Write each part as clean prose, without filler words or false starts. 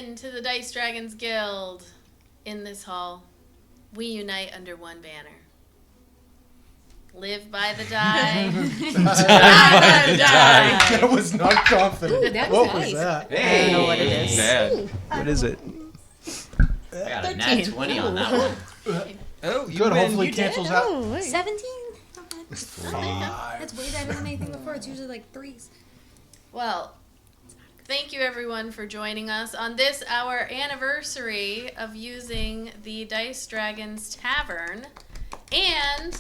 in to the Dice Dragons Guild. In this hall, we unite under one banner. Live by the die. Die by the die. That was not confident. Ooh, that was what nice. was that? Hey, I don't know what it is. Man. What is it? I got a nat 13. 20 on that one. Oh, you Good. win. Hopefully You cancels did. out. Oh, wait. 17? Not bad. That's way better than anything before. It's usually like 3s. Well, thank you everyone for joining us on this, our anniversary of using the Dice Dragons Tavern. And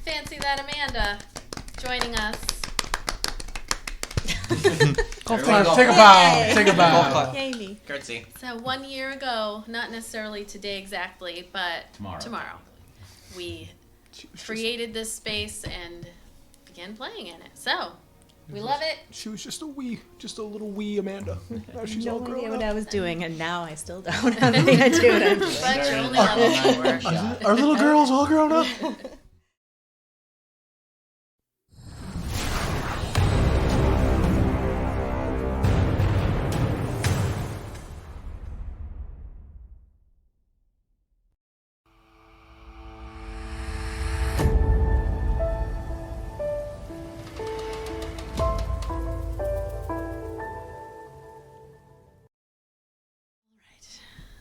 fancy that Amanda joining us. Everyone Take a go. bow. Take a bow. Yay me. Curtsy. So 1 year ago, not necessarily today exactly, but tomorrow we created this space and began playing in it. So we love it. She was just a little wee Amanda. Now she's all No idea grown what up. I was doing, and now I still don't have any idea what I'm doing. But you're only level 4. Our little girl's all grown up.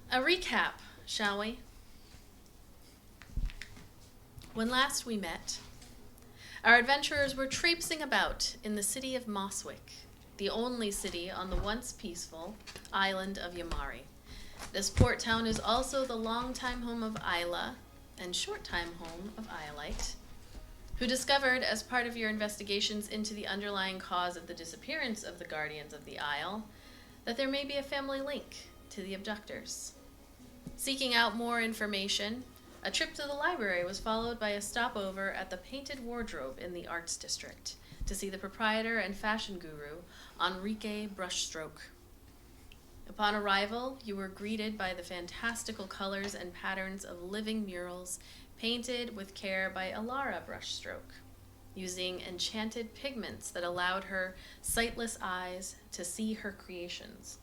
A recap, shall we? When last we met, our adventurers were traipsing about in the city of Mosswick, the only city on the once peaceful island of Yamari. This port town is also the longtime home of Ayla and short-time home of Iolite, who discovered, as part of your investigations into the underlying cause of the disappearance of the Guardians of the Isle, that there may be a family link to the abductors. Seeking out more information, a trip to the library was followed by a stopover at the Painted Wardrobe in the Arts District to see the proprietor and fashion guru, Enrique Brushstroke. Upon arrival, you were greeted by the fantastical colors and patterns of living murals painted with care by Alara Brushstroke, using enchanted pigments that allowed her sightless eyes to see her creations.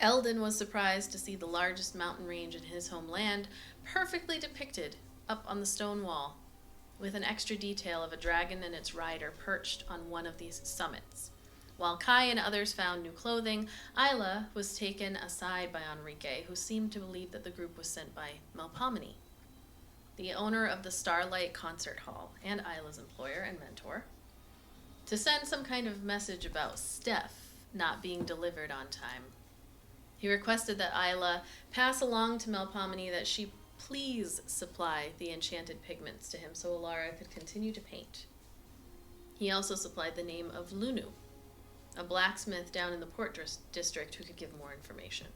Eldon was surprised to see the largest mountain range in his homeland perfectly depicted up on the stone wall, with an extra detail of a dragon and its rider perched on one of these summits. While Kai and others found new clothing, Ayla was taken aside by Enrique, who seemed to believe that the group was sent by Melpomene, the owner of the Starlight Concert Hall and Ayla's employer and mentor, to send some kind of message about Steph not being delivered on time. He requested that Ayla pass along to Melpomene that she please supply the enchanted pigments to him so Alara could continue to paint. He also supplied the name of Lunu, a blacksmith down in the port district who could give more information.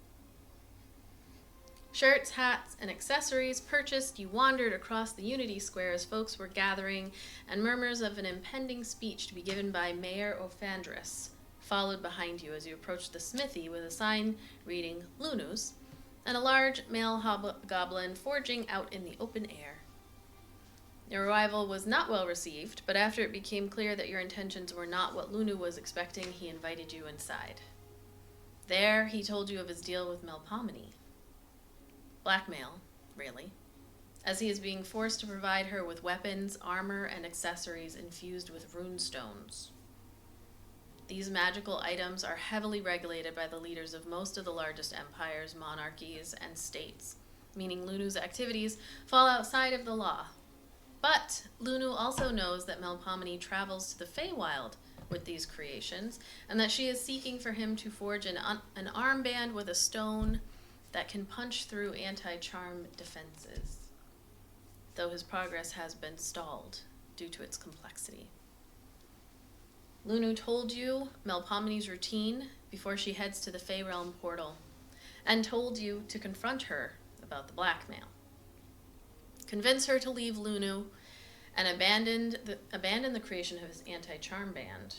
Shirts, hats, and accessories purchased, you wandered across the Unity Square as folks were gathering, and murmurs of an impending speech to be given by Mayor Ophandris followed behind you as you approached the smithy with a sign reading Lunus and a large male hobgoblin forging out in the open air. Your arrival was not well received, but after it became clear that your intentions were not what Lunu was expecting, he invited you inside. There, he told you of his deal with Melpomene. Blackmail, really, as he is being forced to provide her with weapons, armor, and accessories infused with rune stones. These magical items are heavily regulated by the leaders of most of the largest empires, monarchies, and states, meaning Lunu's activities fall outside of the law. But Lunu also knows that Melpomene travels to the Feywild with these creations, and that she is seeking for him to forge an armband with a stone that can punch through anti-charm defenses, though his progress has been stalled due to its complexity. Lunu told you Melpomene's routine before she heads to the Fey Realm portal, and told you to confront her about the blackmail. Convince her to leave Lunu and abandon the creation of his anti-charm band.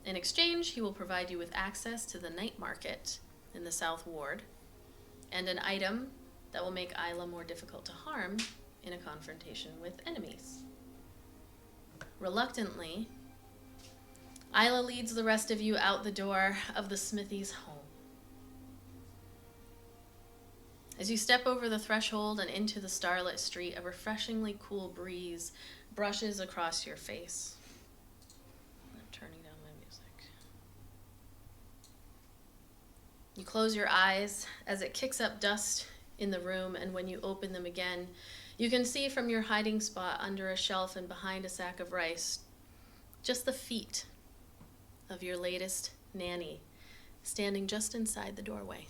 In exchange, he will provide you with access to the night market in the South Ward, and an item that will make Ayla more difficult to harm in a confrontation with enemies. Reluctantly, Ayla leads the rest of you out the door of the smithy's home. As you step over the threshold and into the starlit street, a refreshingly cool breeze brushes across your face. I'm turning down my music. You close your eyes as it kicks up dust in the room, and when you open them again, you can see from your hiding spot under a shelf and behind a sack of rice just the feet of your latest nanny standing just inside the doorway.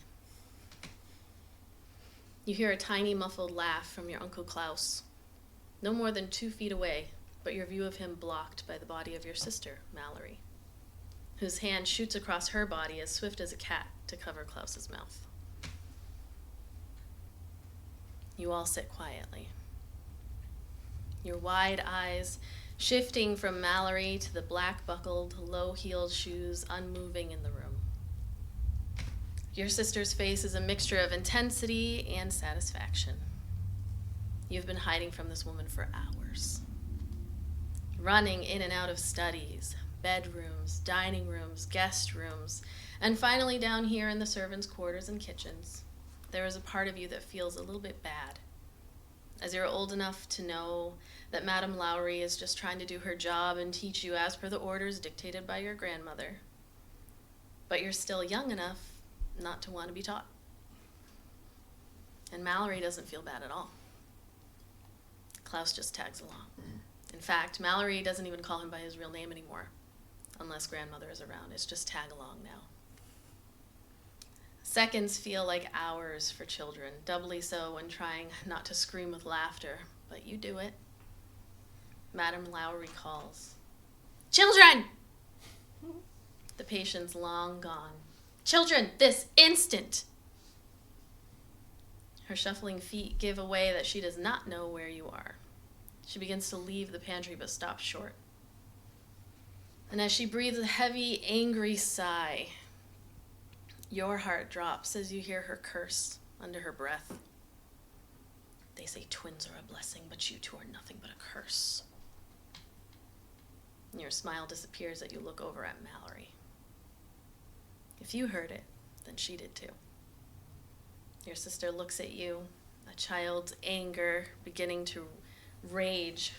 You hear a tiny muffled laugh from your Uncle Klaus, no more than 2 feet away, but your view of him blocked by the body of your sister, Mallory, whose hand shoots across her body as swift as a cat to cover Klaus's mouth. You all sit quietly, your wide eyes shifting from Mallory to the black-buckled, low-heeled shoes unmoving in the room. Your sister's face is a mixture of intensity and satisfaction. You've been hiding from this woman for hours, running in and out of studies, bedrooms, dining rooms, guest rooms, and finally down here in the servants' quarters and kitchens. There is a part of you that feels a little bit bad, as you're old enough to know that Madame Lowry is just trying to do her job and teach you as per the orders dictated by your grandmother. But you're still young enough not to want to be taught. And Mallory doesn't feel bad at all. Klaus just tags along. In fact, Mallory doesn't even call him by his real name anymore, unless grandmother is around. It's just tag along now. Seconds feel like hours for children, doubly so when trying not to scream with laughter, but you do it. Madame Lowry calls. Children! The patient's long gone. Children, this instant! Her shuffling feet give away that she does not know where you are. She begins to leave the pantry but stops short. And as she breathes a heavy, angry sigh, your heart drops as you hear her curse under her breath. They say twins are a blessing, but you two are nothing but a curse. And your smile disappears as you look over at Mallory. If you heard it, then she did too. Your sister looks at you, a child's anger beginning to rage.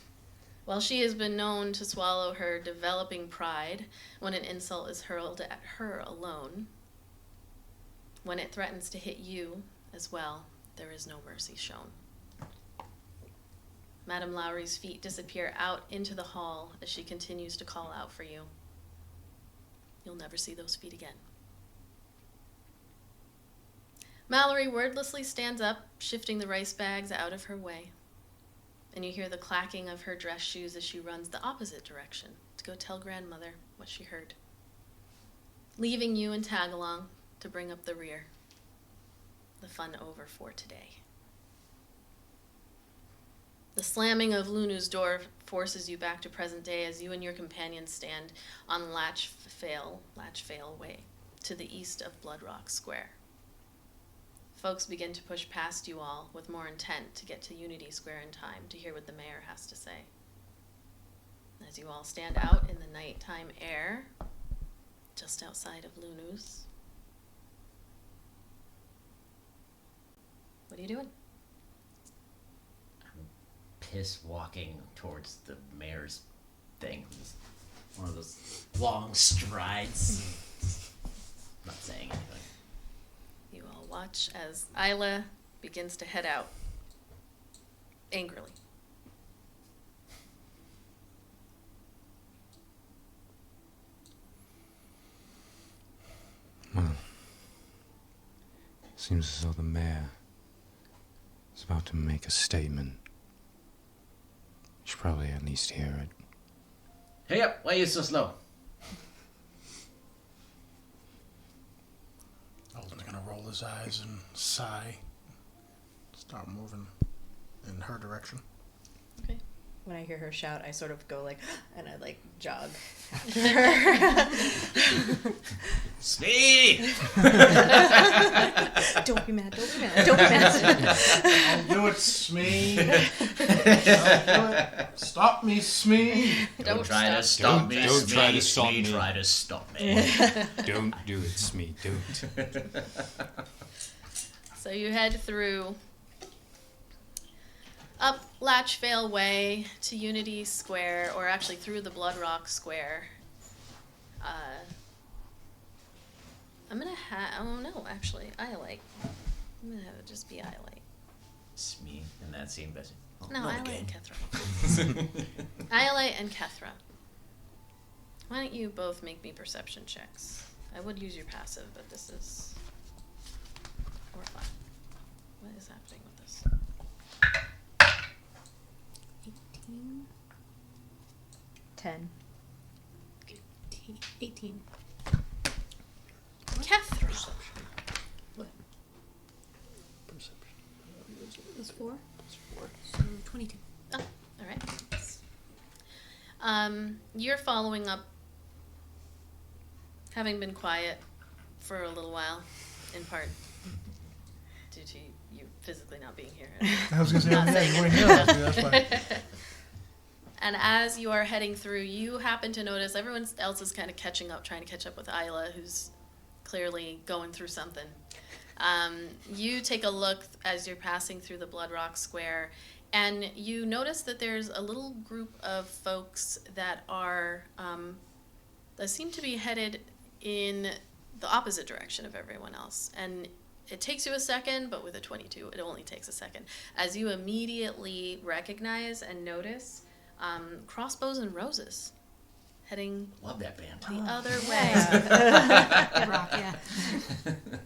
While she has been known to swallow her developing pride when an insult is hurled at her alone, when it threatens to hit you as well, there is no mercy shown. Madame Lowry's feet disappear out into the hall as she continues to call out for you. You'll never see those feet again. Mallory wordlessly stands up, shifting the rice bags out of her way. And you hear the clacking of her dress shoes as she runs the opposite direction to go tell grandmother what she heard, leaving you and Tagalong to bring up the rear. The fun over for today. The slamming of Lunu's door forces you back to present day as you and your companions stand on Latchfail Way to the east of Bloodrock Square. Folks begin to push past you all with more intent to get to Unity Square in time to hear what the mayor has to say. As you all stand out in the nighttime air, just outside of Lunu's, what are you doing? I'm piss walking towards the mayor's thing. Just one of those long strides. Not saying anything. You all watch as Ayla begins to head out, angrily. Well, seems as though the mayor is about to make a statement. You should probably at least hear it. Hey up, why are you so slow? Eldon's gonna roll his eyes and sigh. Start moving in her direction. Okay. When I hear her shout, I sort of go like, and I like jog after her. Smee! Don't be mad, don't be mad, don't be mad. I'll do it, Smee. I'll do it. Stop me, Smee. Don't try to stop me, Don't try to Smee. stop Smee, me. try to stop me. Don't do it, Smee, don't. So you head through up Latchvale Way to Unity Square, or actually through the Bloodrock Square. I'm gonna oh no, actually, Iolite. I'm gonna have it just be Iolite. It's me in that scene, but No, not Iolite again. and Kethra. Iolite and Kethra. Why don't you both make me perception checks? I would use your passive, but this is more fun. What is happening with this? 18. 10. 18. Kethra. What? Perception. That's 4. So 22. Oh, all right. You're following up, having been quiet for a little while, in part due to you physically not being here. I was gonna say, Not yeah, saying you weren't it. here last week, that's why. And as you are heading through, you happen to notice everyone else is kind of catching up, trying to catch up with Ayla, who's clearly going through something. You take a look as you're passing through the Bloodrock Square, and you notice that there's a little group of folks that are that seem to be headed in the opposite direction of everyone else. And it takes you a second, but with a 22, it only takes a second. As you immediately recognize and notice Crossbows and Roses heading love that band. the other way. Rock, yeah.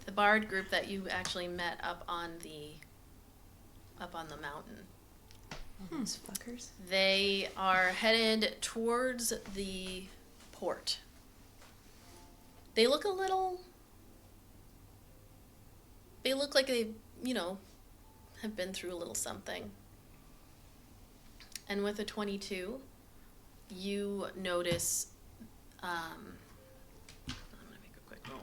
The bard group that you actually met up on the mountain. Those fuckers. They are headed towards the port. They look like they, have been through a little something. And with a 22, you notice, I'm gonna make a quick roll,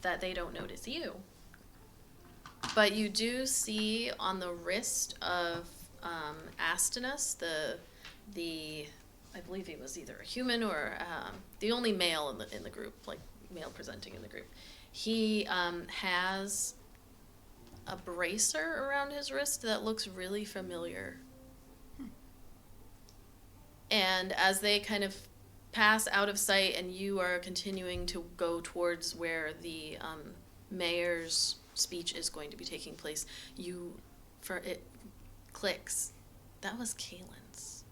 that they don't notice you. But you do see on the wrist of Astinus, the I believe he was either a human or the only male in the group, like male presenting in the group. He has a bracer around his wrist that looks really familiar. And as they kind of pass out of sight and you are continuing to go towards where the mayor's speech is going to be taking place, it clicks. That was Kalen's.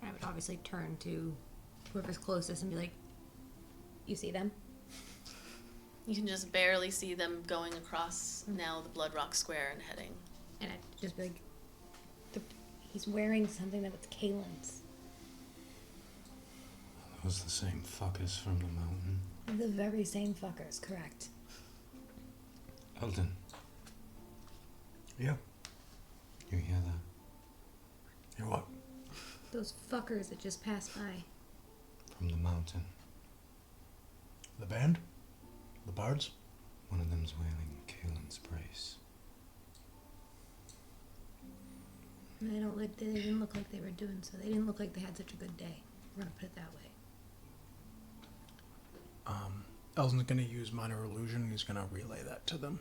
I would obviously turn to whoever's closest and be like, "You see them?" You can just barely see them going across now the Bloodrock Square and heading. And I'd just be like, "He's wearing something that was Kalen's." Those the same fuckers from the mountain. The very same fuckers, correct. Eldon, Yeah. you hear that? You're what? Those fuckers that just passed by. From the mountain. The band? The bards? One of them's wearing Kalen's brace. They didn't look like they were doing so. They didn't look like they had such a good day. We're gonna put it that way. Eldon's gonna use minor illusion. He's gonna relay that to them.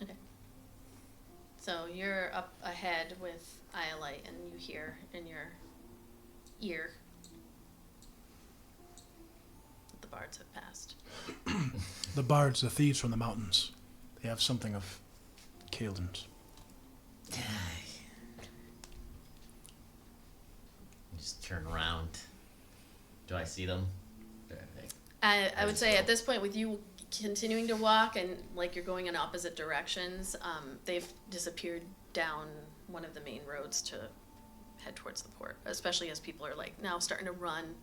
Okay. So you're up ahead with Iolite and you hear in your ear that the bards have passed. The bards, the thieves from the mountains. They have something of Kalen's. Just turn around. Do I see them? I would say at this point, with you continuing to walk and like you're going in opposite directions, they've disappeared down one of the main roads to head towards the port, especially as people are like now starting to run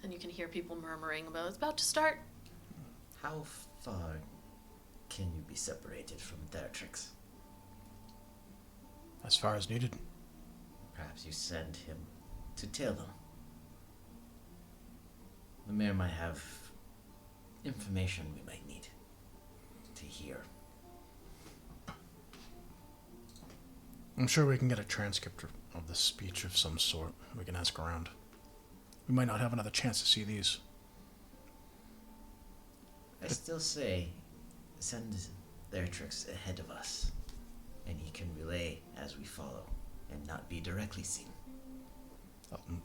and you can hear people murmuring about it's about to start. How far can you be separated from Theatrix? As far as needed. Perhaps you send him to tell them. The mayor might have information we might need to hear. I'm sure we can get a transcript of the speech of some sort. We can ask around. We might not have another chance to see these. I still say, send their tricks ahead of us, and he can relay as we follow, and not be directly seen.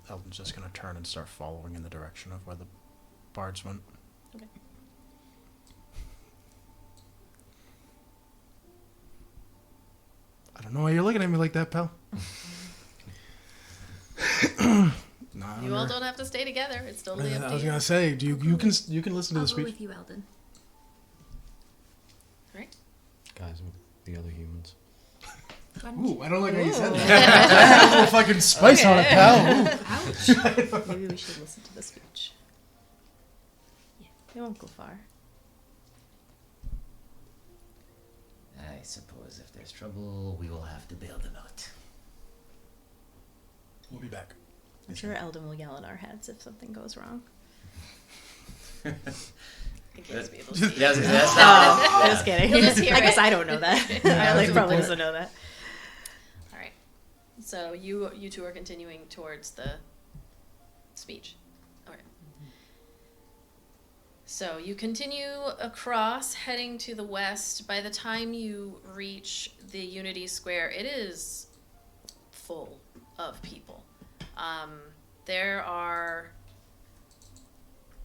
Eldon's just going to turn and start following in the direction of where the bards went. Okay. I don't know why you're looking at me like that, pal. Nah, You all don't have to stay together. It's totally up I to was you. gonna say, you can listen to I'll the go speech. with you, Eldon. Right? Guys with the other humans. Ooh, I don't like how you said that. A little fucking spice on it, pal. Ouch. Maybe we should listen to the speech. Yeah, it won't go far. I suppose if there's trouble, we will have to bail them out. We'll be back. I'm sure Eldon will yell in our heads if something goes wrong. I guess be able to see. That's I was kidding. You'll just hear I guess it. I don't know that. that's Alex a good probably point. doesn't know that. All right. So you two are continuing towards the speech. All right. So you continue across, heading to the west. By the time you reach the Unity Square, it is full of people. There are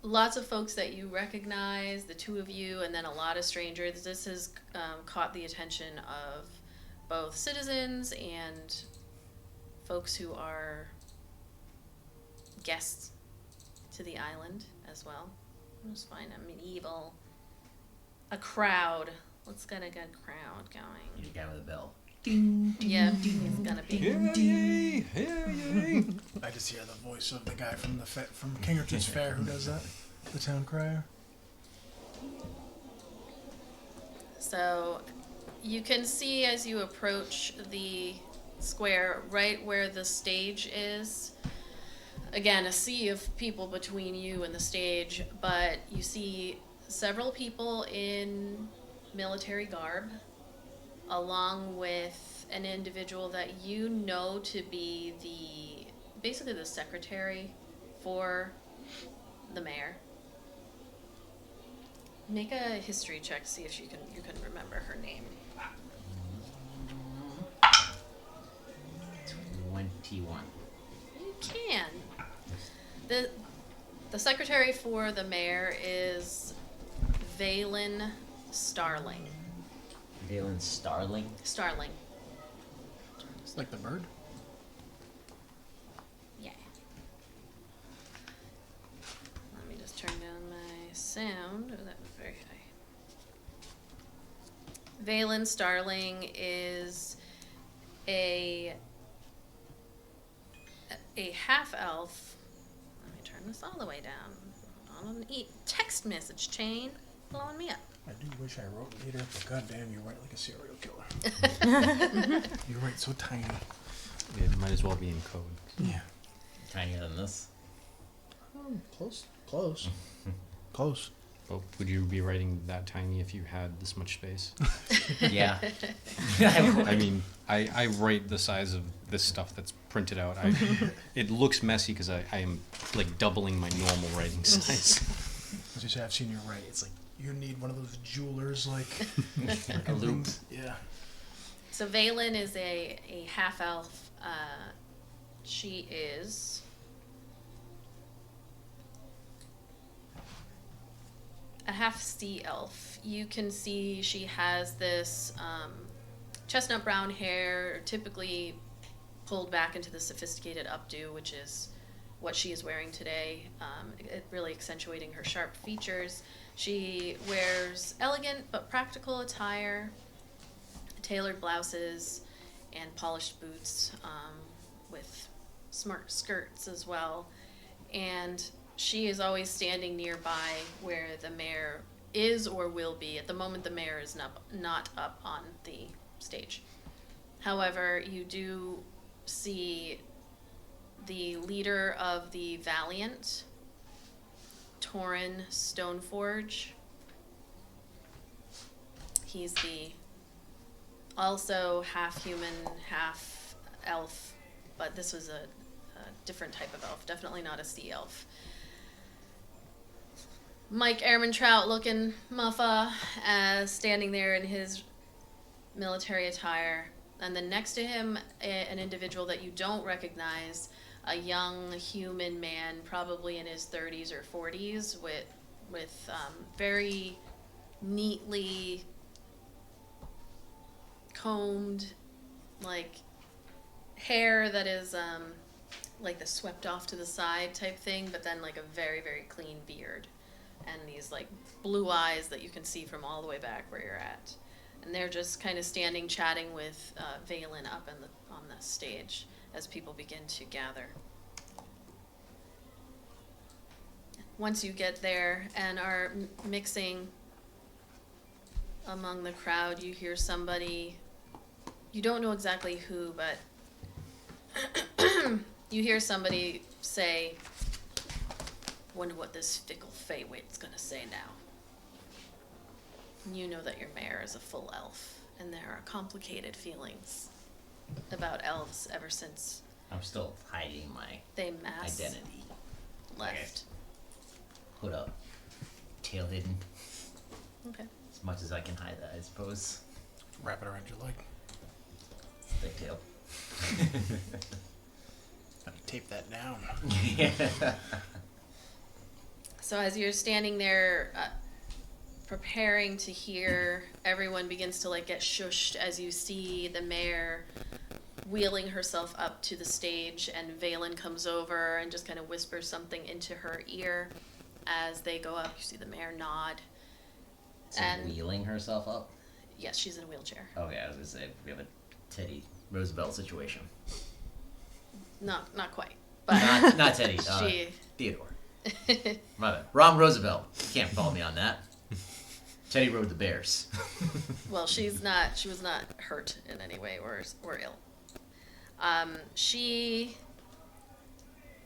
lots of folks that you recognize, the two of you, and then a lot of strangers. This has caught the attention of both citizens and folks who are guests to the island as well. Let's find a crowd. Let's get a good crowd going. You guy with a bell. Yeah, it's gonna be. I just hear the voice of the guy from from Kingerton's Fair who does that, the town crier. So you can see as you approach the square, right where the stage is, again, a sea of people between you and the stage, but you see several people in military garb, along with an individual that you know to be basically the secretary for the mayor. Make a history check to see if you can remember her name. 21. You can. The secretary for the mayor is Valen Starling. Valen Starling. Starling. It's like the bird. Yeah. Let me just turn down my sound. Oh, that was very high. Valen Starling is a half-elf. Let me turn this all the way down. On an text message chain blowing me up. I do wish I wrote later, but goddamn, you write like a serial killer. You write so tiny. It might as well be in code. Yeah. Tinier than this. Close. Close. But would you be writing that tiny if you had this much space? Yeah. I mean, I write the size of this stuff that's printed out. It looks messy because I am like doubling my normal writing size. As you say, I've seen you write. It's like you need one of those jewelers, like A loop. things. Yeah. So Valen is a half-elf. She is a half-sea elf. You can see she has this chestnut brown hair, typically pulled back into the sophisticated updo, which is what she is wearing today, it really accentuating her sharp features. She wears elegant but practical attire, tailored blouses, and polished boots with smart skirts as well. And she is always standing nearby where the mayor is or will be. At the moment, the mayor is not up on the stage. However, you do see the leader of the Valiant, Torin Stoneforge. He's the also half human, half elf, but this was a different type of elf, definitely not a sea elf. Mike Ehrmantraut looking muffa, standing there in his military attire. And then next to him, an individual that you don't recognize, a young human man, probably in his 30s or 40s, with very neatly combed, like, hair that is like the swept off to the side type thing, but then like a very, very clean beard, and these like blue eyes that you can see from all the way back where you're at. And they're just kind of standing chatting with Valen up on the stage as people begin to gather. Once you get there and are mixing among the crowd, you hear somebody, you don't know exactly who, but you hear somebody say, "Wonder what this fickle Feywit's gonna say now." You know that your mayor is a full elf, and there are complicated feelings about elves ever since I'm still hiding my they mass identity. left. Hood up, tail hidden, Okay. as much as I can hide that, I suppose. Wrap it around your leg. Thick tail. How do you tape that down? Yeah. So as you're standing there, preparing to hear, everyone begins to like get shushed as you see the mayor wheeling herself up to the stage, and Valen comes over and just kind of whispers something into her ear. As they go up, you see the mayor nod. So And- wheeling herself up? Yes, she's in a wheelchair. Okay, I was gonna say, we have a Teddy Roosevelt situation. Not quite, but Not Teddy, she. Theodore. My bad. Wrong Roosevelt. Can't follow me on that. Teddy rode the bears. Well, she was not hurt in any way or ill. She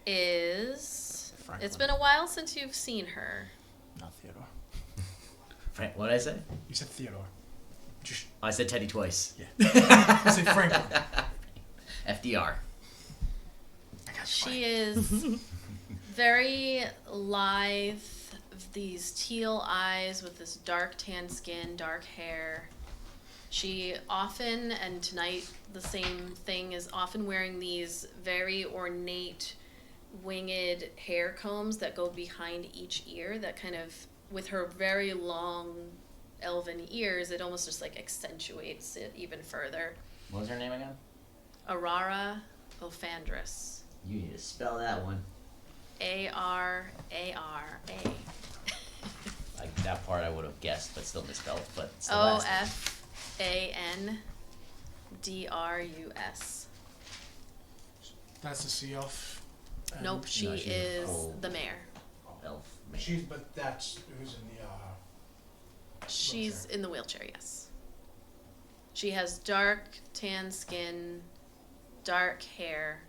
is. Franklin. It's been a while since you've seen her. Not Theodore. Frank, what did I say? You said Theodore. Just, I said Teddy twice. yeah. You said Franklin. FDR. I got She is very lithe, these teal eyes with this dark tan skin, dark hair. She often, and tonight the same thing, is often wearing these very ornate winged hair combs that go behind each ear that kind of, with her very long elven ears, it almost just like accentuates it even further. What was her name again? Aurora Ophandris. You need to spell that one. Arara. Like that part I would have guessed, but still misspelled. But it's the last name. Ofandrus. That's the sea elf. And Nope, she No, she's a is full- the mayor. Elf. Man. But that's who's in the, She's Wheelchair. in the wheelchair, yes. She has dark tan skin, dark hair.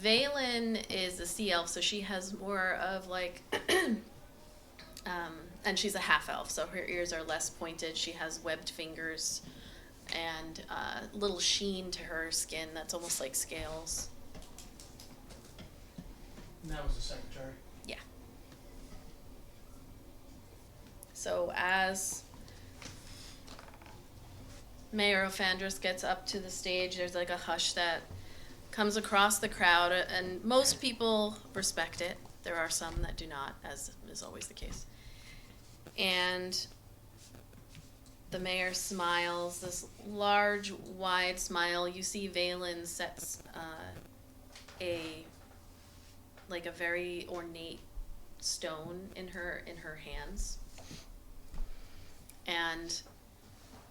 Valen is a sea elf, so she has more of like, and she's a half elf, so her ears are less pointed. She has webbed fingers and little sheen to her skin that's almost like scales. and that was the secretary. Yeah. So as Mayor Ophandris gets up to the stage, there's like a hush that comes across the crowd, and most people respect it. There are some that do not, as is always the case. And the mayor smiles, this large, wide smile. You see Valen sets a very ornate stone in her hands. And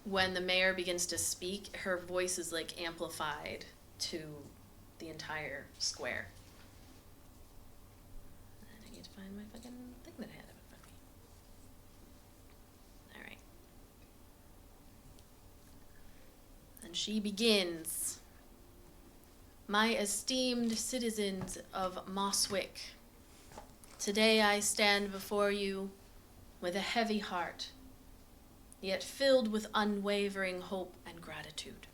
when the mayor begins to speak, her voice is like amplified to the entire square. I need to find my fucking thing that I had up in front of me. Alright. And she begins. My esteemed citizens of Mosswick, today I stand before you with a heavy heart, yet filled with unwavering hope and gratitude.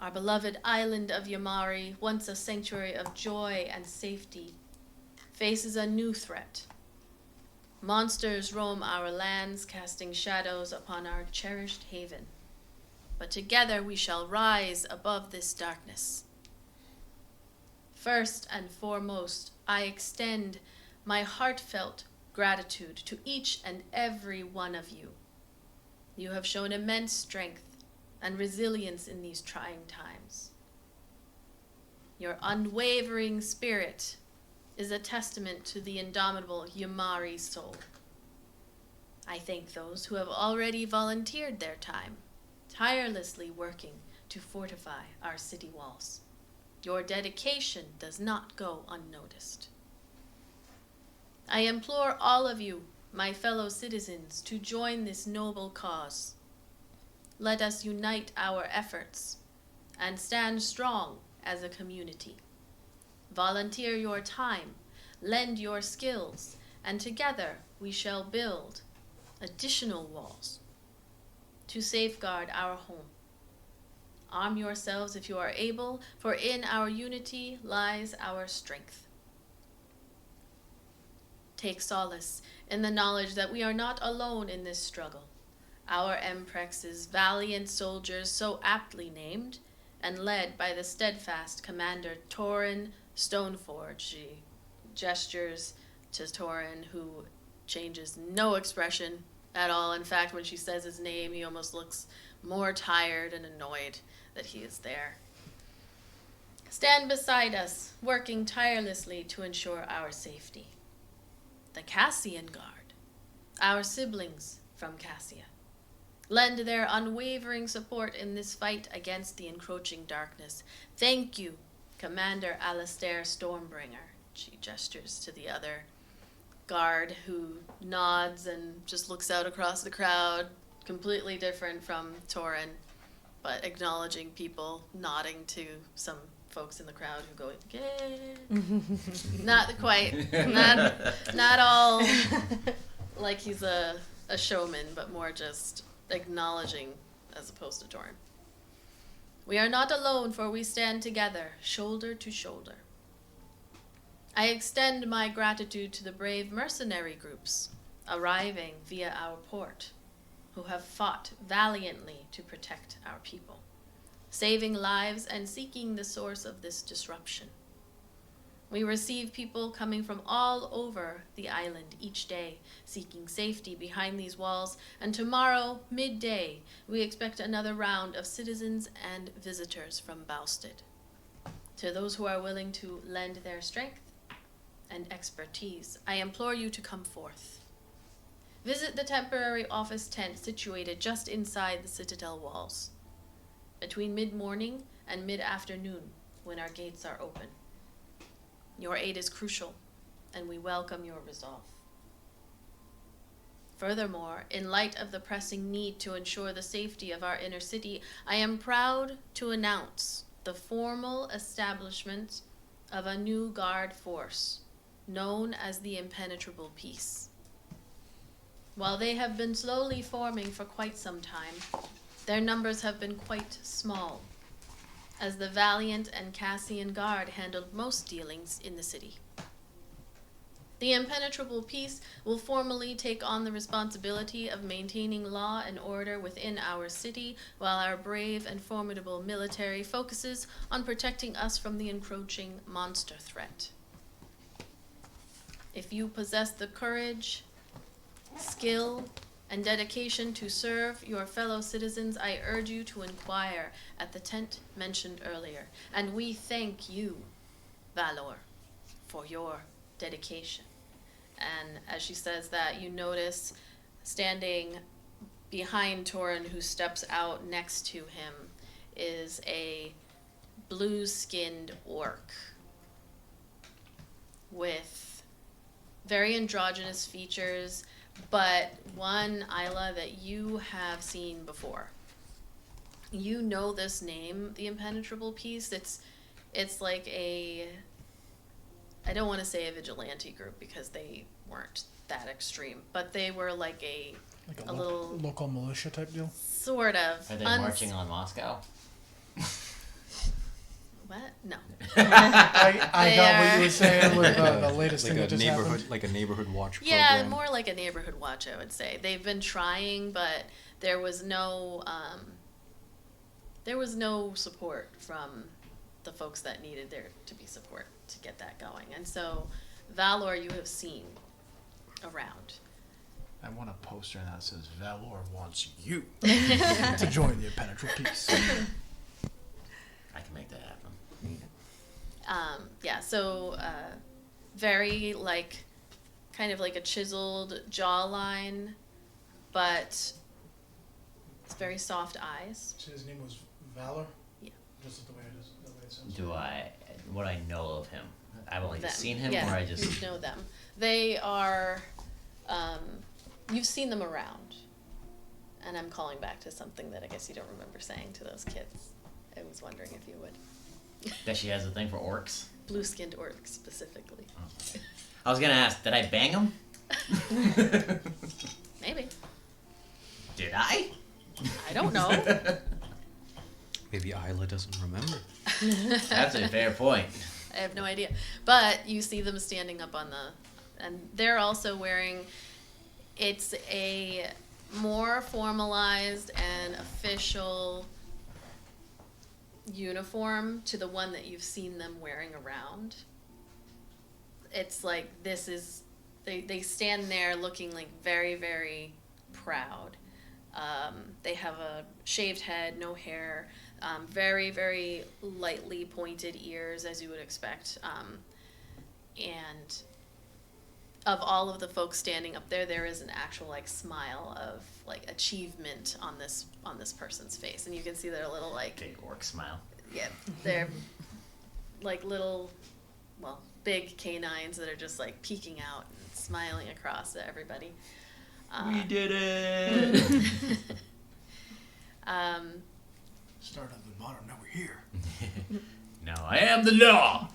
Our beloved island of Yamari, once a sanctuary of joy and safety, faces a new threat. Monsters roam our lands, casting shadows upon our cherished haven. But together we shall rise above this darkness. First and foremost, I extend my heartfelt gratitude to each and every one of you. You have shown immense strength and resilience in these trying times. Your unwavering spirit is a testament to the indomitable Yamari soul. I thank those who have already volunteered their time, tirelessly working to fortify our city walls. Your dedication does not go unnoticed. I implore all of you, my fellow citizens, to join this noble cause. Let us unite our efforts and stand strong as a community. Volunteer your time, lend your skills, and together we shall build additional walls to safeguard our home. Arm yourselves if you are able, for in our unity lies our strength. Take solace in the knowledge that we are not alone in this struggle. Our Emprex's valiant soldiers, so aptly named and led by the steadfast Commander Torin Stoneforge. She gestures to Torin, who changes no expression at all. In fact, when she says his name, he almost looks more tired and annoyed that he is there. Stand beside us, working tirelessly to ensure our safety. The Cassian Guard, our siblings from Cassia, lend their unwavering support in this fight against the encroaching darkness. Thank you, Commander Alistair Stormbringer. She gestures to the other guard, who nods and just looks out across the crowd, completely different from Torin, but acknowledging people, nodding to some folks in the crowd who go, "Yay!" Not quite, not all like he's a showman, but more just acknowledging as opposed to Torin. We are not alone, for we stand together, shoulder to shoulder. I extend my gratitude to the brave mercenary groups arriving via our port, who have fought valiantly to protect our people, saving lives and seeking the source of this disruption. We receive people coming from all over the island each day, seeking safety behind these walls, and tomorrow, midday, we expect another round of citizens and visitors from Balsted. To those who are willing to lend their strength and expertise, I implore you to come forth. Visit the temporary office tent situated just inside the citadel walls, between mid-morning and mid-afternoon, when our gates are open. Your aid is crucial, and we welcome your resolve. Furthermore, in light of the pressing need to ensure the safety of our inner city, I am proud to announce the formal establishment of a new guard force, known as the Impenetrable Peace. While they have been slowly forming for quite some time, their numbers have been quite small, as the Valiant and Cassian Guard handled most dealings in the city. The Impenetrable Peace will formally take on the responsibility of maintaining law and order within our city, while our brave and formidable military focuses on protecting us from the encroaching monster threat. If you possess the courage, skill, and dedication to serve your fellow citizens, I urge you to inquire at the tent mentioned earlier. And we thank you, Valor, for your dedication. And as she says that, you notice standing behind Torin, who steps out next to him, is a blue-skinned orc with very androgynous features, but one, Ayla, that you have seen before. You know this name, the Impenetrable Peace. It's like a, I don't want to say a vigilante group because they weren't that extreme, but they were like a little local militia type deal. sort of. Are they marching on Moscow? What? No. I They got what are- you were saying with the latest Like thing a that just neighborhood, happened. like a neighborhood watch Yeah, program. more like a neighborhood watch, I would say. They've been trying, but there was no support from the folks that needed there to be support to get that going. And so, Valor, you have seen around. I want a poster that says Valor wants you to join the Impenetrable Peace. I can make that happen. Yeah, so very like, kind of like a chiseled jawline, but it's very soft eyes. So his name was Valor? Yeah. Just the way it is, the way it sounds. What I know of him? I've only just Them. seen him, Yeah, or I just. you know them. They are, you've seen them around. And I'm calling back to something that I guess you don't remember saying to those kids. I was wondering if you would. That she has a thing for orcs. Blue-skinned orcs specifically. I was gonna ask, did I bang him? Maybe. Did I? I don't know. Maybe Ayla doesn't remember. That's a fair point. I have no idea. But you see them standing up on and they're also wearing, it's a more formalized and official uniform to the one that you've seen them wearing around. It's like, they stand there looking like very, very proud. They have a shaved head, no hair, very, very lightly pointed ears, as you would expect. And of all of the folks standing up there, there is an actual like smile of like achievement on this person's face, and you can see their little like Big orc smile. yeah, they're like little, well, big canines that are just like peeking out and smiling across at everybody. We did it! Start at the bottom, now we're here. Now I am the law!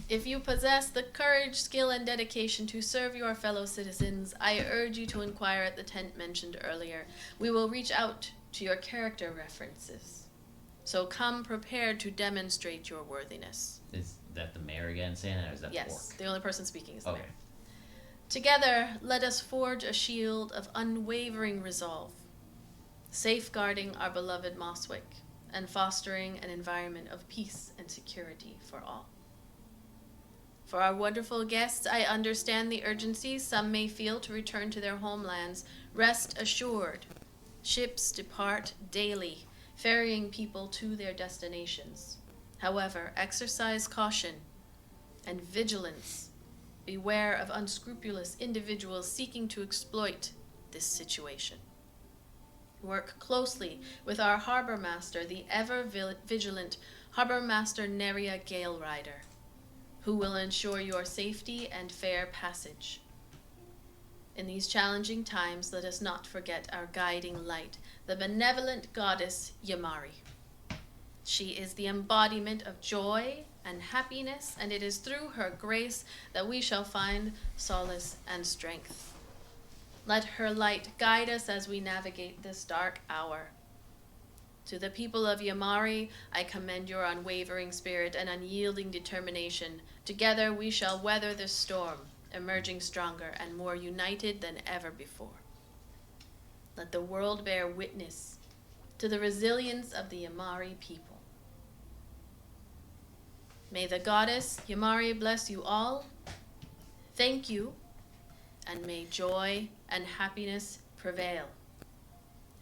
If you possess the courage, skill, and dedication to serve your fellow citizens, I urge you to inquire at the tent mentioned earlier. We will reach out to your character references. So come prepared to demonstrate your worthiness. Is that the mayor again saying that, or is that the Yes, orc? the only person speaking is the Okay. mayor. Together, let us forge a shield of unwavering resolve, safeguarding our beloved Mosswick and fostering an environment of peace and security for all. For our wonderful guests, I understand the urgency some may feel to return to their homelands. Rest assured, ships depart daily, ferrying people to their destinations. However, exercise caution and vigilance. Beware of unscrupulous individuals seeking to exploit this situation. Work closely with our harbor master, the ever-vigilant Harbor Master Neria Galerider, who will ensure your safety and fair passage. In these challenging times, let us not forget our guiding light, the benevolent goddess Yamari. She is the embodiment of joy and happiness, and it is through her grace that we shall find solace and strength. Let her light guide us as we navigate this dark hour. To the people of Yamari, I commend your unwavering spirit and unyielding determination. Together we shall weather this storm, emerging stronger and more united than ever before. Let the world bear witness to the resilience of the Yamari people. May the goddess Yamari bless you all. Thank you, and may joy and happiness prevail.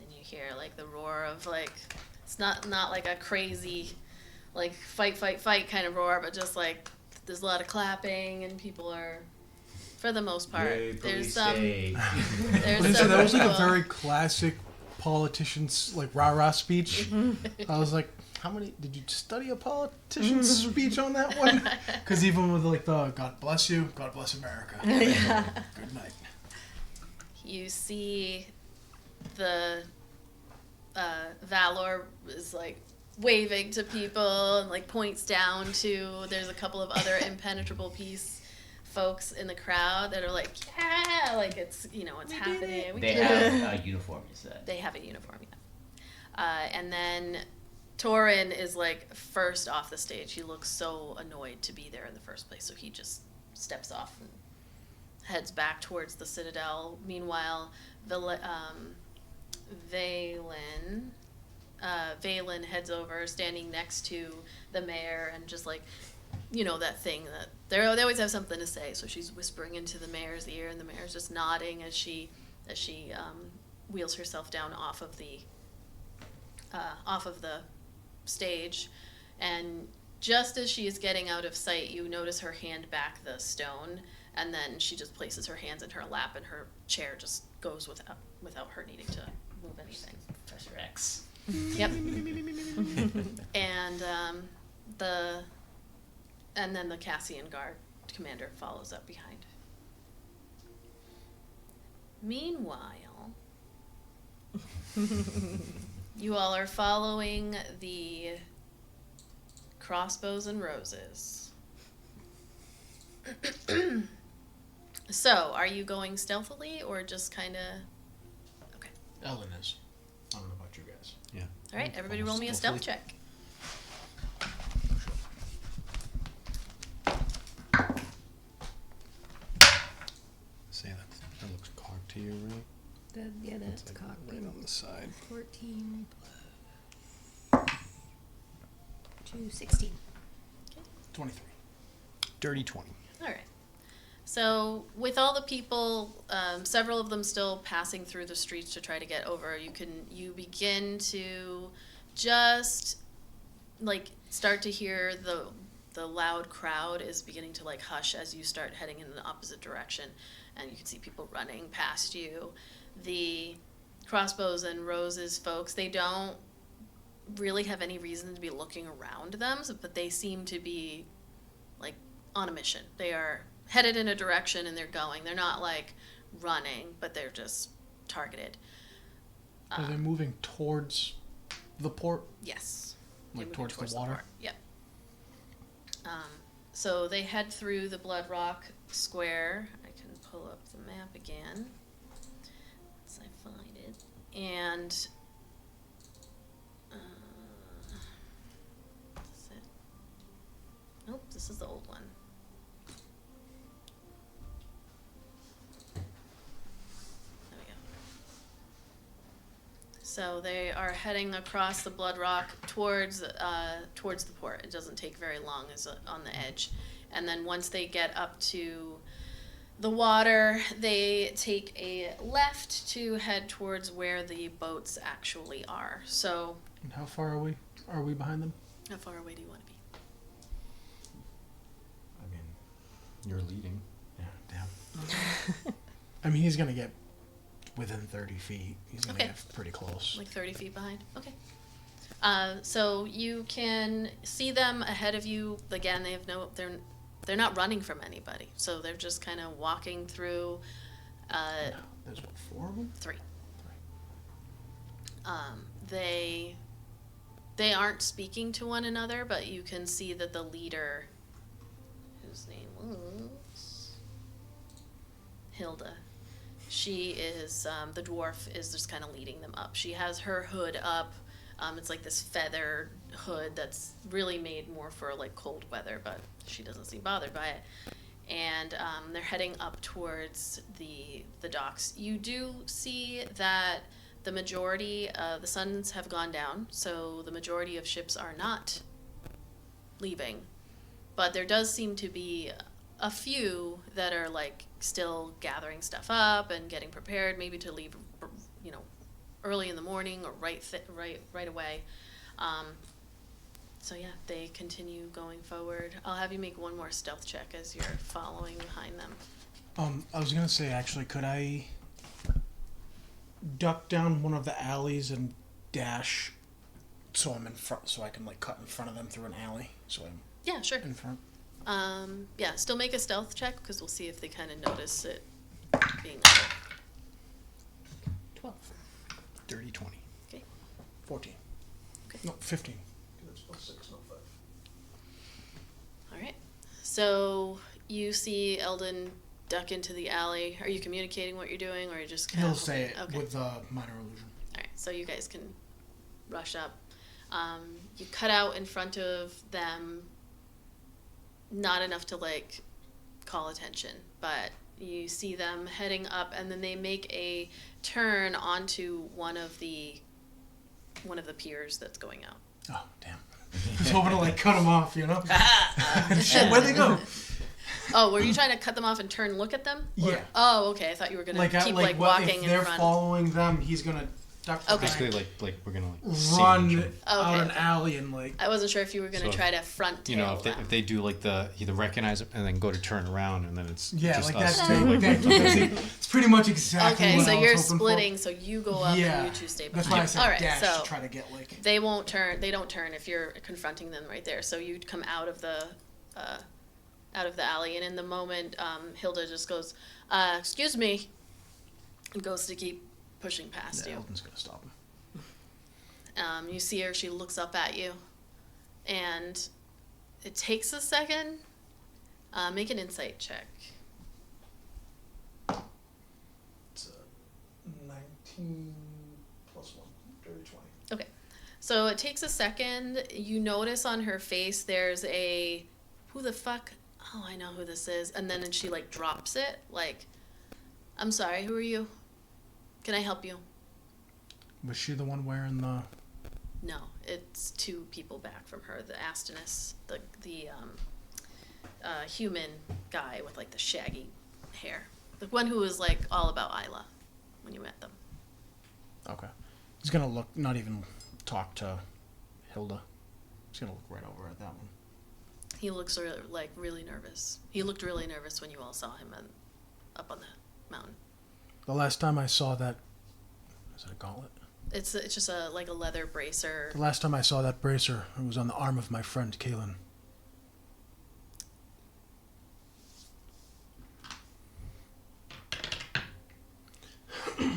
And you hear like the roar of like, it's not like a crazy like fight kind of roar, but just like there's a lot of clapping and people are, for the most part, there's some That was like a people- very classic politician's like rah-rah speech. I was like, how many, did you study a politician's speech on that one? Because even with like the God bless you, God bless America. Yeah. Good night. You see the Valor is like waving to people and like points down to, there's a couple of other Impenetrable Peace folks in the crowd that are like, yeah, like it's, you know, it's happening. We They did it. have a uniform, you said. They have a uniform, yeah. And then Torin is like first off the stage. He looks so annoyed to be there in the first place, so he just steps off and heads back towards the citadel. Meanwhile, Valen heads over, standing next to the mayor, and just like, you know, that thing that they always have something to say. So she's whispering into the mayor's ear, and the mayor's just nodding as she wheels herself down off of the stage. And just as she is getting out of sight, you notice her hand back the stone, and then she just places her hands in her lap, and her chair just goes without her needing to move anything. Professor X. Yep. And then the Cassian Guard commander follows up behind. Meanwhile, you all are following the crossbows and roses. So, are you going stealthily or just kind of... Okay. Ellen is. I don't know about you guys. Yeah. All right, everybody roll me a stealth check. Say that looks cocked to you, right? That's It's like cocked. right on the side. 14 to 16. 23. Dirty 20. All right. So, with all the people, several of them still passing through the streets to try to get over, you begin to just like start to hear the loud crowd is beginning to like hush as you start heading in the opposite direction, and you can see people running past you. The crossbows and roses folks, they don't really have any reason to be looking around them, but they seem to be like on a mission. They are headed in a direction and they're going. They're not like running, but they're just targeted. Are they moving towards the port? Yes. Like They're moving towards the water? port. Yep. So they head through the Blood Rock Square. I can pull up the map again once I find it. And is it? Nope, this is the old one. There we go. So they are heading across the Blood Rock towards the port. It doesn't take very long, is on the edge. And then once they get up to the water, they take a left to head towards where the boats actually are. So, And how far are we? Are we behind them? how far away do you want to be? I mean, You're leading. yeah, damn. I mean, he's gonna get within 30 feet. He's gonna Okay. get pretty close. Like 30 feet behind? Okay. So you can see them ahead of you. Again, they have they're not running from anybody. So they're just kind of walking through. There's what, 4 of them? 3. They aren't speaking to one another, but you can see that the leader, whose name was Hilda, she is, the dwarf is just kind of leading them up. She has her hood up. It's like this feather hood that's really made more for like cold weather, but she doesn't seem bothered by it. And they're heading up towards the docks. You do see that the majority, the suns have gone down, so the majority of ships are not leaving. But there does seem to be a few that are like still gathering stuff up and getting prepared, maybe to leave, you know, early in the morning or right away. So yeah, they continue going forward. I'll have you make one more stealth check as you're following behind them. I was gonna say, actually, could I duck down one of the alleys and dash so I'm in front, so I can like cut in front of them through an alley, so I'm Yeah, sure. in front? Yeah, still make a stealth check because we'll see if they kind of notice it being under. 12. Dirty 20. 14. Okay. No, 15. That's plus 6, not 5. All right. So you see Eldon duck into the alley. Are you communicating what you're doing, or are you just kind He'll of say it Okay. with minor illusion. All right. So you guys can rush up. You cut out in front of them, not enough to like call attention, but you see them heading up, and then they make a turn onto one of the piers that's going out. Oh, damn. I was hoping to, like, cut them off, you know? Shit, where'd they go? Oh, were you trying to cut them off and turn and look at them? Or- Yeah. Oh, okay. I thought you were gonna keep what walking if in they're front. following them, he's gonna duck Okay. behind, Basically, like we're gonna like run siege them. out Okay. an alley and, like... I wasn't sure if you were gonna So, try to front tail You know, if them. they do like the either recognize it and then go to turn around and then it's Yeah, just like us that two. too. Like that. It's pretty much exactly Okay, what so I was you're hoping splitting, so you go up Yeah. and you two stay behind. That's why I said All right, dash so to try to get, like... they don't turn if you're confronting them right there. So you'd come out of the alley, and in the moment, Hilda just goes, "Excuse me," and goes to keep pushing past Yeah, you. Eldon's gonna stop him. You see her; she looks up at you, and it takes a second. Make an insight check. It's 19 plus 1, dirty 20. Okay. So it takes a second. You notice on her face there's a, who the fuck? Oh, I know who this is. And then she like drops it. Like, I'm sorry, who are you? Can I help you? Was she the one wearing the... No, it's two people back from her. The Astinus, the human guy with like the shaggy hair. The one who was like all about Ayla when you met them. Okay. He's gonna look, not even talk to Hilda. He's gonna look right over at that one. He looks really nervous. He looked really nervous when you all saw him up on the mountain. The last time I saw that... Is it a gauntlet? It's just a leather bracer. The last time I saw that bracer, it was on the arm of my friend, Kaelin.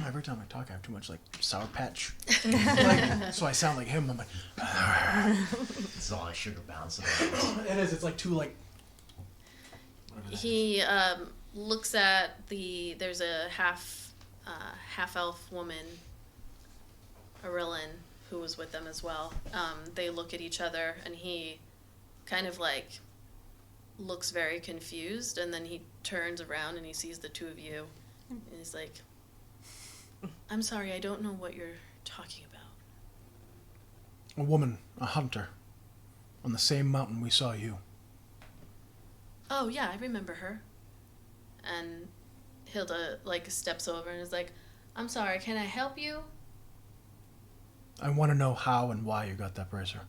Every time I talk, I have too much, like, Sour Patch. So I sound like him. I'm like... It's all sugar bouncing around. It is. It's like too, like... He looks at there's a half elf woman, Arilyn, who was with them as well. They look at each other, and he kind of like looks very confused, and then he turns around and he sees the two of you, and he's like, "I'm sorry, I don't know what you're talking about." A woman, a hunter, on the same mountain we saw you. Oh yeah, I remember her. And Hilda like steps over and is like, "I'm sorry, can I help you?" I want to know how and why you got that bracer.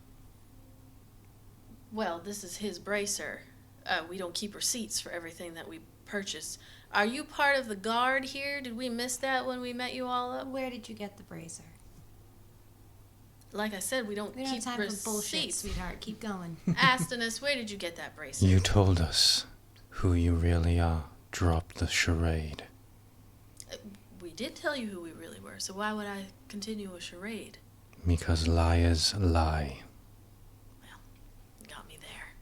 Well, this is his bracer. We don't keep receipts for everything that we purchase. Are you part of the guard here? Did we miss that when we met you all up? Where did you get the bracer? Like I said, we don't We don't keep have time for bullshit, receipts. sweetheart. Keep going. Astinus, where did you get that bracer? You told us who you really are. Drop the charade. We did tell you who we really were, so why would I continue a charade? Because liars lie. Well, you got me there.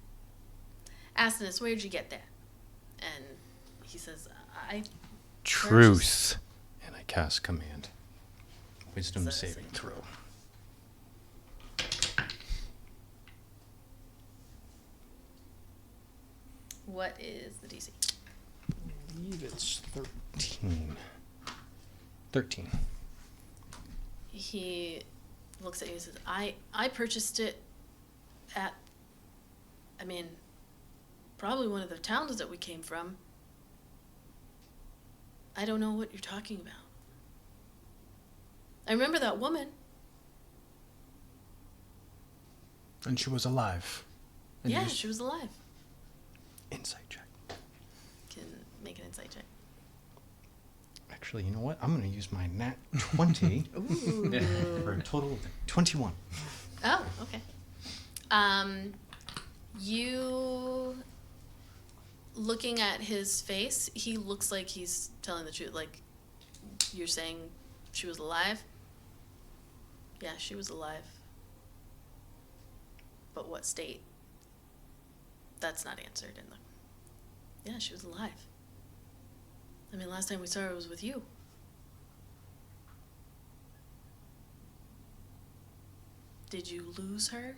Astinus, where did you get that? And he says, I Truth. And I cast command. Wisdom So saving that's throw. What is the DC? I believe it's 13. 13. He looks at you and says, I purchased it at, probably one of the towns that we came from. I don't know what you're talking about. I remember that woman. And she was alive. And Yeah, you- she was alive. Insight check. Can make an insight check. Actually, you know what? I'm going to use my nat 20 for a total of 21. Oh, okay. You looking at his face, he looks like he's telling the truth. Like, you're saying she was alive? Yeah, she was alive. But what state? That's not answered in the... Yeah, she was alive. Last time we saw her was with you. Did you lose her?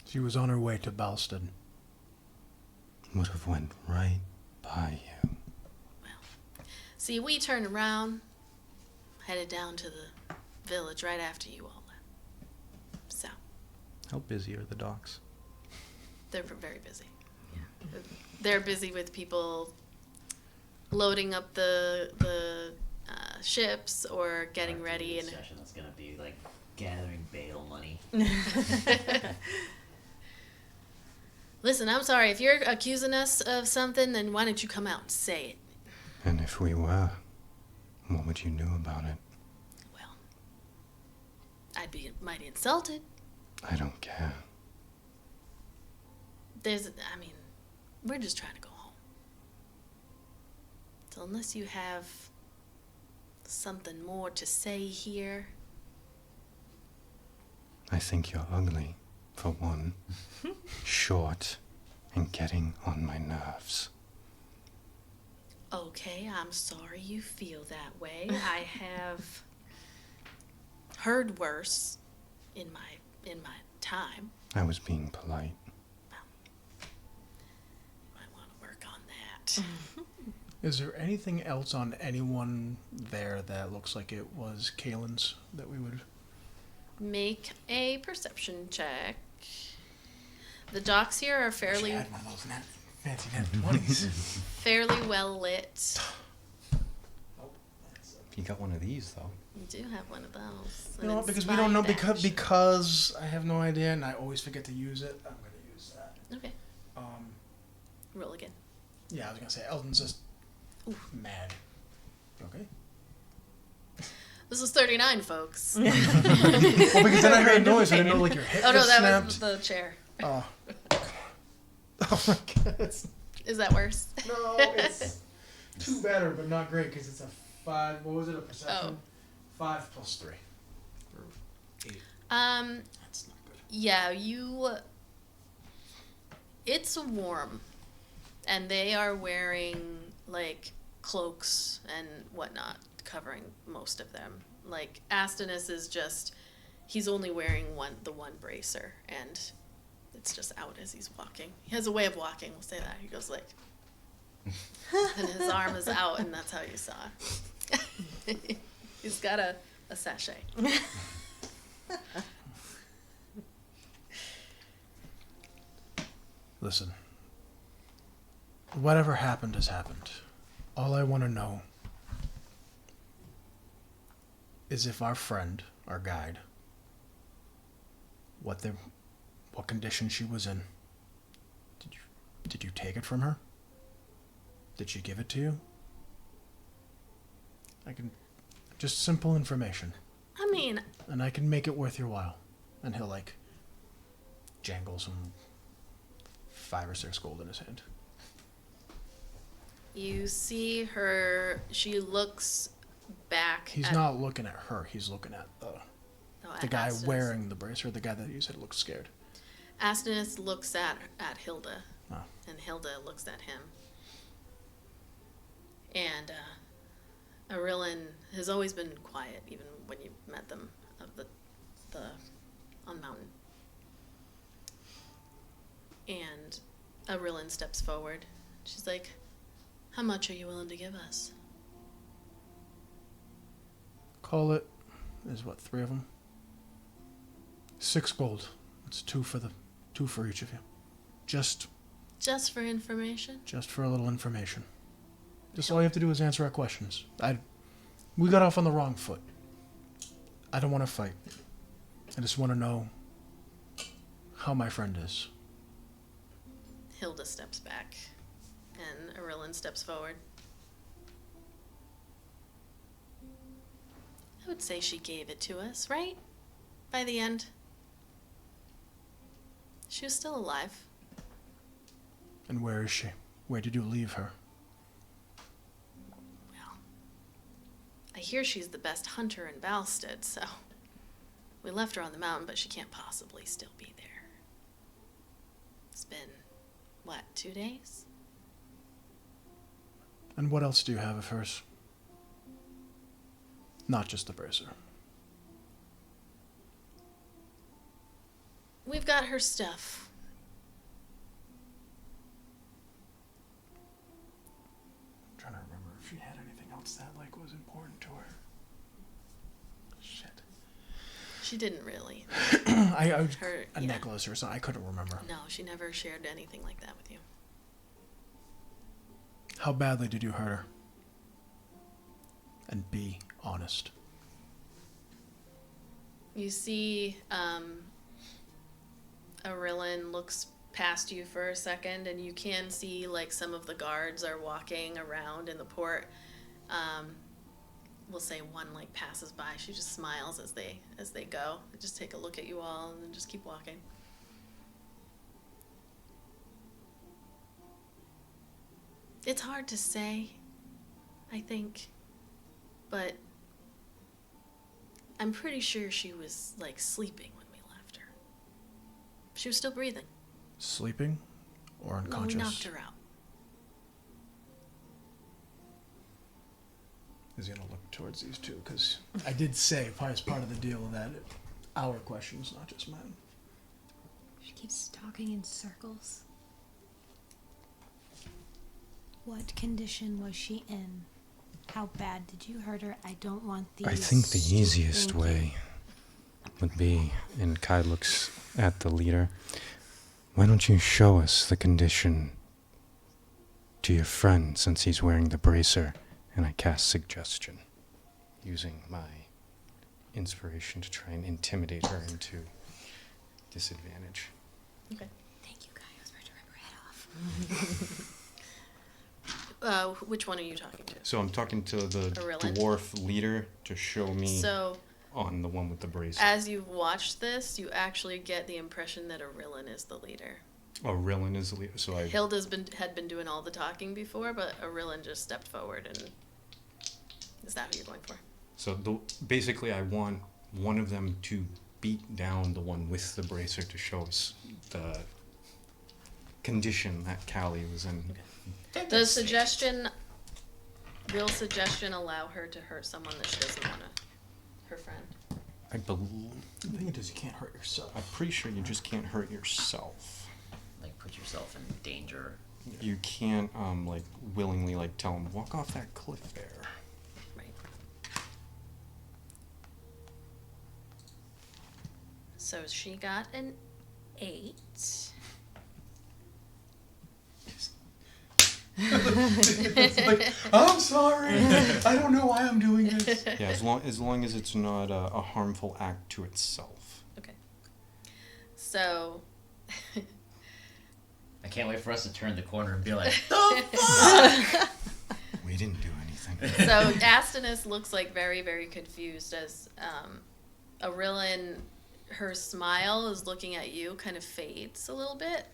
She was on her way to Balston. Would have went right by you. See, we turned around, headed down to the village right after you all left. So, How busy are the docks? they're very busy. Yeah. They're busy with people loading up the ships or getting Part ready. two And discussion that's gonna be like gathering bail money. listen, I'm sorry. If you're accusing us of something, then why don't you come out and say it? And if we were, what would you know about it? Well, I'd be mighty insulted. I don't care. We're just trying to go home. So unless you have something more to say here, I think you're ugly, for one. Short and getting on my nerves. okay, I'm sorry you feel that way. I have heard worse in my time. I was being polite. Might want to work on that. Is there anything else on anyone there that looks like it was Kalen's that we would... Make a perception check. The docks here are fairly Had one of those fancy net 20s. fairly well lit. You got one of these, though. You do have one of those. You know An what, because we don't know, inspired dash. because I have no idea and I always forget to use it, I'm going to use that. Okay, roll again. Yeah, I was going to say, Eldon's just mad. Okay. This is 39, folks. Well, because then I heard a noise, I didn't know, like, your hip Oh no, just that snapped. was the chair. Oh. Oh my god. Is that worse? No, it's two better, but not great, because it's a 5, what was it, a perception? 5 plus 3. Or 8. That's not good. Yeah, it's warm, and they are wearing like cloaks and whatnot, covering most of them. Like Astinus is just, he's only wearing the one bracer, and it's just out as he's walking. He has a way of walking, we'll say that. He goes like, and his arm is out, and that's how you saw it. He's got a sachet. Listen. Whatever happened has happened. All I want to know is if our friend, our guide, what condition she was in. Did you take it from her? Did she give it to you? Just simple information. I mean, And I can make it worth your while. And he'll jangle some 5 or 6 gold in his hand. you see her, she looks back He's at... not looking at her, he's looking at the guy Astinus. wearing the bracer, the guy that you said looks scared. Astinus looks at Hilda, Oh. and Hilda looks at him. And Arillan has always been quiet, even when you met them of the on the mountain. And Arillan steps forward. She's like, "How much are you willing to give us?" Call it, there's what, 3 of them? 6 gold. It's 2 for each of you. Just Just for information? for a little information. Just all you have to do is answer our questions. We got off on the wrong foot. I don't want to fight. I just want to know how my friend is. Hilda steps back, and Arillan steps forward. I would say she gave it to us, right? By the end. She was still alive. And where is she? Where did you leave her? Well, I hear she's the best hunter in Balstead, so we left her on the mountain, but she can't possibly still be there. It's been, 2 days? And what else do you have of hers? Not just the bracer. we've got her stuff. I'm trying to remember if she had anything else that like was important to her. Shit. She didn't really. I Her a necklace or something. I couldn't remember. No, she never shared anything like that with you. How badly did you hurt her? And be honest. You see, Arilyn looks past you for a second, and you can see like some of the guards are walking around in the port. We'll say one like passes by. She just smiles as they go. They just take a look at you all and then just keep walking. It's hard to say, I think, but I'm pretty sure she was like sleeping when we left her. She was still breathing. Sleeping or unconscious? We knocked her out. Is he gonna look towards these two? Because I did say, probably as part of the deal, that our questions, not just mine. She keeps talking in circles. What condition was she in? How bad did you hurt her? I don't want these. I think the easiest Thank you. way would be, and Kai looks at the leader, why don't you show us the condition to your friend since he's wearing the bracer? And I cast suggestion, using my inspiration to try and intimidate her into disadvantage. Okay. Thank you, Kai. I was about to rip her head off. Which one are you talking to? So I'm talking to the Arilyn. dwarf leader to show me So, on the one with the bracer. as you've watched this, you actually get the impression that Arilyn is the leader. Arilyn is the leader, so I... Hilda's had been doing all the talking before, but Arilyn just stepped forward and... Is that who you're going for? So basically I want one of them to beat down the one with the bracer to show us the condition that Callie was in. Will suggestion allow her to hurt someone that she doesn't want to... Her friend? I believe... The thing it is, you can't hurt yourself. I'm pretty sure you just can't hurt yourself. Like, put yourself in danger. You can't, like, willingly, like, tell him, walk off that cliff there. Right. So she got an 8. It's like, I'm sorry. I don't know why I'm doing this. Yeah, as long as it's not a harmful act to itself. Okay. So... I can't wait for us to turn the corner and be like, We didn't do anything. So Astinus looks like very, very confused as Arilyn, her smile is looking at you, kind of fades a little bit.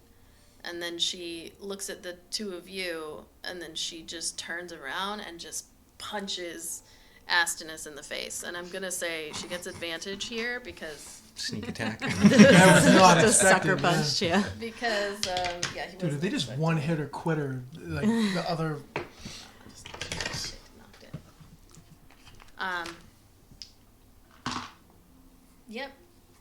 And then she looks at the two of you, and then she just turns around and just punches Astinus in the face. And I'm going to say she gets advantage here because... Sneak attack. I was not Just sucker expecting that. punched, yeah. Because, yeah, he Dude, if wasn't they just expecting one it. hit or quitter, like the other. Shit, knocked it. Yep.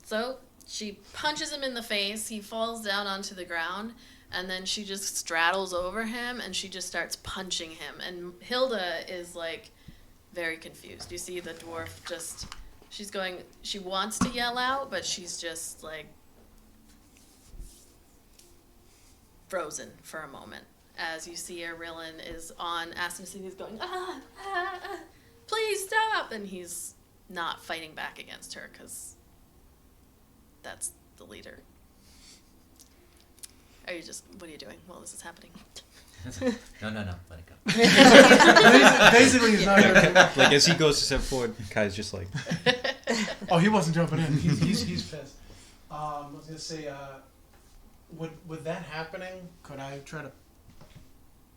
So she punches him in the face. He falls down onto the ground, and then she just straddles over him, and she just starts punching him. And Hilda is like very confused. You see the dwarf just. She's going. She wants to yell out, but she's just like frozen for a moment. As you see, Arilyn is on Astinus, and he's going, please stop! And he's not fighting back against her, because that's the leader. Are you just, what are you doing while this is happening? no, let it go. Basically, he's not. Like, as he goes to step forward, Kai's just like... Oh, he wasn't jumping in. He's pissed. I was gonna say, with that happening, could I try to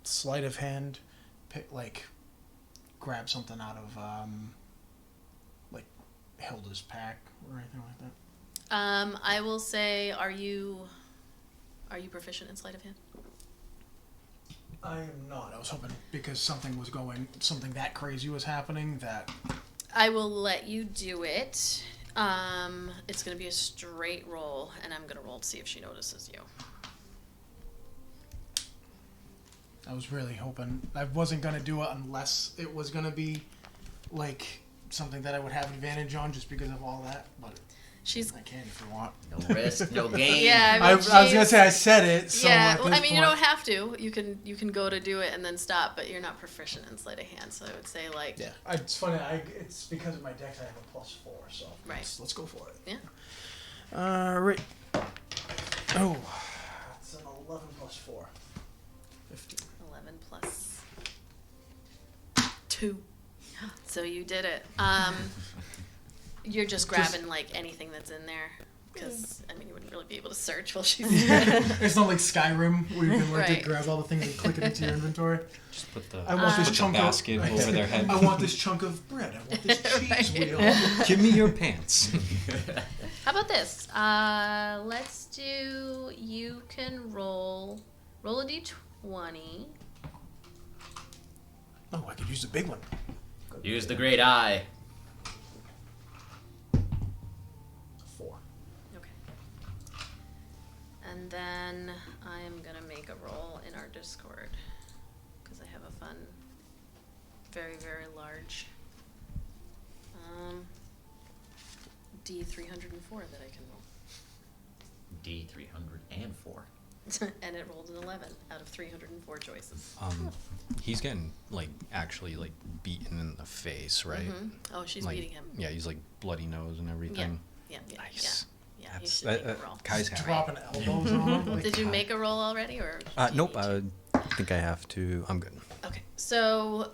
sleight of hand, grab something out of like Hilda's pack or anything like that? I will say, are you proficient in sleight of hand? I am not. I was hoping because something that crazy was happening that. I will let you do it. It's gonna be a straight roll, and I'm gonna roll to see if she notices you. I was really hoping I wasn't gonna do it unless it was gonna be like something that I would have advantage on just because of all that. But She's I can if I want. No risk, no gain. yeah. I was gonna say I said it. So yeah, at well, this I mean, you point- don't have to. You can go to do it and then stop, but you're not proficient in sleight of hand, so I would say like Yeah, it's funny. It's because of my dex. I have a +4, so Right. let's go for it. Yeah. Right. Oh, it's an 11 plus 4. 15. 11 plus 2. So you did it. You're just grabbing like anything that's in there. Because, I mean, you wouldn't really be able to search while she's It's not like Skyrim where you can like Right. grab all the things and click it into your inventory. Just put the, I want this put the chunk basket of over their head. I want this chunk of bread. I want this cheese wheel. Give me your pants. How about this? Let's do. You can roll a d20. Oh, I could use the big one. Use the great eye. 4. Okay. And then I am gonna make a roll in our Discord because I have a fun, very very large D304 that I can roll. D304. And it rolled an 11 out of 304 choices. He's getting like actually like beaten in the face, right? Mhm. Oh, she's Like, beating him. Yeah, he's like bloody nose and everything. Yeah, Nice. yeah. You That's should make a roll. Kai's happy. Dropping elbows on him. Like, Did you make a roll already, or? do you Nope. need I think I have to. I'm good. to? Okay, so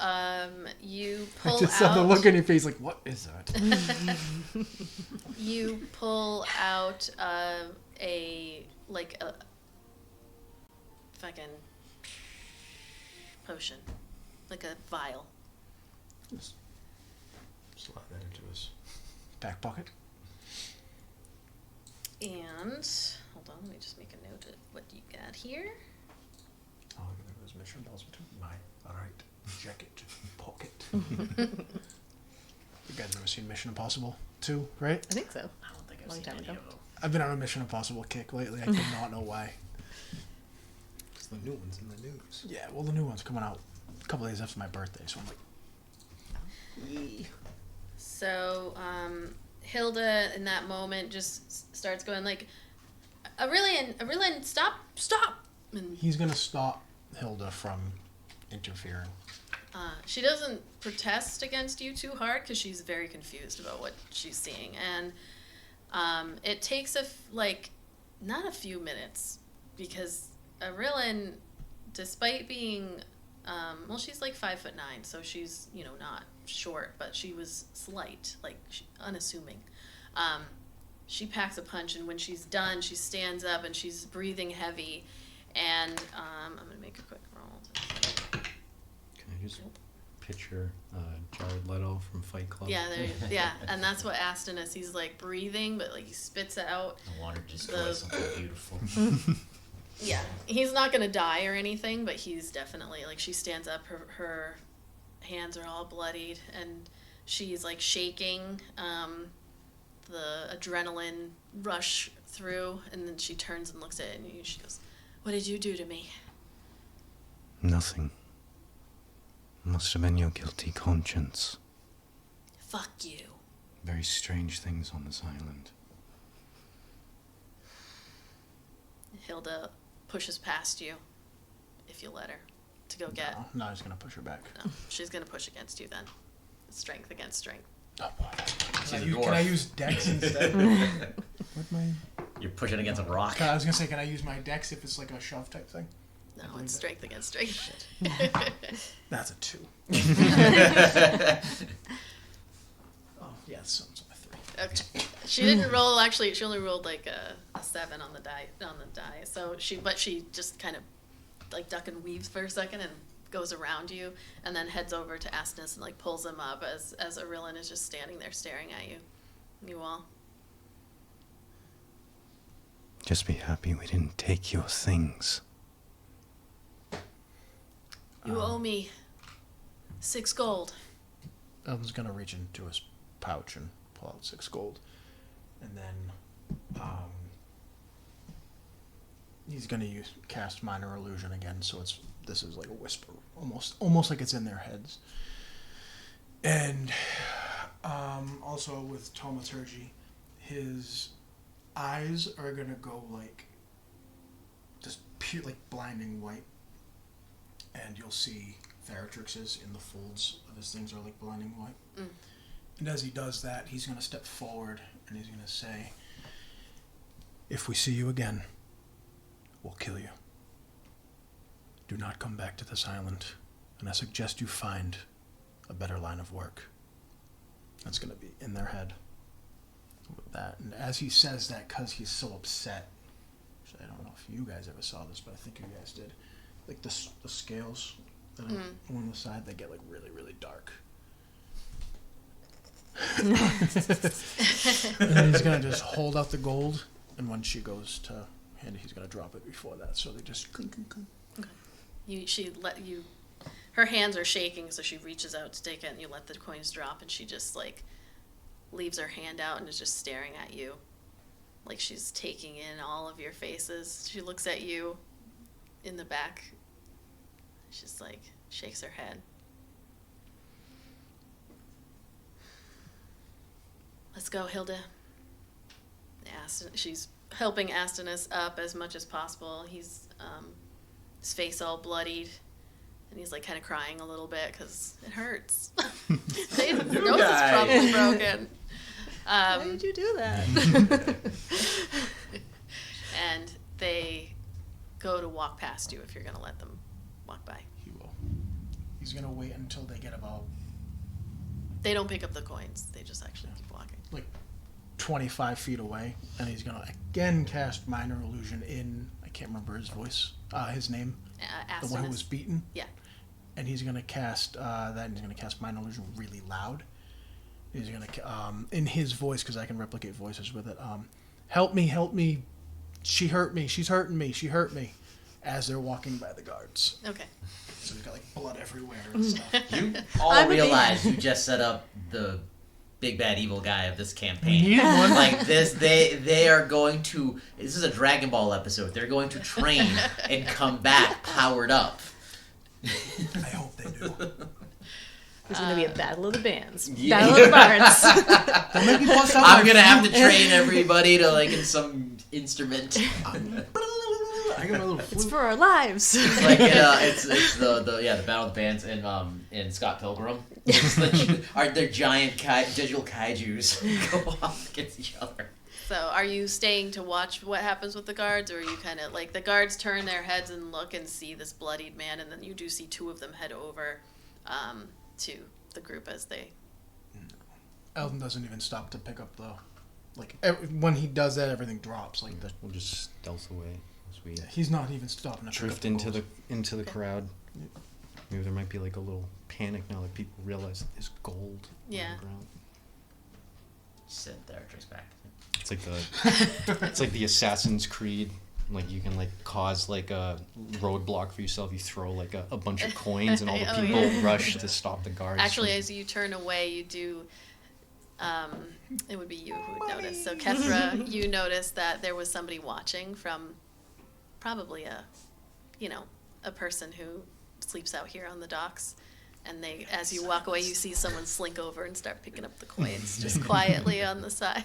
you I pull just saw the out. look on your face like, what is that? You pull out a fucking potion, like a vial. Slide that into his back pocket. And hold on, let me just make a note of what you got here. Oh, look at those mission balls between my right jacket pocket. You guys ever seen Mission Impossible 2, right? I think so. I don't think I've Long seen time any ago. of them. I've been on a Mission Impossible kick lately. I do not know why. It's the new ones in the news. Yeah, well, the new one's coming out a couple days after my birthday, so I'm like, yee. So Hilda, in that moment, just starts going like, Aurelian, stop! And He's gonna stop Hilda from interfering. she doesn't protest against you too hard because she's very confused about what she's seeing, and it takes not a few minutes because Aurelian, despite being she's like 5'9", so she's not short, but she was slight, like unassuming. She packs a punch, and when she's done, she stands up and she's breathing heavy, and I'm gonna make a quick roll. Can I just picture Jared Leto from Fight Club? Yeah, and that's what Aston is. He's like breathing, but like he spits out. The water destroys something beautiful. Yeah, he's not gonna die or anything, but he's definitely like, she stands up, her hands are all bloodied, and she's like shaking, the adrenaline rush through, and then she turns and looks at it, and she goes, "What did you do to me?" Nothing. Must have been your guilty conscience. Fuck you. Very strange things on this island. Hilda pushes past you, if you let her, to go get. No, he's gonna push her back. No, she's gonna push against you then. Strength against strength. Oh, She's a can dwarf. I use Dex instead? What my? You're pushing against a rock. I was gonna say, can I use my Dex if it's like a shove type thing? No, it's strength against strength. That's a 2. Oh yeah, so it's a 3. Okay. She didn't roll. Actually, she only rolled like a 7 on the die. So she just kind of like duck and weaves for a second and goes around you, and then heads over to Asnus and like pulls him up as Aurelian is just standing there staring at you. You all. Just be happy we didn't take your things. You owe me 6 gold. Eldon's gonna reach into his pouch and pull out 6 gold. and then he's gonna cast minor illusion again. So this is like a whisper, almost like it's in their heads. And also with taumaturgy, his eyes are gonna go like just pure, like blinding white, and you'll see Theratrix's in the folds of his things are like blinding white. Mm. And as he does that, he's gonna step forward and he's gonna say, "If we see you again, we'll kill you. Do not come back to this island, and I suggest you find a better line of work." That's going to be in their head with that. And as he says that, because he's so upset, which I don't know if you guys ever saw this, but I think you guys did, like the scales that are on the side, they get like really, really dark. And he's going to just hold out the gold, and when she goes to hand it, he's going to drop it before that. So they just clink, clink, clink. Okay. Her hands are shaking, so she reaches out to take it, and you let the coins drop, and she just, like, leaves her hand out and is just staring at you. Like she's taking in all of your faces. She looks at you in the back. She's like, shakes her head. Let's go, Hilda. She's helping Astinus up as much as possible. He's, his face all bloodied. And he's like kind of crying a little bit because it hurts. His nose is probably broken. Why did you do that? And they go to walk past you if you're going to let them walk by. He will. He's going to wait until they get about... They don't pick up the coins. They just actually keep walking. Like 25 feet away. And he's going to again cast Minor Illusion in... I can't remember his voice. His name. The one who was beaten. Yeah. And he's going to cast that, and he's going to cast Minor Illusion really loud. He's going to, in his voice, because I can replicate voices with it, help me, she hurt me, she's hurting me, she hurt me, as they're walking by the guards. Okay. So he's got, like, blood everywhere and stuff. You all realize you just set up the big bad evil guy of this campaign. He's one. Like this, they are going to, this is a Dragon Ball episode, they're going to train and come back powered up. I hope they do. There's going to be a battle of the bands. Yeah. Battle of the bards. Don't make me bust out I'm my gonna have to flute. train everybody to like in some instrument. I got my little It's flute. for our lives. Like it's the battle of the bands in Scott Pilgrim. They're giant digital kaijus go off against each other. So are you staying to watch what happens with the guards, or are you kind of like the guards turn their heads and look and see this bloodied man, and then you do see two of them head over to the group as they... Eldon doesn't even stop to pick up the... Like, when he does that, everything drops. Like, We'll just stealth away as we he's not even stopping to pick up drift the into the Okay. crowd. Maybe there might be like a little panic now that people realize that there's gold Yeah. on the ground. Send Theratrix back. It's like it's like the Assassin's Creed. Like you can like cause like a roadblock for yourself. You throw like a bunch of coins and all the Oh, people yeah. rush to stop the guards. Actually, as you turn away, you do... it would be you who would notice. So Kethra, you notice that there was somebody watching from probably a person who sleeps out here on the docks. And they, as you walk away, you see someone slink over and start picking up the coins just quietly on the side.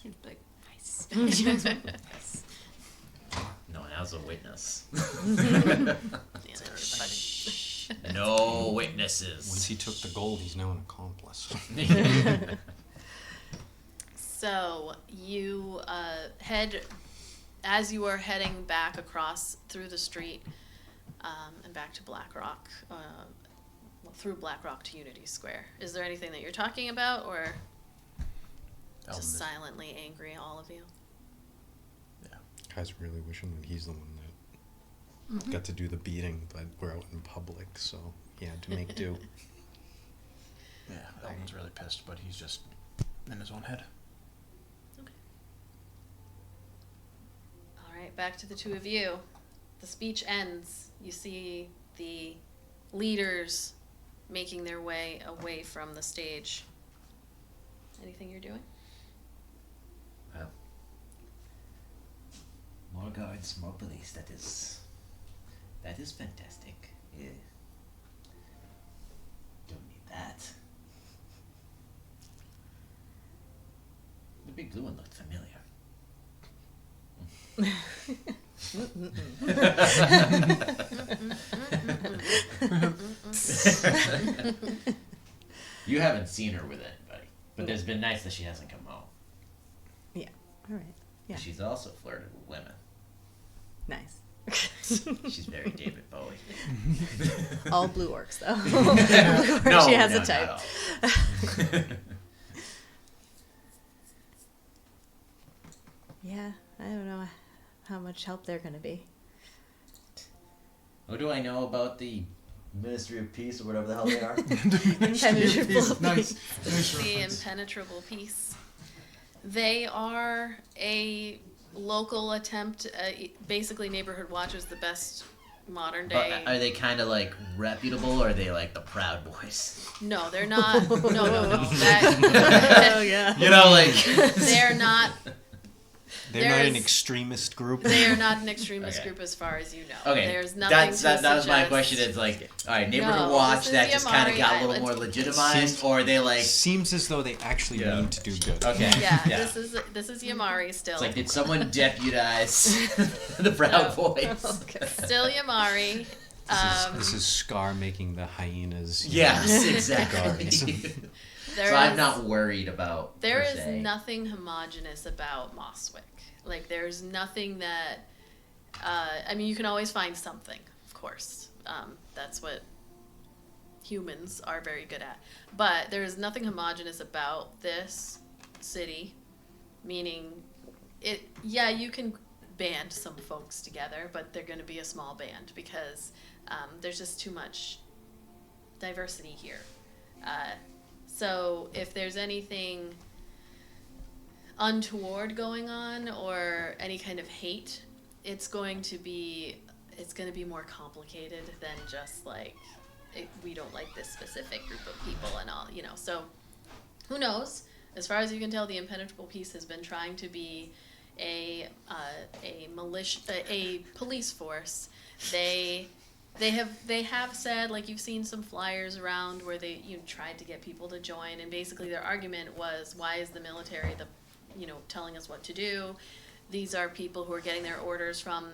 You'd be like, nice. No one has a witness. Yeah, they were funny. No witnesses. Once he took the gold, he's now an accomplice. So you head, as you are heading back across through the street and back to Blackrock, through Blackrock to Unity Square. Is there anything that you're talking about, or Eldon just is- silently angry, all of you? Guy's really wishing that he's the one that got to do the beating, but we're out in public, so he had to make do. Yeah, Eldon's really pissed, but he's just in his own head. All right, back to the two of you. The speech ends. You see the leaders making their way away from the stage. Anything you're doing? guards, more police. That is fantastic. Yeah. Don't need that. The big blue one looked familiar. You haven't seen her with anybody, but it's been nice that she hasn't come home. Yeah. All right. Yeah. She's also flirted with women. Nice. She's very David Bowie. All blue orcs, though. Blue orcs, she has a type. Not all. Yeah, I don't know how much help they're going to be. What do I know about the Ministry of Peace or whatever the hell they are? Impenetrable. Nice. Nice The reference. Impenetrable Peace. They are a local attempt. Basically, Neighborhood Watch is the best modern day. But are they kind of like reputable, or are they like the Proud Boys? No, they're not. No. Oh, yeah. You know, like They're not. They're not an There's- extremist group. They are not an extremist Okay. group as far as you know. okay, There's nothing that was my suggest- question. Is like, all right, Neighborhood No, Watch this is that the just kind of Amari got a little Island. more legitimized, Seems- or are they like, Seems as though they actually Yeah. mean to do good. okay, Yeah, yeah. this is Yamari still. It's like, did someone deputize the Proud Boys? Still Yamari. This is Scar making the hyenas. Yes, exactly. guards. There So I'm is- not worried about. There per is se. nothing homogenous about Mosswick. Like, there's nothing that. I mean, you can always find something, of course. That's what humans are very good at. But there is nothing homogenous about this city, meaning it. Yeah, you can band some folks together, but they're going to be a small band because there's just too much diversity here. So if there's anything untoward going on or any kind of hate, it's going to be more complicated than just like we don't like this specific group of people and all, you know. So who knows? As far as you can tell, the Impenetrable Peace has been trying to be a police force. They have said, like, you've seen some flyers around where they tried to get people to join, and basically their argument was, why is the military telling us what to do? These are people who are getting their orders from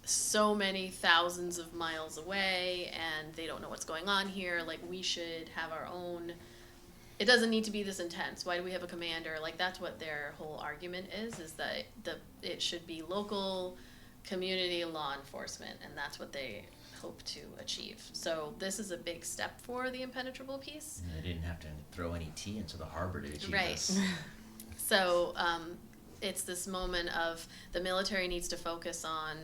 so many thousands of miles away, and they don't know what's going on here. Like, we should have our own. It doesn't need to be this intense. Why do we have a commander? Like, that's what their whole argument is that it should be local community law enforcement, and that's what they hope to achieve. So this is a big step for the Impenetrable Peace. And they didn't have to throw any tea into the harbor to achieve Right. this. So it's this moment of the military needs to focus on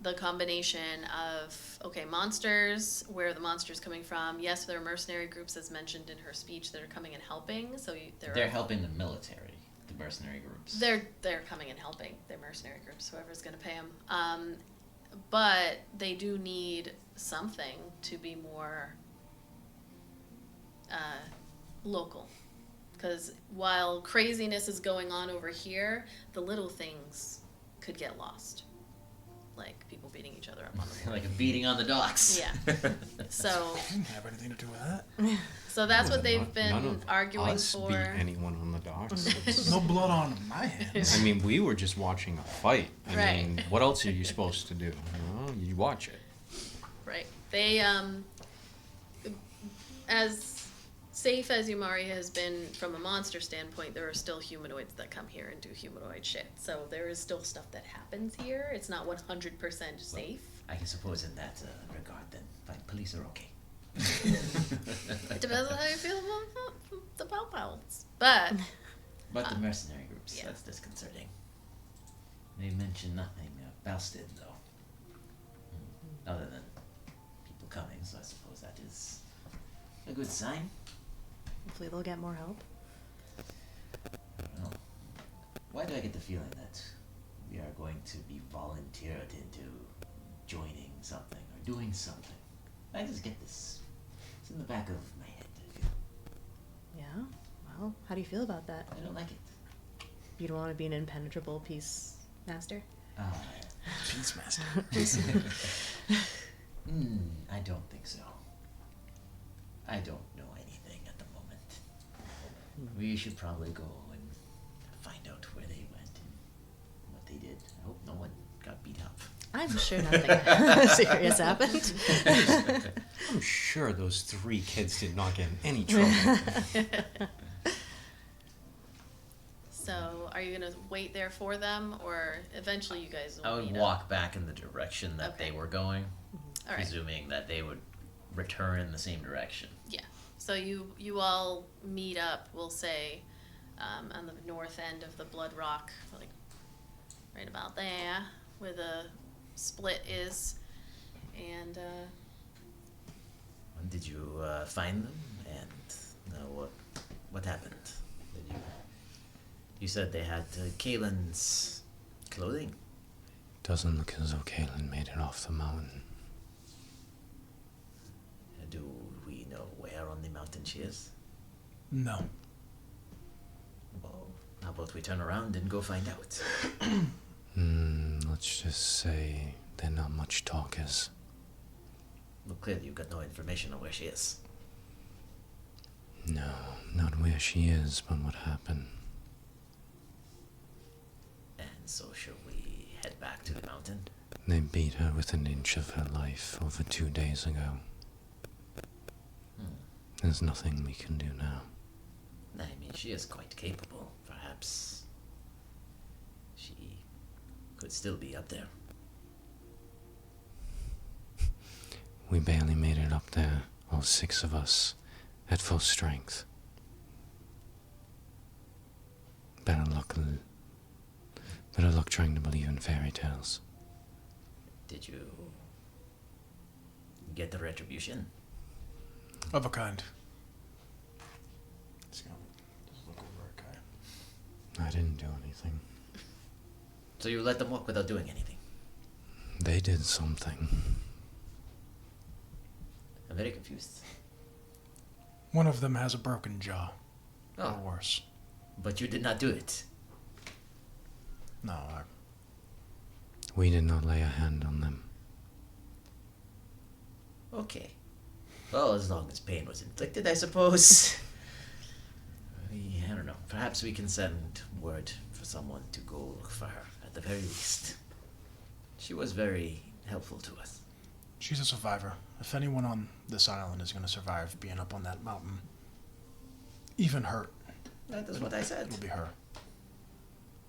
the combination of, okay, monsters, where are the monsters coming from? Yes, there are mercenary groups, as mentioned in her speech, that are coming and helping. So They're helping the military, the mercenary groups. They're coming and helping. They're mercenary groups, whoever's going to pay them. But they do need something to be more local. Because while craziness is going on over here, the little things could get lost. Like people beating each other up on the Like a beating on the docks. Yeah. So I didn't have anything to do with that. so that's what they've None been of arguing us for. beat anyone on the docks. No blood on my hands. I mean, we were just watching a fight. I Right. mean, what else are you supposed to do? You watch it. Right. They as safe as Yamari has been from a monster standpoint, there are still humanoids that come here and do humanoid shit. So there is still stuff that happens here. It's not 100% safe. I can suppose in that regard then, like, police are okay. It depends on how you feel about the pow-pows. But But the mercenary groups, yeah. that's disconcerting. They mention nothing Balstead, though. Other than people coming, so I suppose that is a good sign. Hopefully they'll get more help. Well, why do I get the feeling that we are going to be volunteered into joining something or doing something? I just get this. It's in the back of my head. Yeah? Well, how do you feel about that? I don't like it. You don't want to be an impenetrable peace master? Peace Master. I don't think so. I don't know anything at the moment. We should probably go and find out where they went and what they did. I hope no one got beat up. I'm sure nothing serious happened. I'm sure those 3 kids did not get in any trouble. So, are you gonna wait there for them, or eventually you guys will I would meet walk back in the direction that Okay. they were going, All right. presuming that they would return in the same direction. Yeah. So you all meet up, we'll say, on the north end of the Blood Rock, like right about there, where the split is, and When did you find them, and what happened? Did you said they had Kaylin's clothing. Doesn't look as though Kaylin made it off the mountain. Do we know where on the mountain she is? No. Well, how about we turn around and go find out? Let's just say they're not much talkers. Well, clearly you've got no information on where she is. No, not where she is, but what happened. And so shall we head back to the mountain? They beat her within an inch of her life over 2 days ago. There's nothing we can do now. I mean, she is quite capable. Perhaps she could still be up there. We barely made it up there, all 6 of us, at full strength. Better luck trying to believe in fairy tales. Did you get the retribution? Of a kind. Just look over at Kai. I didn't do anything. So you let them walk without doing anything? They did something. I'm very confused. One of them has a broken jaw. Oh, Or worse. but you did not do it. No, We did not lay a hand on them. Okay. Well, as long as pain was inflicted, I suppose. I don't know. Perhaps we can send word for someone to go look for her, at the very least. She was very helpful to us. she's a survivor. If anyone on this island is going to survive being up on that mountain, even hurt, That is what I said. it'll be her.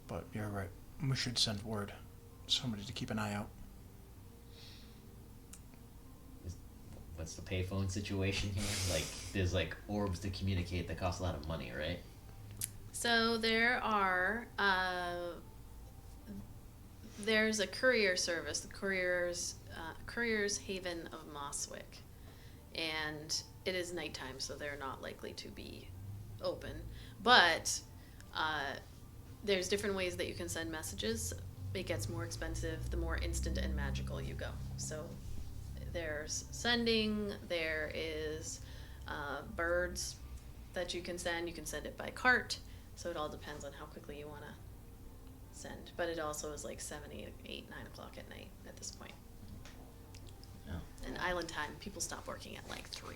But you're right. We should send word. Somebody to keep an eye out. What's the payphone situation here? Like, there's like orbs to communicate that cost a lot of money, right? so there are there's a courier service, the Courier's Haven of Mosswick, and it is nighttime, so they're not likely to be open. But there's different ways that you can send messages. It gets more expensive the more instant and magical you go. So there's sending, there is birds that you can send. You can send it by cart, so it all depends on how quickly you want to send. But it also is like 7, 8, 9 o'clock at night at this point. Oh. And island time, people stop working at like 3.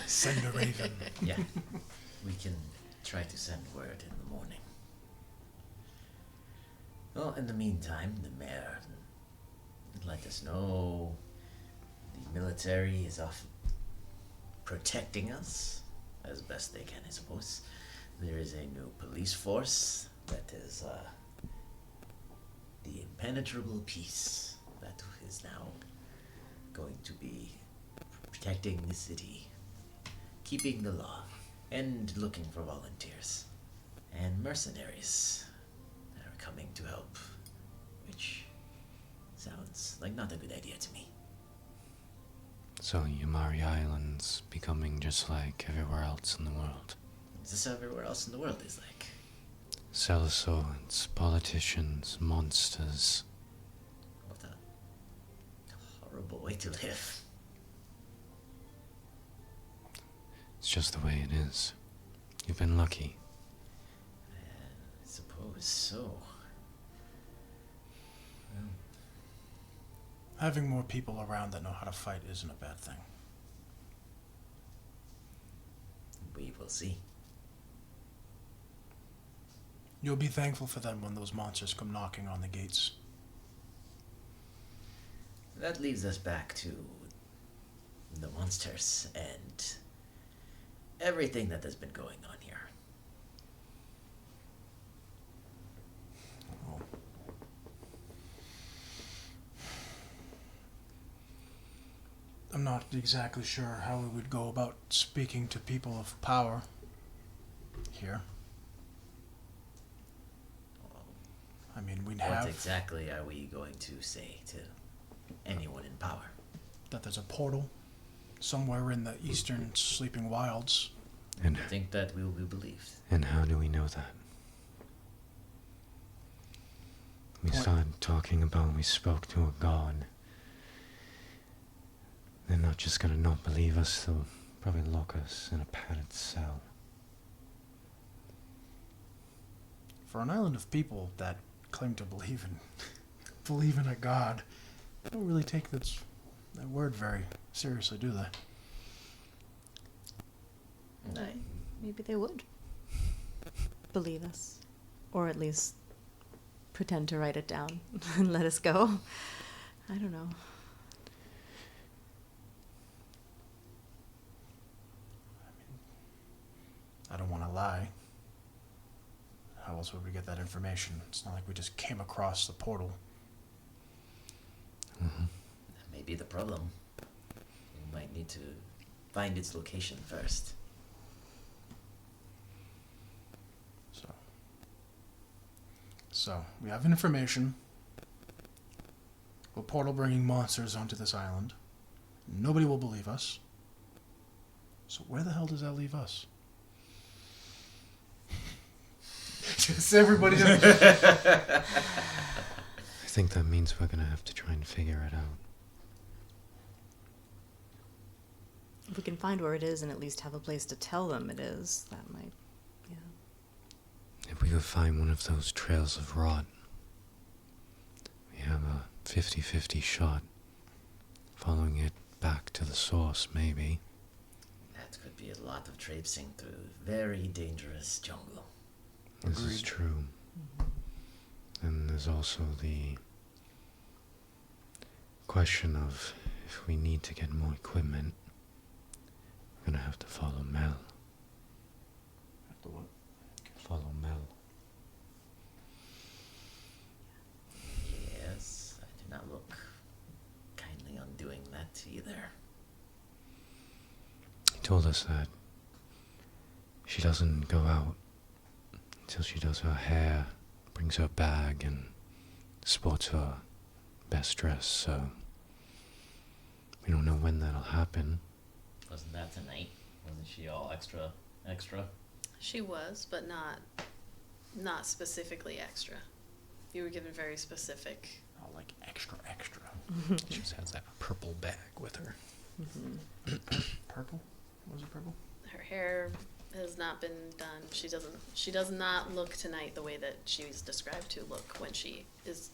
Send a raven. Yeah. We can try to send word in the morning. Well, in the meantime, the mayor let us know the military is off protecting us as best they can, I suppose. There is a new police force that is the impenetrable peace that is now going to be protecting the city, keeping the law, and looking for volunteers and mercenaries that are coming to help, which sounds like not a good idea to me. So Yamari Island's becoming just like everywhere else in the world. Is this how everywhere else in the world is like? Sellswords, politicians, monsters. What a horrible way to live. It's just the way it is. You've been lucky. I suppose so. Having more people around that know how to fight isn't a bad thing. We will see. You'll be thankful for them when those monsters come knocking on the gates. That leads us back to the monsters and everything that has been going on here. Oh. I'm not exactly sure how we would go about speaking to people of power here. I mean, we'd What have exactly are we going to say to anyone in power? that there's a portal somewhere in the eastern sleeping wilds. And, I think that we will be believed. and how do we know that? We What? started talking about we spoke to a god. They're not just gonna not believe us, they'll probably lock us in a padded cell. For an island of people that claim to believe in a god, they don't really take that word very seriously, do they? No. Maybe they would believe us, or at least pretend to write it down and let us go. I don't know. I don't want to lie. How else would we get that information? It's not like we just came across the portal. That may be the problem. We might need to find its location first. So, we have information. A portal bringing monsters onto this island. Nobody will believe us. So where the hell does that leave us? Just everybody. I think that means we're gonna have to try and figure it out. If we can find where it is and at least have a place to tell them it is, that might, yeah. If we could find one of those trails of rot, we have a 50-50 shot. Following it back to the source, maybe. That could be a lot of traipsing through very dangerous jungle. This is true. And there's also the question of if we need to get more equipment, we're gonna have to follow Mel. Follow Mel. Yes, I do not look kindly on doing that either. He told us that she doesn't go out until she does her hair, brings her bag, and sports her best dress, so we don't know when that'll happen. Wasn't that tonight? Wasn't she all extra? She was, but not specifically extra. You were given very specific. Oh, like extra. She just has that purple bag with her. Purple? Was it purple? Her hair has not been done. She does not look tonight the way that she was described to look when she is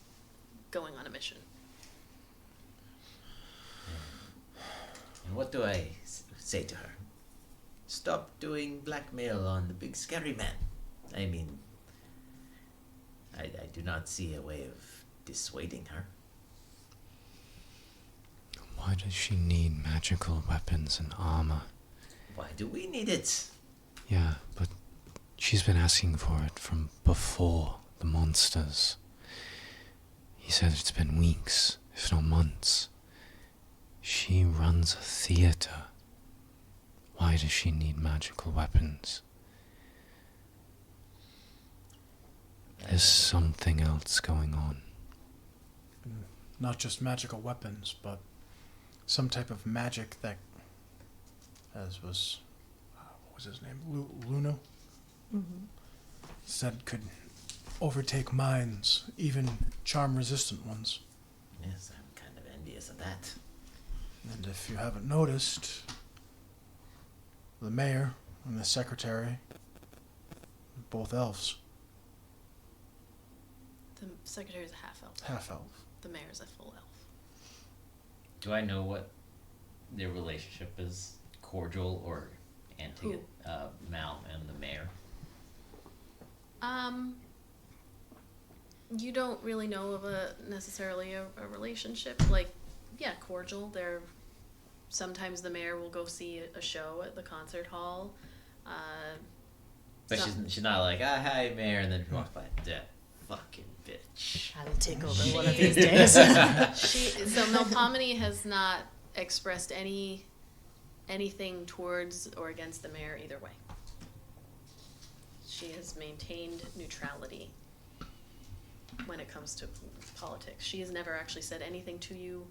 going on a mission. And what do I say to her? Stop doing blackmail on the big scary man. I mean, I do not see a way of dissuading her. Why does she need magical weapons and armor? Why do we need it? Yeah, but she's been asking for it from before the monsters. He said it's been weeks, if not months. She runs a theater. Why does she need magical weapons? There's something else going on. Not just magical weapons, but some type of magic that, as was, what was his name? Luno? Said could overtake minds, even charm-resistant ones. Yes, I'm kind of envious of that. And if you haven't noticed, the mayor and the secretary, both elves, The secretary's a half elf. half elf. The mayor's a full elf. Do I know what their relationship is? Cordial or Mal and the mayor? You don't really know of necessarily a relationship. Like, yeah, cordial. Sometimes the mayor will go see a show at the concert hall. But she's not like, hi, mayor, and then walks by. That fucking bitch. I'll take over one of these days. So Melpomene has not expressed anything towards or against the mayor either way. She has maintained neutrality when it comes to politics. She has never actually said anything to you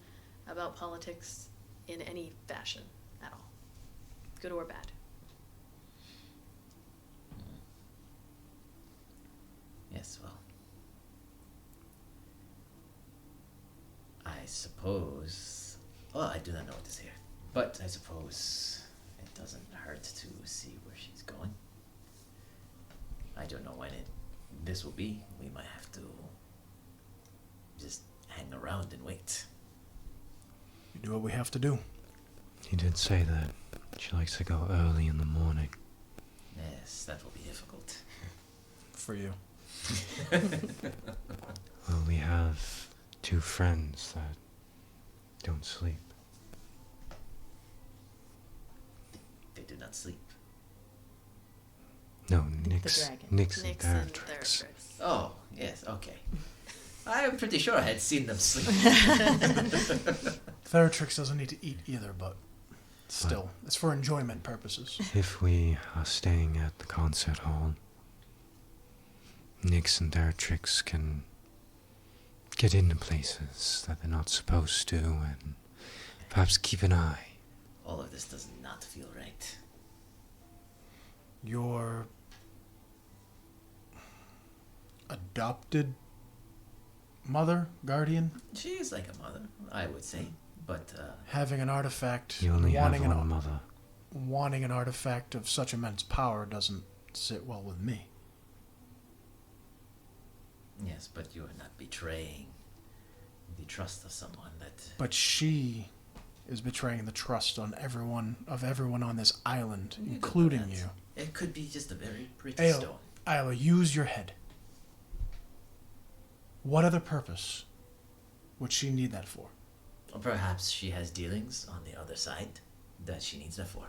about politics in any fashion at all, good or bad. Yes, well, I suppose. Well, I do not know what to say here, but I suppose it doesn't hurt to see where she's going. I don't know when this will be. We might have to just hang around and wait. We do what we have to do. He did say that she likes to go early in the morning. Yes, that will be difficult. For you. Well, we have 2 friends that don't sleep. They do not sleep. No, Nyx dragon. and Nyx and Theratrix. Theratrix. Oh, yes, okay. I am pretty sure I had seen them sleep. Theratrix doesn't need to eat either, but still, it's for enjoyment purposes. If we are staying at the concert hall, Nyx and Theratrix can get into places that they're not supposed to and perhaps keep an eye. All of this does not feel right. Your adopted mother, guardian, She is like a mother, I would say, but having an artifact, You only have wanting one mother. wanting an artifact of such immense power doesn't sit well with me. yes, but you are not betraying the trust of someone that. But she is betraying the trust on everyone on this island, You don't know including that. you. It could be just a very pretty Ayla, stone. Ayla, use your head. What other purpose would she need that for? Or perhaps she has dealings on the other side that she needs that for.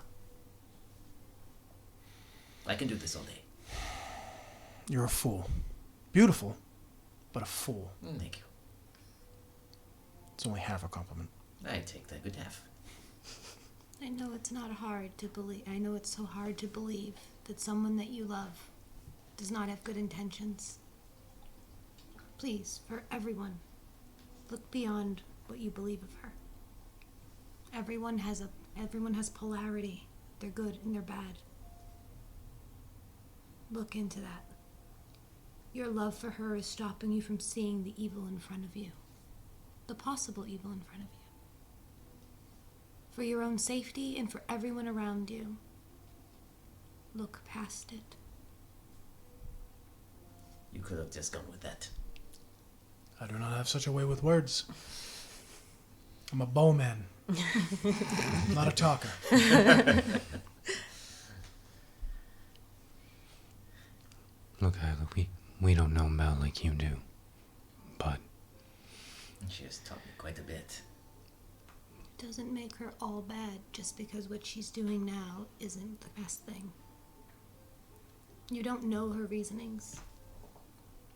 I can do this all day. You're a fool. Beautiful, but a fool. Thank you. It's only half a compliment. I take that good half. I know it's not hard to believe. I know it's so hard to believe that someone that you love does not have good intentions. Please, for everyone, look beyond what you believe of her. Everyone has polarity. They're good and they're bad. Look into that. Your love for her is stopping you from seeing the evil in front of you. The possible evil in front of you. For your own safety and for everyone around you, look past it. You could have just gone with that. I do not have such a way with words. I'm a bowman, not a talker. Look, Ayla, we don't know Mel like you do, but She has taught me quite a bit. Doesn't make her all bad just because what she's doing now isn't the best thing. You don't know her reasonings.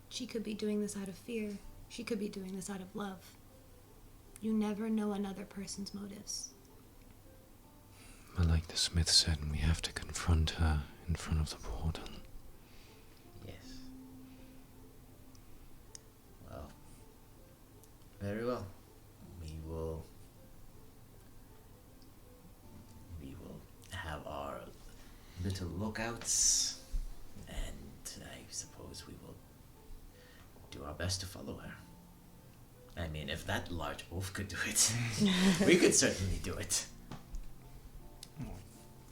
She could be doing this out of fear. She could be doing this out of love. You never know another person's motives. but like the Smith said, we have to confront her in front of the portal. Yes. Well, very well. We will have our little lookouts, and I suppose we will do our best to follow her. I mean, if that large wolf could do it, we could certainly do it.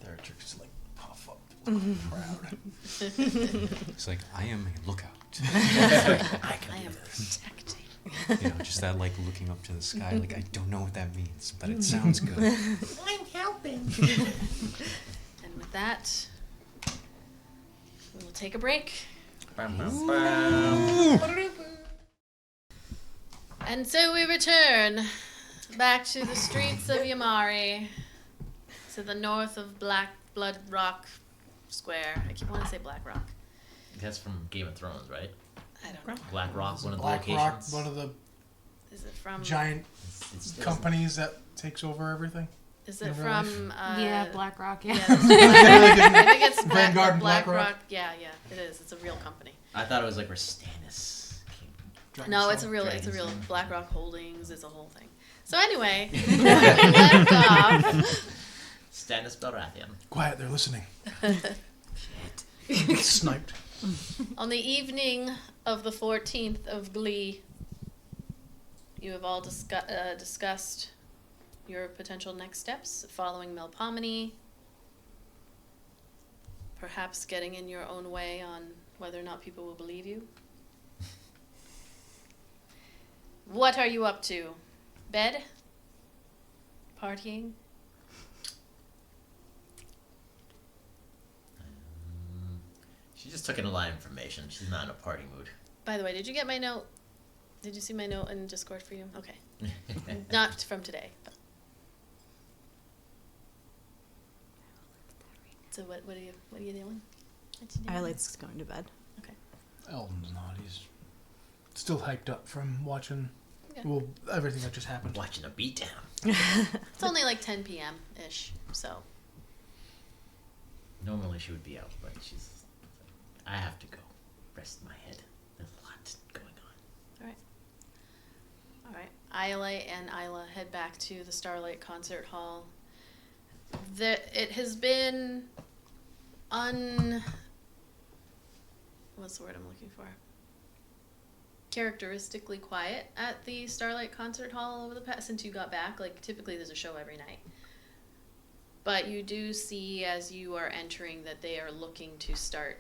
Theratrix is like puff up, proud. It's like, I am a lookout. I can I do am this. protecting. You know, just that like looking up to the sky. Like, I don't know what that means, but it sounds good. I'm helping. And with that, we will take a break. Bum, bum, bum. And so we return back to the streets of Yamari, to the north of Black Blood Rock Square. I keep wanting to say Black Rock. That's from Game of Thrones, right? I don't know. Black Rock, one of the Black Rock, locations. one of the Is it from? giant It's companies that takes over everything. Is it in real from? Yeah, Black Rock. Yeah. Yeah, that's Black- I think it's Vanguard and Black Black Rock. Rock. Yeah, it is. It's a real company. I thought it was like where Stannis came. No, it's a Dragonstone. real. Dragon's It's a real. Den. Black Rock Holdings is a whole thing. So anyway, we left off. Stannis Baratheon. Quiet, they're listening. Sniped. On the evening of the 14th of Glee, you have all discussed your potential next steps following Melpomene, perhaps getting in your own way on whether or not people will believe you. What are you up to? Bed? Partying? She just took in a lot of information. She's not in a party mood. By the way, did you get my note? Did you see my note in Discord for you? Okay. Not from today. But. So what are you doing? What you doing? Iolite's going to bed. Eldon's not. He's still hyped up from watching Okay. well everything that just happened. Watching a beatdown. It's only like 10 p.m. ish, so Normally she would be out, but she's. I have to go. Rest my head. There's a lot going on. all right. Iolite and Ayla head back to the Starlight Concert Hall. It has been what's the word I'm looking for? Characteristically quiet at the Starlight Concert Hall over the past since you got back. Like typically there's a show every night. But you do see as you are entering that they are looking to start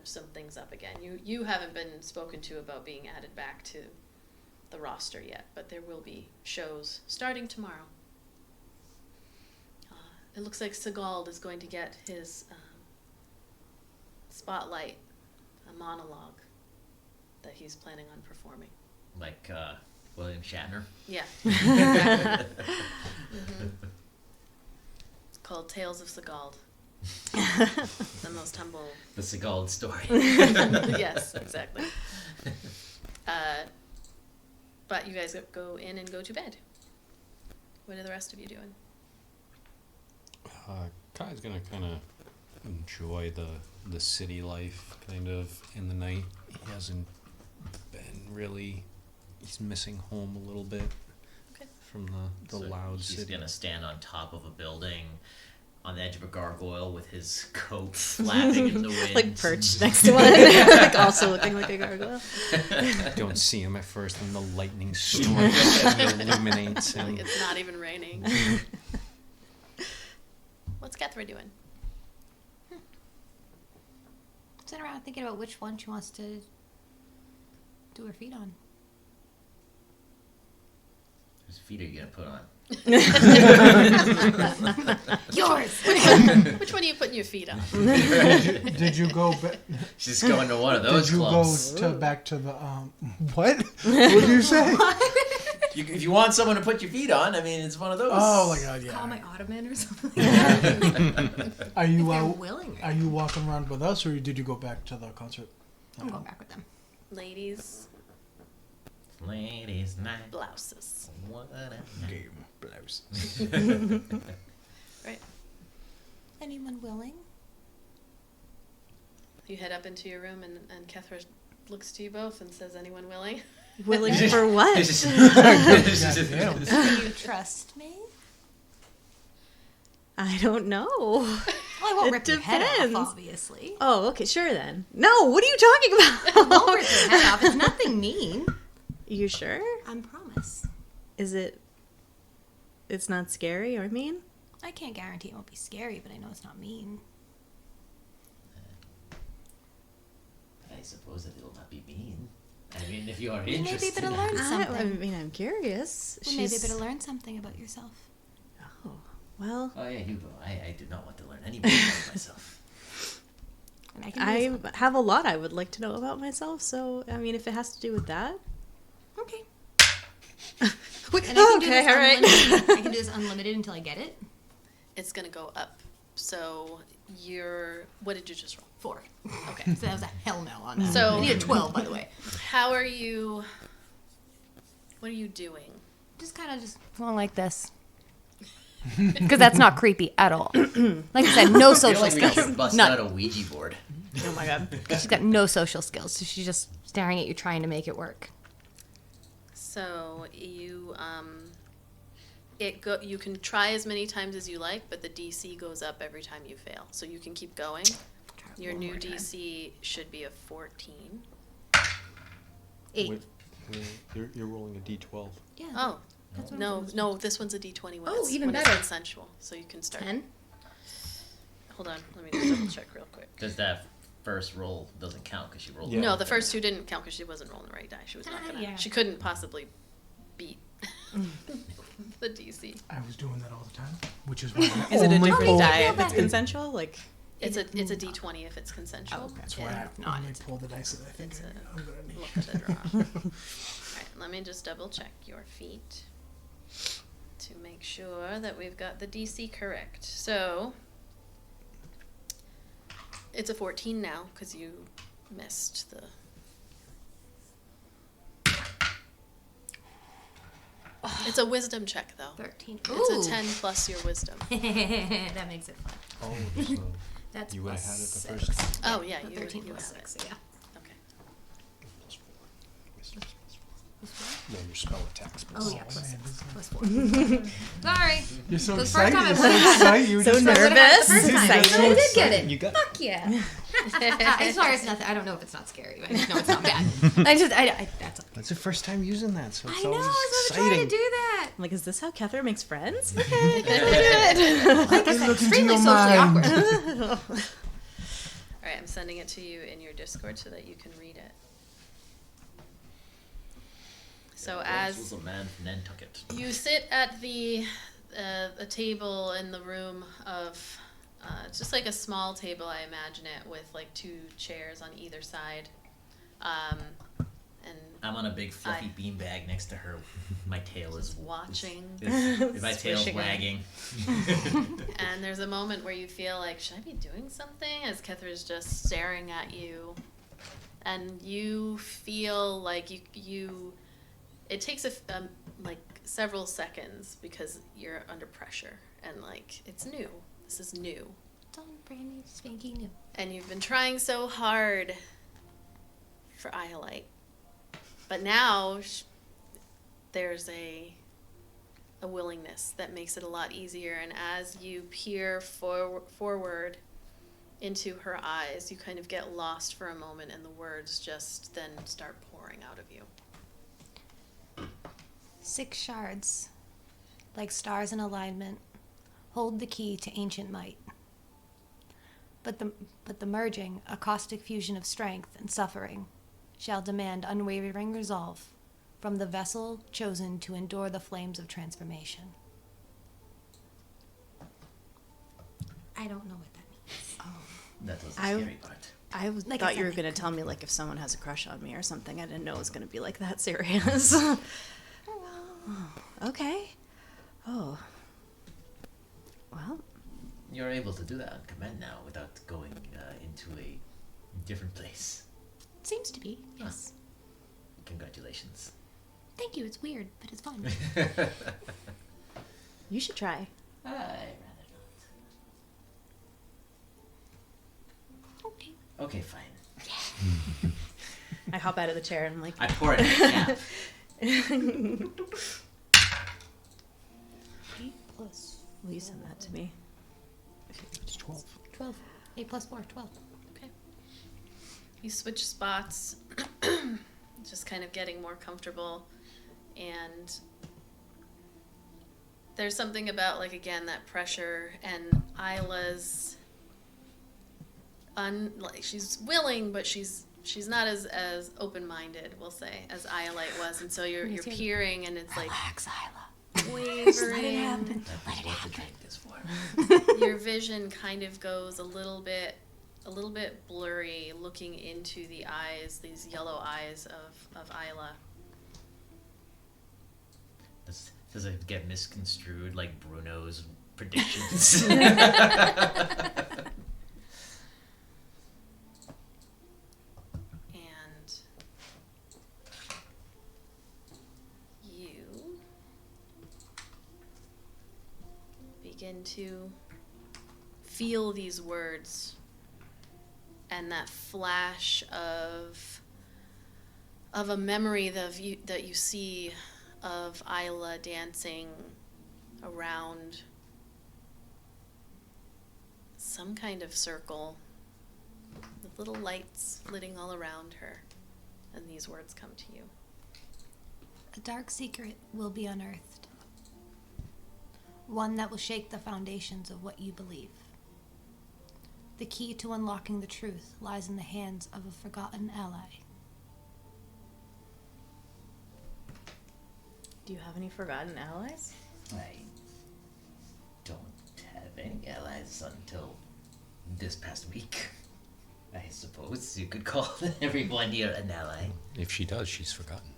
some things up again. You haven't been spoken to about being added back to the roster yet, but there will be shows starting tomorrow. It looks like Sigald is going to get his spotlight, a monologue that he's planning on performing. Like William Shatner. Yeah. Called Tales of Sigald. The most humble. The Sigald story. Yes, exactly. But you guys go in and go to bed. What are the rest of you doing? Kai's gonna kind of enjoy the city life kind of in the night. He hasn't been really. He's missing home a little bit. Okay. From the So loud he's city. gonna stand on top of a building, on the edge of a gargoyle with his coat flapping in the wind. Like perched next to one, like also looking like a gargoyle. Don't see him at first, and the lightning strikes and illuminates him. Like it's not even raining. What's Kethra doing? Sitting around thinking about which one she wants to do her feet on. Whose feet are you gonna put on? Yours! Which one are you putting your feet on? Did you go back? She's going to one of those Did you clubs. go back to the what? What did you say? If you want someone to put your feet on, I mean, it's one of those. Oh my god, Call yeah. my ottoman or something. Are you If they're willing. are you walking around with us, or did you go back to the concert? I'm going back with them. Ladies, Ladies' night. blouses. What a night. Game blouse. Right. Anyone willing? You head up into your room and Kethra looks to you both and says, anyone willing? Willing for what? Goddamn. Do you trust me? I don't know. Well, I won't It rip your head depends. off, obviously. Oh, okay, sure then. No, what are you talking I won't about? rip your head off. It's nothing mean. You sure? I promise. Is it? It's not scary or mean? I can't guarantee it won't be scary, but I know it's not mean. I suppose that it'll not be mean. I mean, if you are We may be interested. able to learn I something. mean, I'm curious. We may be able to learn something about yourself. Oh, well, Oh yeah, you go. I do not want to learn anything about myself. And I can do I have a lot I would like to know about myself, so, I mean, if it has to do with that. Okay. Wait, And I can do okay, this all right. unlimited. I can do this unlimited until I get it. It's gonna go up. So what did you just roll? 4. Okay. So that was a hell no on that. So- I need a 12, by the way. How are you? What are you doing? Just kind of just going like this. Because that's not creepy at all. Like I said, no I feel social like we skills. just busted None. out a Ouija board. Oh my god. She's got no social skills, so she's just staring at you, trying to make it work. So you you can try as many times as you like, but the DC goes up every time you fail. So you can keep going. Try it Your one new more time. DC should be a 14. 8. Wait, you're rolling a d12. Yeah. Oh. That's what No, it was. no, this one's a D20 when Oh, it's, even when better. it's consensual. So you can start. 10. Hold on, let me just double check real quick. Because that first roll doesn't count because she rolled. Yeah. No, the first two didn't count because she wasn't rolling the right die. She was not gonna. Yeah. She couldn't possibly beat the DC. I was doing that all the time, which is why I Is it a only different pulled- die if it's consensual? Like, It's a D20 if it's consensual. Oh, okay. That's why Yeah. I only pull the dice that I think It's I'm gonna need. Look to draw. Alright, let me just double check your feet to make sure that we've got the DC correct. So, it's a 14 now because you missed the. It's a wisdom check though. 13. It's a 10 plus your wisdom. That makes it fun. Oh, so That's you would have plus had it the first 6. Oh yeah, So you 13 you plus have it. 6, yeah. Okay. plus 4. Wisdom's plus 4. No, your spell attacks plus Oh, yeah, 6. plus Man, 6. this is- Plus 4. Sorry. You're so The first excited. time I You're so put it out- excited. You so just nervous. The first time. Excited. I did get it. You got Fuck yeah. As far as nothing, I don't know if it's not scary. I just know it's not bad. That's okay. That's your first time using that, so it's I know, I always was gonna try exciting. to do that. I'm like, is this how Kethra makes friends? Like it's Look into extremely your socially mind. awkward. Alright, I'm sending it to you in your Discord so that you can read it. So This as was a man from Nantucket. you sit at the a table in the room of just like a small table, I imagine it, with like 2 chairs on either side, and I'm on a big fluffy beanbag next to her. My tail is watching. my tail's Swishing wagging. And there's a moment where you feel like, should I be doing something? As Kethra's just staring at you, and you feel like you it takes like several seconds because you're under pressure and like it's new. This is new. It's all brand new, spanking new. And you've been trying so hard for Iolite. But now there's a willingness that makes it a lot easier. And as you peer forward into her eyes, you kind of get lost for a moment and the words just then start pouring out of you. 6 shards, like stars in alignment, hold the key to ancient might. But the merging, a caustic fusion of strength and suffering, shall demand unwavering resolve from the vessel chosen to endure the flames of transformation. I don't know what that means. That was the I- scary part. I Like thought I you were said, going to tell me, like, if someone has a crush on me or something. I didn't know it was going to be, like, that serious. Okay. Oh. Well, You're able to do that on command now without going into a different place. Seems to be, yes. Congratulations. Thank you, it's weird, but it's fun. you should try. I'd rather Okay. not. Okay, fine. I hop out of the chair and I'm like, I pour it out. Yeah. 8 plus will you send that to me? It's 12. 12. 8 plus 4, 12. Okay. You switch spots, just kind of getting more comfortable, and there's something about, like, again, that pressure and Ayla's like, she's willing, but she's she's not as open-minded, we'll say, as Iolite was, and so you're peering, and it's like Relax, Ayla. wavering. Let it happen. That is what the drink is for. Your vision kind of goes a little bit blurry, looking into the eyes, these yellow eyes of Ayla. Does it get misconstrued like Bruno's predictions? And you begin to feel these words and that flash of a memory that you see of Ayla dancing around some kind of circle with little lights flitting all around her, and these words come to you. A dark secret will be unearthed. One that will shake the foundations of what you believe. The key to unlocking the truth lies in the hands of a forgotten ally. Do you have any forgotten allies? I don't have any allies until this past week. I suppose you could call everyone here an ally. If she does, she's forgotten.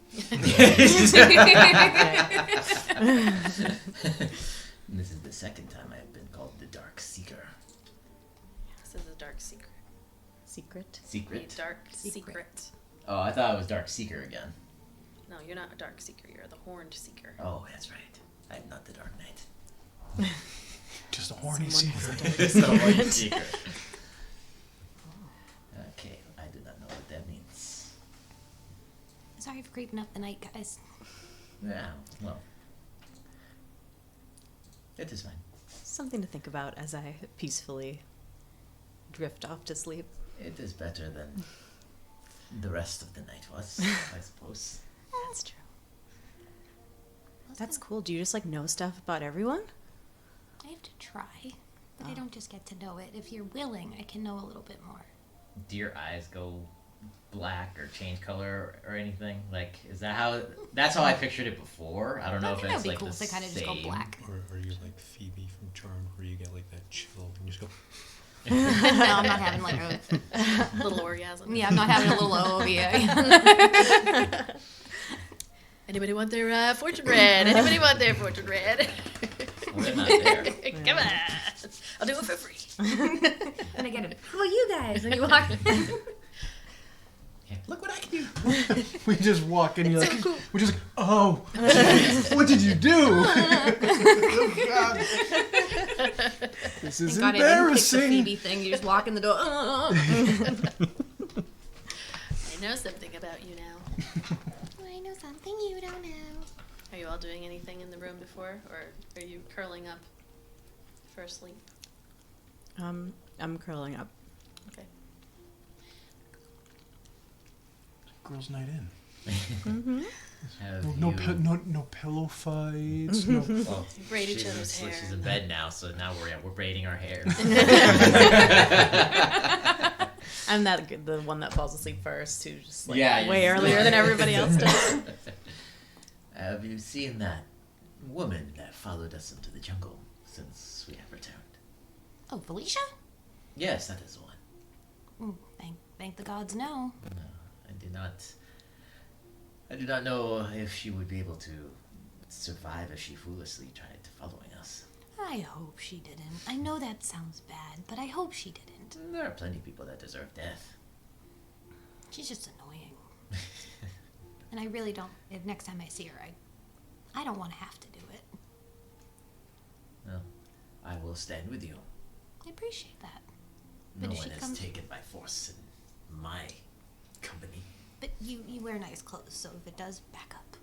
This is the second time I've been called the Dark Seeker. This is a dark secret. Secret? Secret? A dark secret. Oh, I thought it was Dark Seeker again. No, you're not a dark seeker. You're the horned seeker. Oh, that's right. I'm not the Dark Knight. Just a horny Someone has secret. a dark It's the Dark Seeker. Okay, I do not know what that means. Sorry for creeping up the night, guys. Yeah, well. It is fine. Something to think about as I peacefully drift off to sleep. It is better than the rest of the night was, I suppose. That's true. That's cool. Do you just know stuff about everyone? I have to try, but I don't just get to know it. If you're willing, I can know a little bit more. Do your eyes go black or change color or anything? Like, is that how? That's how I pictured it before. I don't know if That'd it's be like cool the if they kind of same. just go black. Or are you like Phoebe from Charmed, where you get like that chill and you just go, No, I'm not having a Little orgasm. yeah, I'm not having a little OV. Anybody want their fortune read? Anybody want their fortune read? Well, they're not there. Come on. I'll do it for free. And I get it. How about you guys? When you walk. Yeah, look what I can do. We just walk in, you're like, we're just like, oh, what did you do? Oh, God. This is Thank God I didn't pick the embarrassing. Phoebe thing. You just walk in the door. I know something about you now. I know something you don't know. Are you all doing anything in the room before, or are you curling up for sleep? I'm curling up. Okay. Girls' night in. Mm-hmm. Have No, you... no pillow fights. No. Well, Braid each she's other's in, hair. She's in bed now, so now we're braiding our hair. I'm the one that falls asleep first, who just Yeah, way you- earlier than everybody else does. Have you seen that woman that followed us into the jungle since we have returned? Oh, Felicia? Yes, that is the one. Thank the gods, no. No, I do not know if she would be able to survive if she foolishly tried following us. I hope she didn't. I know that sounds bad, but I hope she didn't. There are plenty of people that deserve death. She's just annoying. And I really don't. If next time I see her, I don't want to have to do it. Well, I will stand with you. I appreciate that. No But if one she is comes- taken by force in my company. But you wear nice clothes, so if it does, back up.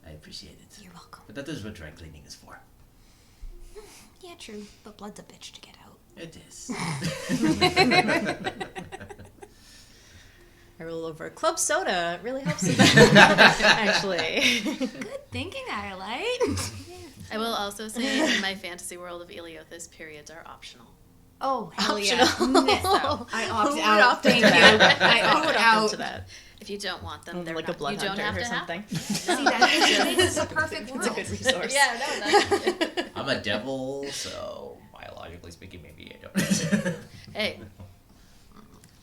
I appreciate it. You're welcome. But that is what dry cleaning is for. Yeah, true. But blood's a bitch to get out. It is. I roll over a club soda. It really helps with that, actually. Good thinking, Iolite. I will also say, in my fantasy world of Eleothis, periods are optional. Oh, hell Optional. yeah. No, I opt Who would out. opt Thank into you. that? I Who would opt opt out. into that? If you don't want them, they're Like not, a blood you don't hunter have or to something. See, that makes a perfect world. It's a good resource. Yeah, no, that's I'm a devil, so biologically speaking, maybe I don't. Hey,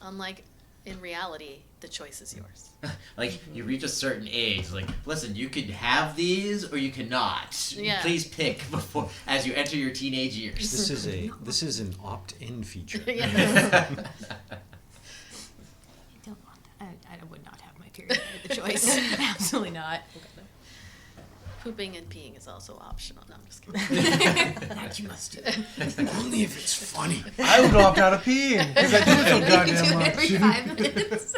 unlike in reality, the choice is yours. Like, you reach a certain age, like, listen, you can have these or you cannot. Yeah. Please pick before as you enter your teenage years. This is an opt-in feature. Yeah. I don't want that. I would not have my period. I had the choice. Absolutely not. Pooping and peeing is also optional. No, I'm just kidding. That you must do. Only if it's funny. I would opt out of peeing because I do it so You goddamn can do it much. every 5 minutes.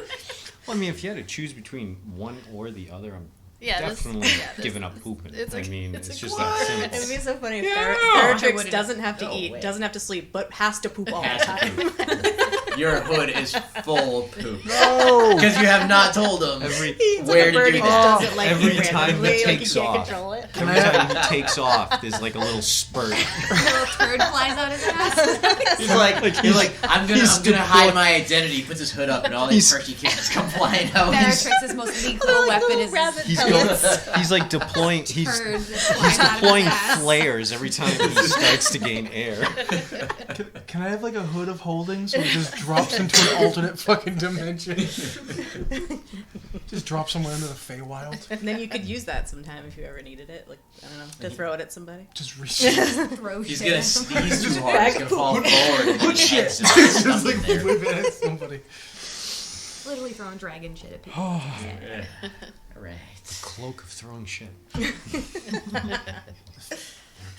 Well, I mean, if you had to choose between one or the other, I'm Yeah, this- definitely yeah, this- giving up pooping. it's I a- mean, it's it's, a just what? that It would simple. be so funny if I Theratrix wouldn't- doesn't have to No eat, way. doesn't have to sleep, but has to poop all the Has to time. poop. Your hood is full of poop. No. Because you have not told them He's like where a to birdie do that that. doesn't like Every eat time he randomly, like takes he can't off. control it. Every time he takes off, there's like a little spurt. A little turd flies out his ass. He's like, he's- I'm gonna he's hide deployed- my identity. He puts his hood up, and all these turkey cans come flying out. Theratrix's most lethal weapon is He's like deploying. He's turd that flies out of deploying his ass. flares every time he starts to gain air. Can I have like a hood of holding so it just drops into an alternate fucking dimension? Just drop somewhere into the Feywild. And then you could use that sometime if you ever needed it. Like, I don't know, to throw it at somebody. Just Throw He's shit gonna at him. sneeze too hard. He's gonna fall forward. And Put his shit. head's just stuck Just in like there. whip it at somebody. Literally throwing dragon shit at people. Yeah. Right. Cloak of throwing shit.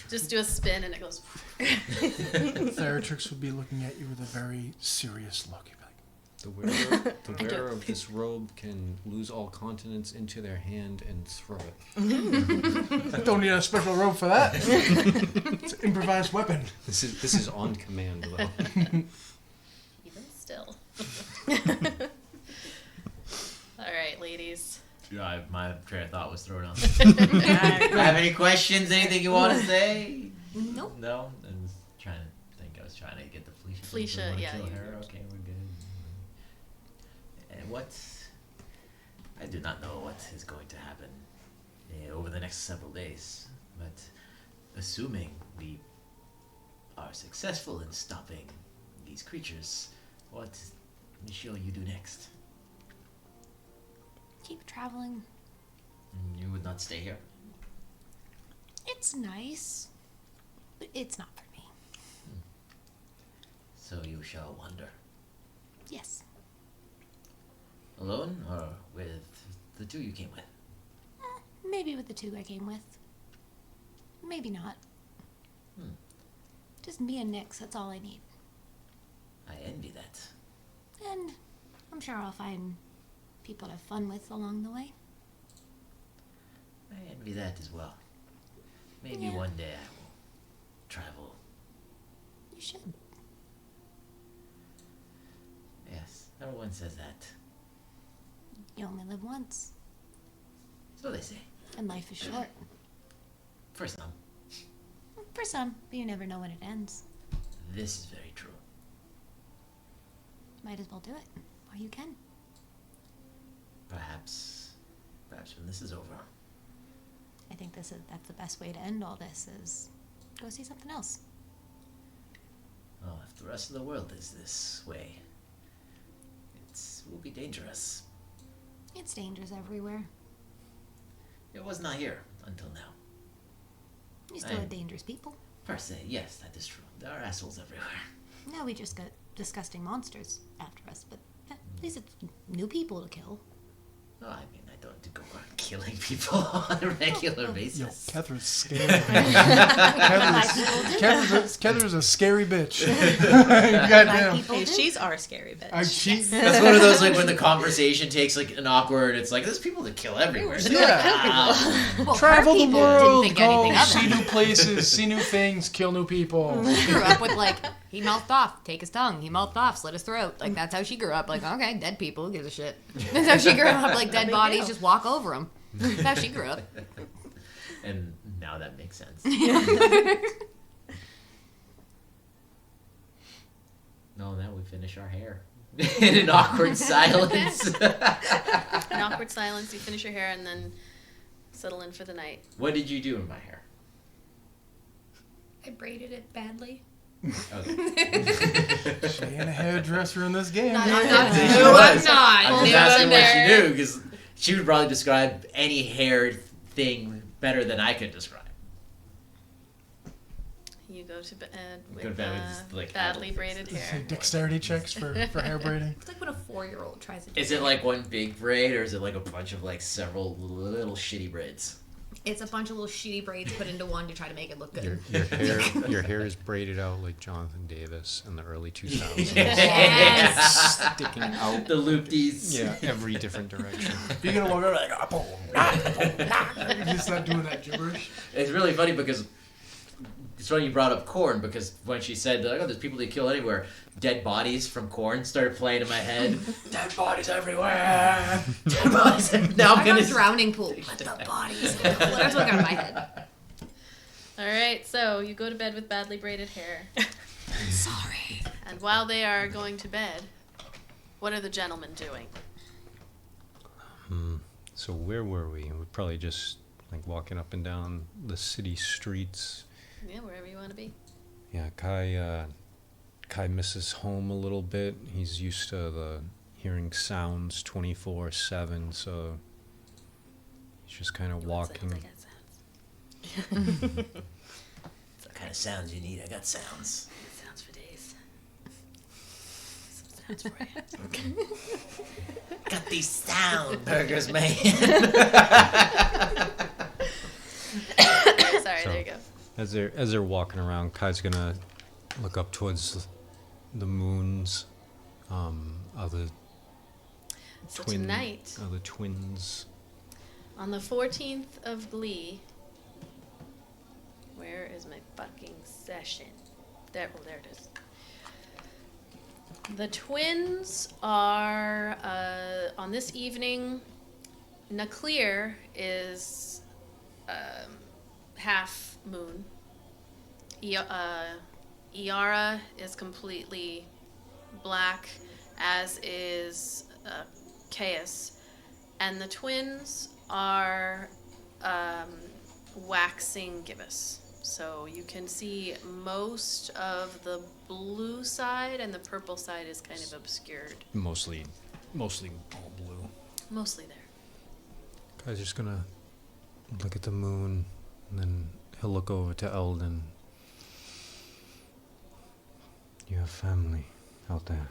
Just do a spin and it goes. Theratrix would be looking at you with a very serious look. He'd be like, The wearer of this robe can lose all continents into their hand and throw it. I don't need a special robe for that. It's an improvised weapon. This is on command though. Even still. All right, ladies. My train of thought was thrown off. Alright. Do you have any questions? Anything you want to say? Nope. No? I was trying to think. I was trying to get the Felicia. thing. Felicia, We wanna yeah, kill you her. were- Okay, we're good. And what? I do not know what is going to happen over the next several days. But assuming we are successful in stopping these creatures, what shall you do next? Keep traveling. You would not stay here? It's nice, but it's not for me. So you shall wander. Yes. Alone or with the two you came with? Maybe with the two I came with. Maybe not. Hmm. Just me and Nyx, that's all I need. I envy that. And I'm sure I'll find people to have fun with along the way. I envy that as well. Maybe Yeah. one day I will travel. You should. Yes, everyone says that. You only live once, So they say. and life is short. For some, For some, but you never know when it ends. this is very true. Might as well do it while you can. Perhaps when this is over. I think that's the best way to end all this is go see something else. Oh, if the rest of the world is this way, will be dangerous. It's dangerous everywhere. It was not here until now. You still I- have dangerous people. Per se, yes, that is true. There are assholes everywhere. Now we just got disgusting monsters after us, but at least it's new people to kill. No, I mean, I don't go around killing people on a regular Yo, basis. Kethra's scary. My people do. Kethra's a scary bitch. My Goddamn. people Hey, do. she's our scary bitch. That's one of those, like, when the conversation takes, like, an awkward, it's like, there's people that kill everywhere. It's like, Yeah. Well, Travel her the people world, didn't think go anything of see it. new places, see new things, kill new people. She grew up with like, he mouthed off, take his tongue. He mouthed off, slit his throat. Like that's how she grew up. Like, okay, dead people, who gives a shit? That's how she grew up. Like dead bodies, just walk over them. That's how she grew up. And now that makes sense. No, then we finish our hair. In an awkward silence. An awkward silence. You finish your hair and then settle in for the night. What did you do in my hair? I braided it badly. Okay. She ain't a hairdresser in this game. Not, man. I'm not. She No, I'm was. not. I'm just No, asking what she there. knew because she would probably describe any hair thing better than I could describe. You go to bed Go with, to bed with, like, badly adult braided Say hair. dexterity checks for hair braiding. It's like when a 4-year-old tries to do Is it like one big braid or is it like a bunch of like several little shitty braids? It's a bunch of little shitty braids put into one to try to make it look good. Your hair is braided out like Jonathan Davis in the early 2000s. Yes. Sticking out. The loopties. Yeah, every different direction. You're gonna walk around like, boom, you just start doing that gibberish. It's really funny because it's funny you brought up corn because when she said like, oh, there's people they kill anywhere, dead bodies from corn started playing in my head. Dead bodies everywhere. Dead bodies. Now I'm I gonna. got drowning pool. Let the bodies. That's what got in my head. All right, so you go to bed with badly braided hair. Sorry. And while they are going to bed, what are the gentlemen doing? So where were we? We're probably just like walking up and down the city streets. Yeah, wherever you want to be. Yeah, Kai misses home a little bit. He's used to the hearing sounds 24/7, so he's just kind of walking. I got sounds. What kind of sounds you need? I got sounds. Sounds for days. Some sounds for you. Got these sound burgers, man. Sorry, So- there you go. As they're walking around, Kai's gonna look up towards the moons, other So twin, tonight, other twins. on the 14th of Glee, where is my fucking session? There it is. The twins are, on this evening, Naclear is half moon. Iara is completely black, as is Chaos. And the twins are waxing gibbous. So you can see most of the blue side, and the purple side is kind of obscured. Mostly all blue. Mostly there. Kai's just gonna look at the moon, and then he'll look over to Eldon. You have family out there.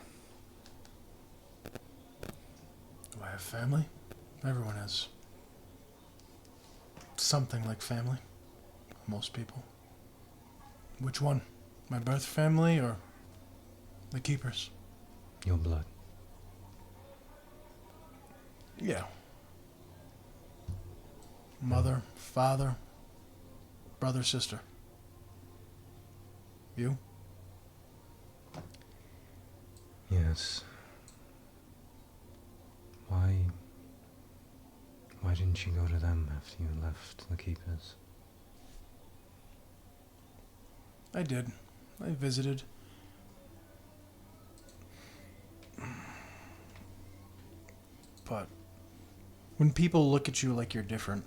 Do I have family? Everyone has something like family. Most people. Which one? My birth family or the Keepers? Your blood. Yeah. Mother, father, brother, sister. You? Yes. Why didn't you go to them after you left the Keepers? I did. I visited. But when people look at you like you're different,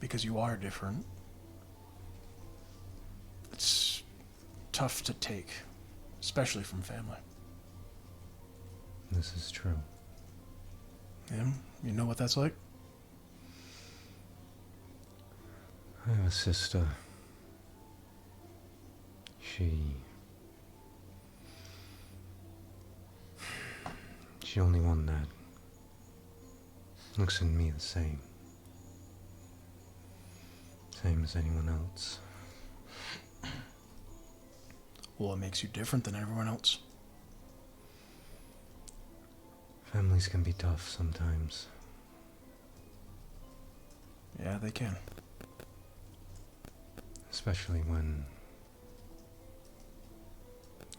because you are different, it's tough to take, especially from family. This is true. Yeah? You know what that's like? I have a sister. She's the only one that looks at me the same. Same as anyone else. Well, it makes you different than everyone else. Families can be tough sometimes. Yeah, they can. Especially when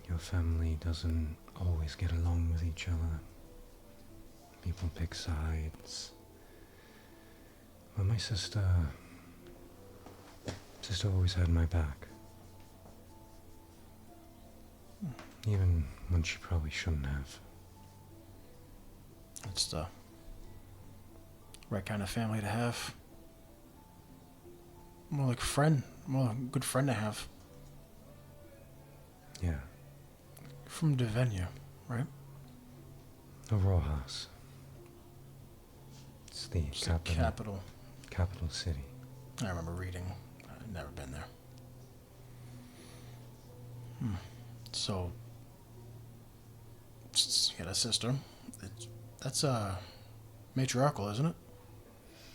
your family doesn't always get along with each other. People pick sides. But my sister always had my back. Even when she probably shouldn't have. It's the right kind of family to have. More like a friend. More like a good friend to have. Yeah, From Devenia, right? the Rojas. It's the It's the capital city. I remember reading. I've never been there. So, you got a sister. That's matriarchal, isn't it?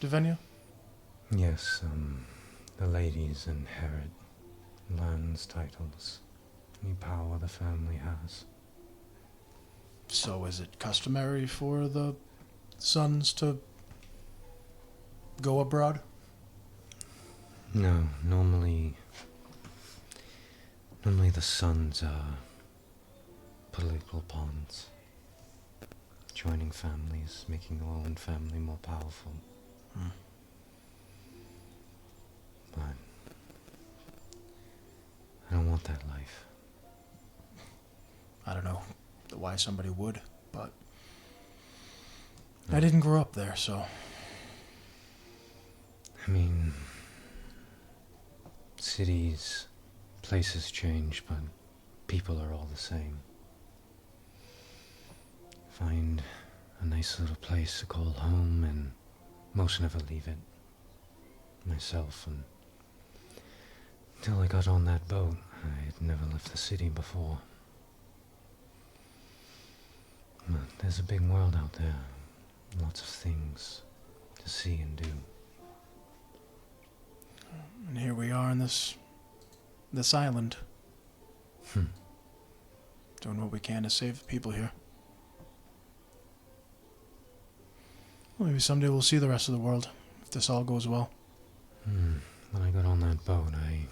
Devenia? Yes, the ladies inherit lands, titles, any power the family has. So is it customary for the sons to go abroad? No, normally the sons are political pawns, joining families, making their own family more powerful. But I don't want that life. I don't know why somebody would, but I didn't grow up there, so I mean, cities, places change, but people are all the same. Find a nice little place to call home, and most never leave it. Myself, and until I got on that boat, I had never left the city before. But there's a big world out there, lots of things to see and do. and here we are in this island. Doing what we can to save the people here. Well, maybe someday we'll see the rest of the world, if this all goes well. When I got on that boat, I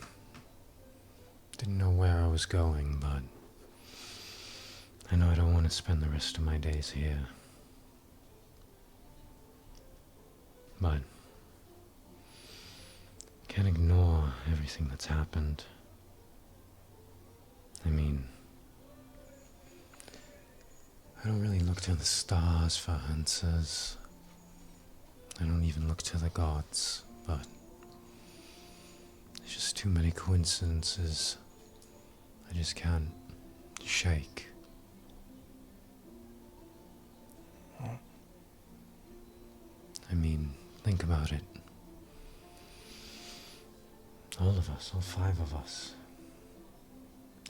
didn't know where I was going, but I know I don't want to spend the rest of my days here. But can't ignore everything that's happened. I mean, I don't really look to the stars for answers. I don't even look to the gods, but there's just too many coincidences I just can't shake. I mean, think about it. All of us, all 5 of us,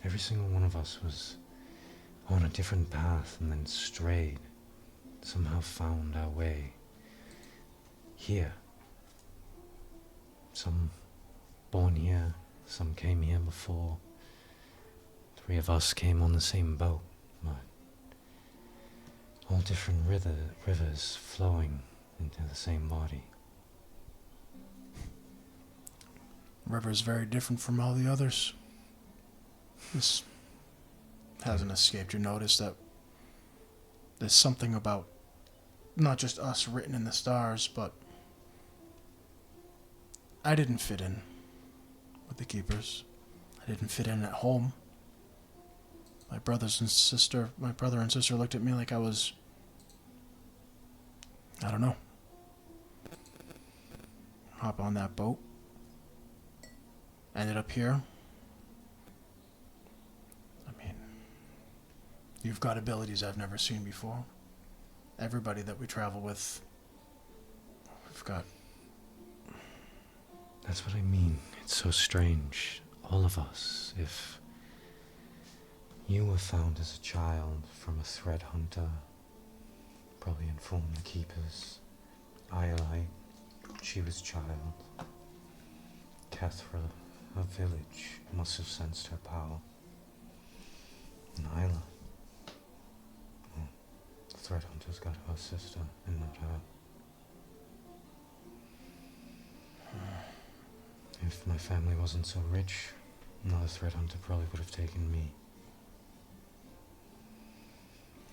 every single one of us was on a different path and then strayed, somehow found our way here. Some born here, some came here before. 3 of us came on the same boat, but all different rivers flowing into the same body. River's very different from all the others. This hasn't escaped your notice that there's something about not just us written in the stars, but I didn't fit in with the keepers. I didn't fit in at home. My brother and sister looked at me like I was, I don't know. Hop on that boat. Ended up here. I mean, you've got abilities I've never seen before. Everybody that we travel with, we've got. That's what I mean. It's so strange. All of us. If you were found as a child from a thread hunter, probably informed the keepers. Iolite, she was child. Kethra, her village, must have sensed her power. And Ayla, well, the thread hunters got her sister and not her. If my family wasn't so rich, another thread hunter probably would have taken me.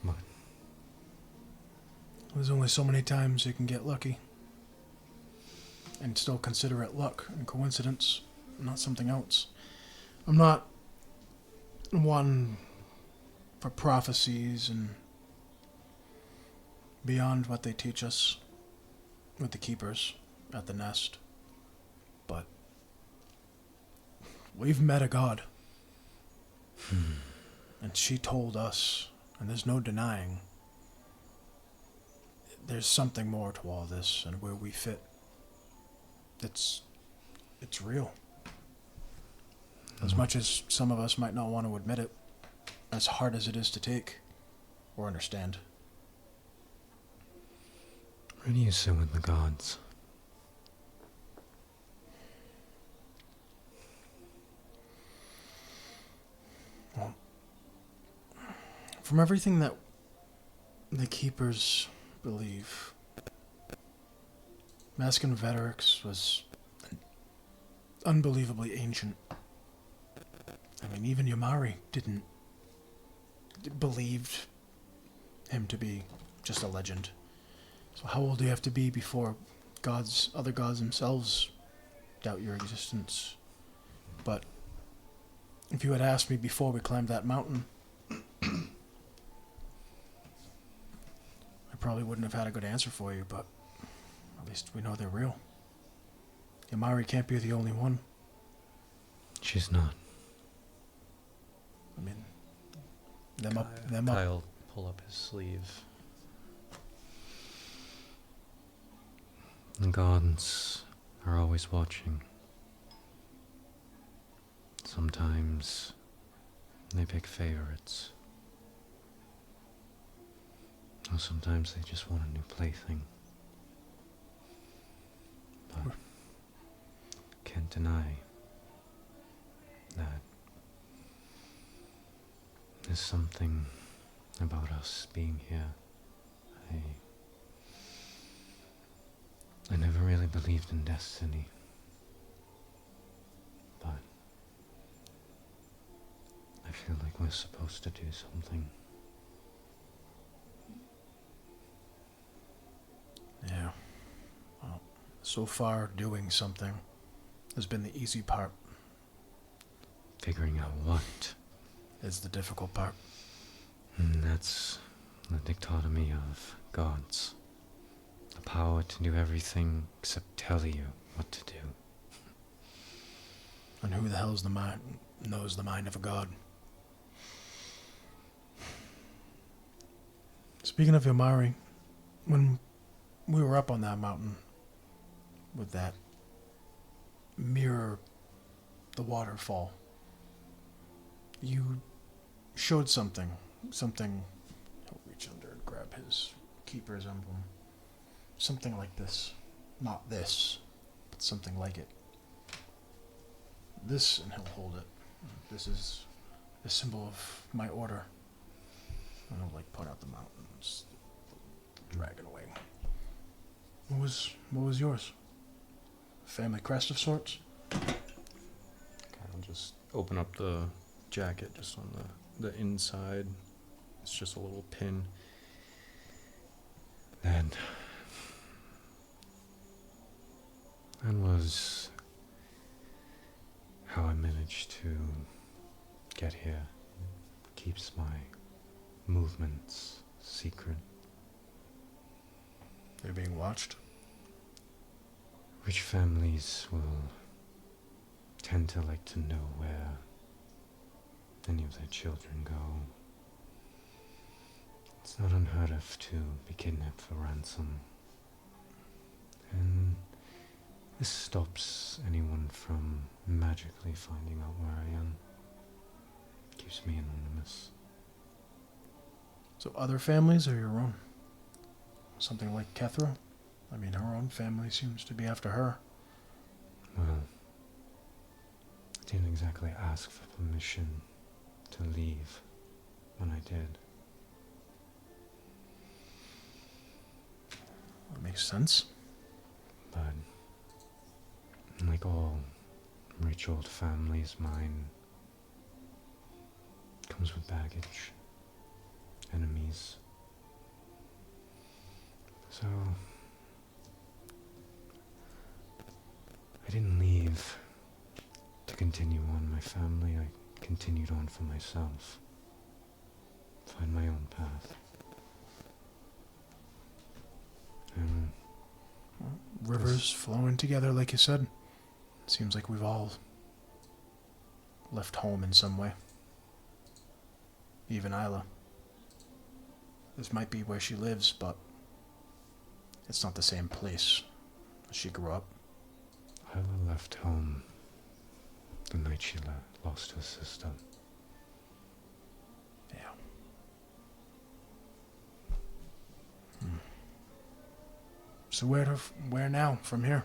But There's only so many times you can get lucky. And still consider it luck and coincidence, not something else. I'm not one for prophecies and beyond what they teach us with the keepers at the nest. But we've met a god. And she told us, and there's no denying, there's something more to all this and where we fit. It's real. As much as some of us might not want to admit it, as hard as it is to take or understand. Where do you sit with the gods? Well, from everything that the keepers believe, Maskin Veterix was unbelievably ancient. I mean, even Yamari believed him to be just a legend. So how old do you have to be before other gods themselves doubt your existence? But if you had asked me before we climbed that mountain, I probably wouldn't have had a good answer for you, but at least we know they're real. Yamari can't be the only one. She's not. I mean, them up. Kyle pull up his sleeve. The gods are always watching. Sometimes they pick favorites. Or sometimes they just want a new plaything. But can't deny that there's something about us being here. I never really believed in destiny, but I feel like we're supposed to do something. Yeah. Well, so far, doing something has been the easy part. Figuring out what Is the difficult part. And that's the dichotomy of gods. The power to do everything except tell you what to do. And who the hell's knows the mind of a god? Speaking of Yamari, when we were up on that mountain with that mirror, the waterfall, you showed something. I'll reach under and grab his keeper's emblem. Something like this. Not this, but something like it. This, and he'll hold it. This is a symbol of my order. And I'll point out the mountains, dragon wing. What was yours? Family crest of sorts? I'll just open up the jacket just on the inside. It's just a little pin. That was how I managed to get here. Keeps my movements secret. They're being watched. Rich families will tend to like to know where any of their children go. It's not unheard of to be kidnapped for ransom. And this stops anyone from magically finding out where I am. Keeps me anonymous. So other families or your own? Something like Kethra? I mean, her own family seems to be after her. Well, I didn't exactly ask for permission to leave when I did. That makes sense. But like all rich old families, mine comes with baggage, enemies. So I didn't leave to continue on my family. I continued on for myself. find my own path. And Rivers flowing together, like you said. Seems like we've all left home in some way. Even Ayla. This might be where she lives, but it's not the same place she grew up. Ayla left home the night she lost her sister. Yeah. So where now from here?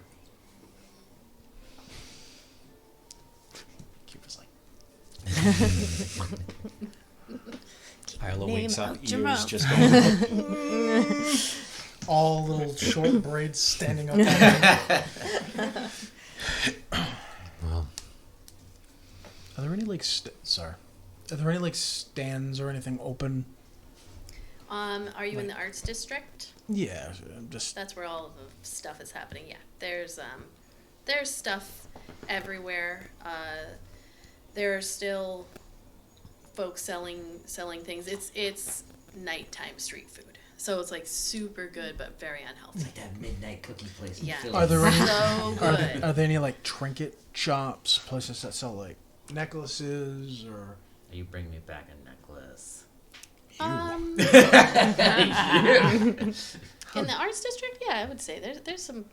Cuba's like, Ayla Name wakes up, out your ears mouth. just going. All little short braids standing up. Well, Are there any like sorry? Are there any like stands or anything open? Are you in the arts district? Yeah, just That's where all of the stuff is happening. Yeah, there's stuff everywhere. There are still folks selling things. It's nighttime street food, so it's like super good but very it's unhealthy. like that midnight cookie place in Yeah. Philly. Are there any? So good. Are there any like trinket shops, places that sell like necklaces or? You bring me back a necklace. In the arts district, yeah, I would say there's some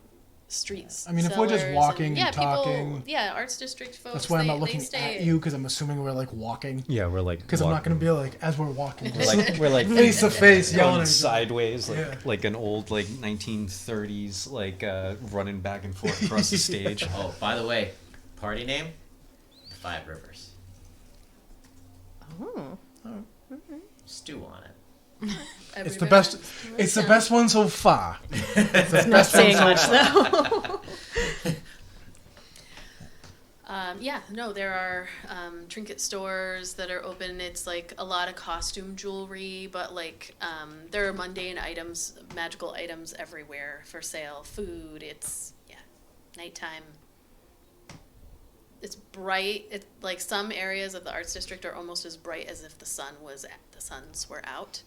streets. I mean, if we're just sellers walking yeah, and talking- people, arts district folks. That's why I'm not they looking stay, at you because I'm assuming we're like walking. Yeah, we're like. Because I'm not going to be like as we're walking, just We're like face to face yelling going at each other. sideways, Yeah. like an old 1930s running back and forth across the stage. Oh, by the way, party name? The Five Rivers. Oh. Stew on it. It's the best. It's the best one so far. It's the Not best one saying so much far. though. There are trinket stores that are open. It's like a lot of costume jewelry, but like there are mundane items, magical items everywhere for sale. Food. It's nighttime. It's bright. It's like some areas of the arts district are almost as bright as if the suns were out,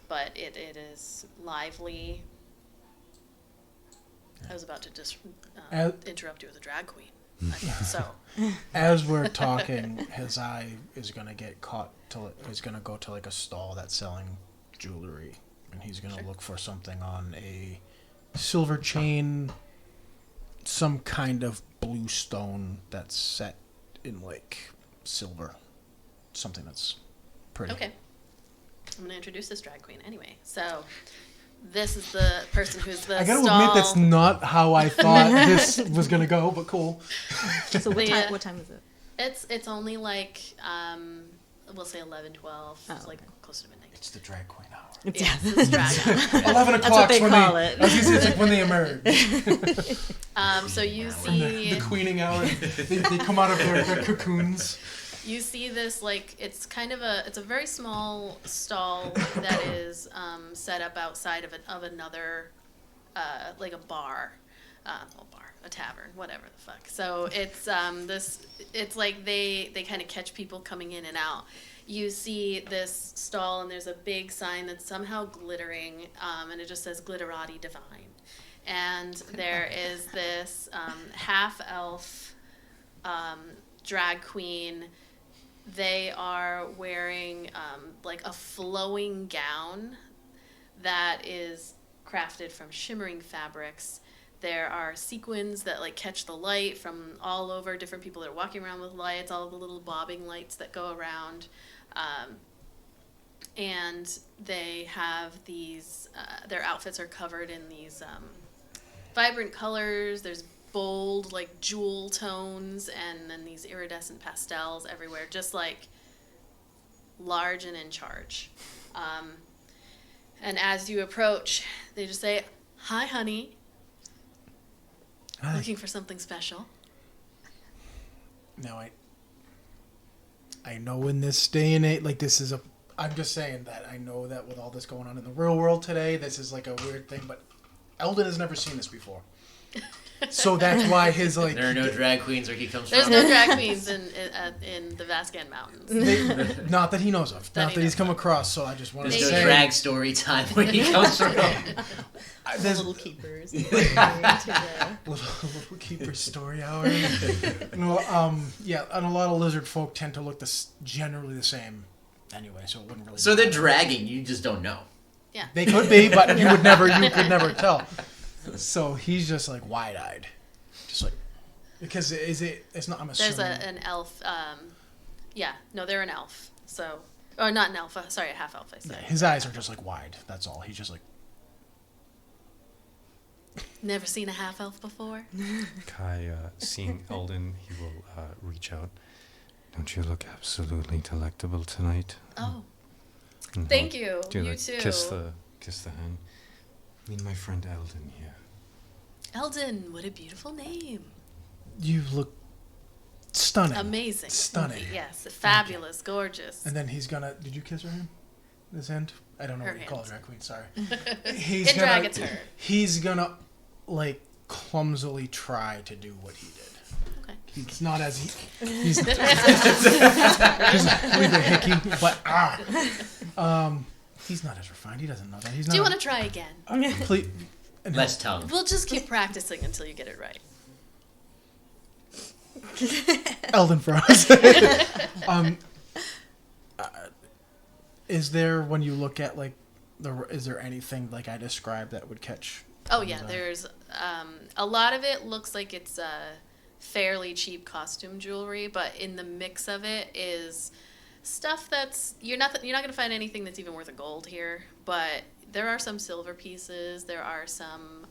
but it is lively. I was about to just interrupt you with a drag queen. So As we're talking, his eye is gonna get caught he's gonna go to like a stall that's selling jewelry, and he's gonna look for something on a silver chain, some kind of blue stone that's set in like silver, something that's pretty. okay, I'm gonna introduce this drag queen anyway. So this is the person who's the I gotta stall. admit that's not how I thought this was gonna go, but cool. So what Yeah. time? What time is it? It's only like we'll say 11, 12. Oh, It's like okay. close to midnight. It's the drag queen hour. Yeah, it's drag hour. 11 That's o'clock what they when call they. it. I was gonna say it's like when they emerge. So you From the see queening hour, they come out of their cocoons. you see this like it's a very small stall that is set up outside of another like a bar, a tavern, whatever the fuck. So it's it's like they kind of catch people coming in and out. You see this stall and there's a big sign that's somehow glittering, and it just says Glitterati Divine. And there is this half elf drag queen. They are wearing like a flowing gown that is crafted from shimmering fabrics. There are sequins that like catch the light from all over, different people that are walking around with lights, all the little bobbing lights that go around. And they have these, their outfits are covered in these vibrant colors. There's bold like jewel tones and then these iridescent pastels everywhere, just like large and in charge. And as you approach, they just say, "Hi, honey. Hi. Looking for something special?" Now I know in this day and age, like this is I'm just saying that I know that with all this going on in the real world today, this is like a weird thing, but Eldon has never seen this before. So that's why his like. There are no drag queens where he comes There's from. no drag queens in the Vascan Mountains. Not that he knows of. Not that he's come across. So I just wanted There's to no say. drag story time where he comes from. There's Little keepers. little keeper story hour. No, yeah, and a lot of lizard folk tend to look generally the same. Anyway, so it wouldn't really. So they're dragging. You just don't know. Yeah. They could be, but you could never tell. So he's just like wide-eyed, just like because it's not. I'm assuming There's an elf. Yeah, no, they're an elf. So, or not an elf. Sorry, a half elf. I said. yeah, his eyes are just like wide. That's all. He's just like. Never seen a half elf before. Kai, seeing Eldon, he will reach out. Don't you look absolutely delectable tonight? Oh, And thank he'll you. do You the too. Kiss the hand. Meet my friend Eldon here. Eldon, what a beautiful name. You look stunning. Amazing. Stunning. Yes, fabulous, gorgeous. And then he's gonna. Did you kiss her hand? His hand? I don't know Her what you call a hand. drag queen. Sorry. In drag, it's her. He's gonna like clumsily try to do what he did. Okay. It's not as he's a little bit hickey, but he's not as refined. He doesn't know that. He's not. Do you want to try again? Please, and Less tongue. We'll just keep practicing until you get it right. Eldon froze. Is there when you look at like is there anything like I described that would catch? Oh yeah, there's a lot of it looks like it's fairly cheap costume jewelry, but in the mix of it is stuff that's you're not going to find anything that's even worth a gold here, but there are some silver pieces. There are some.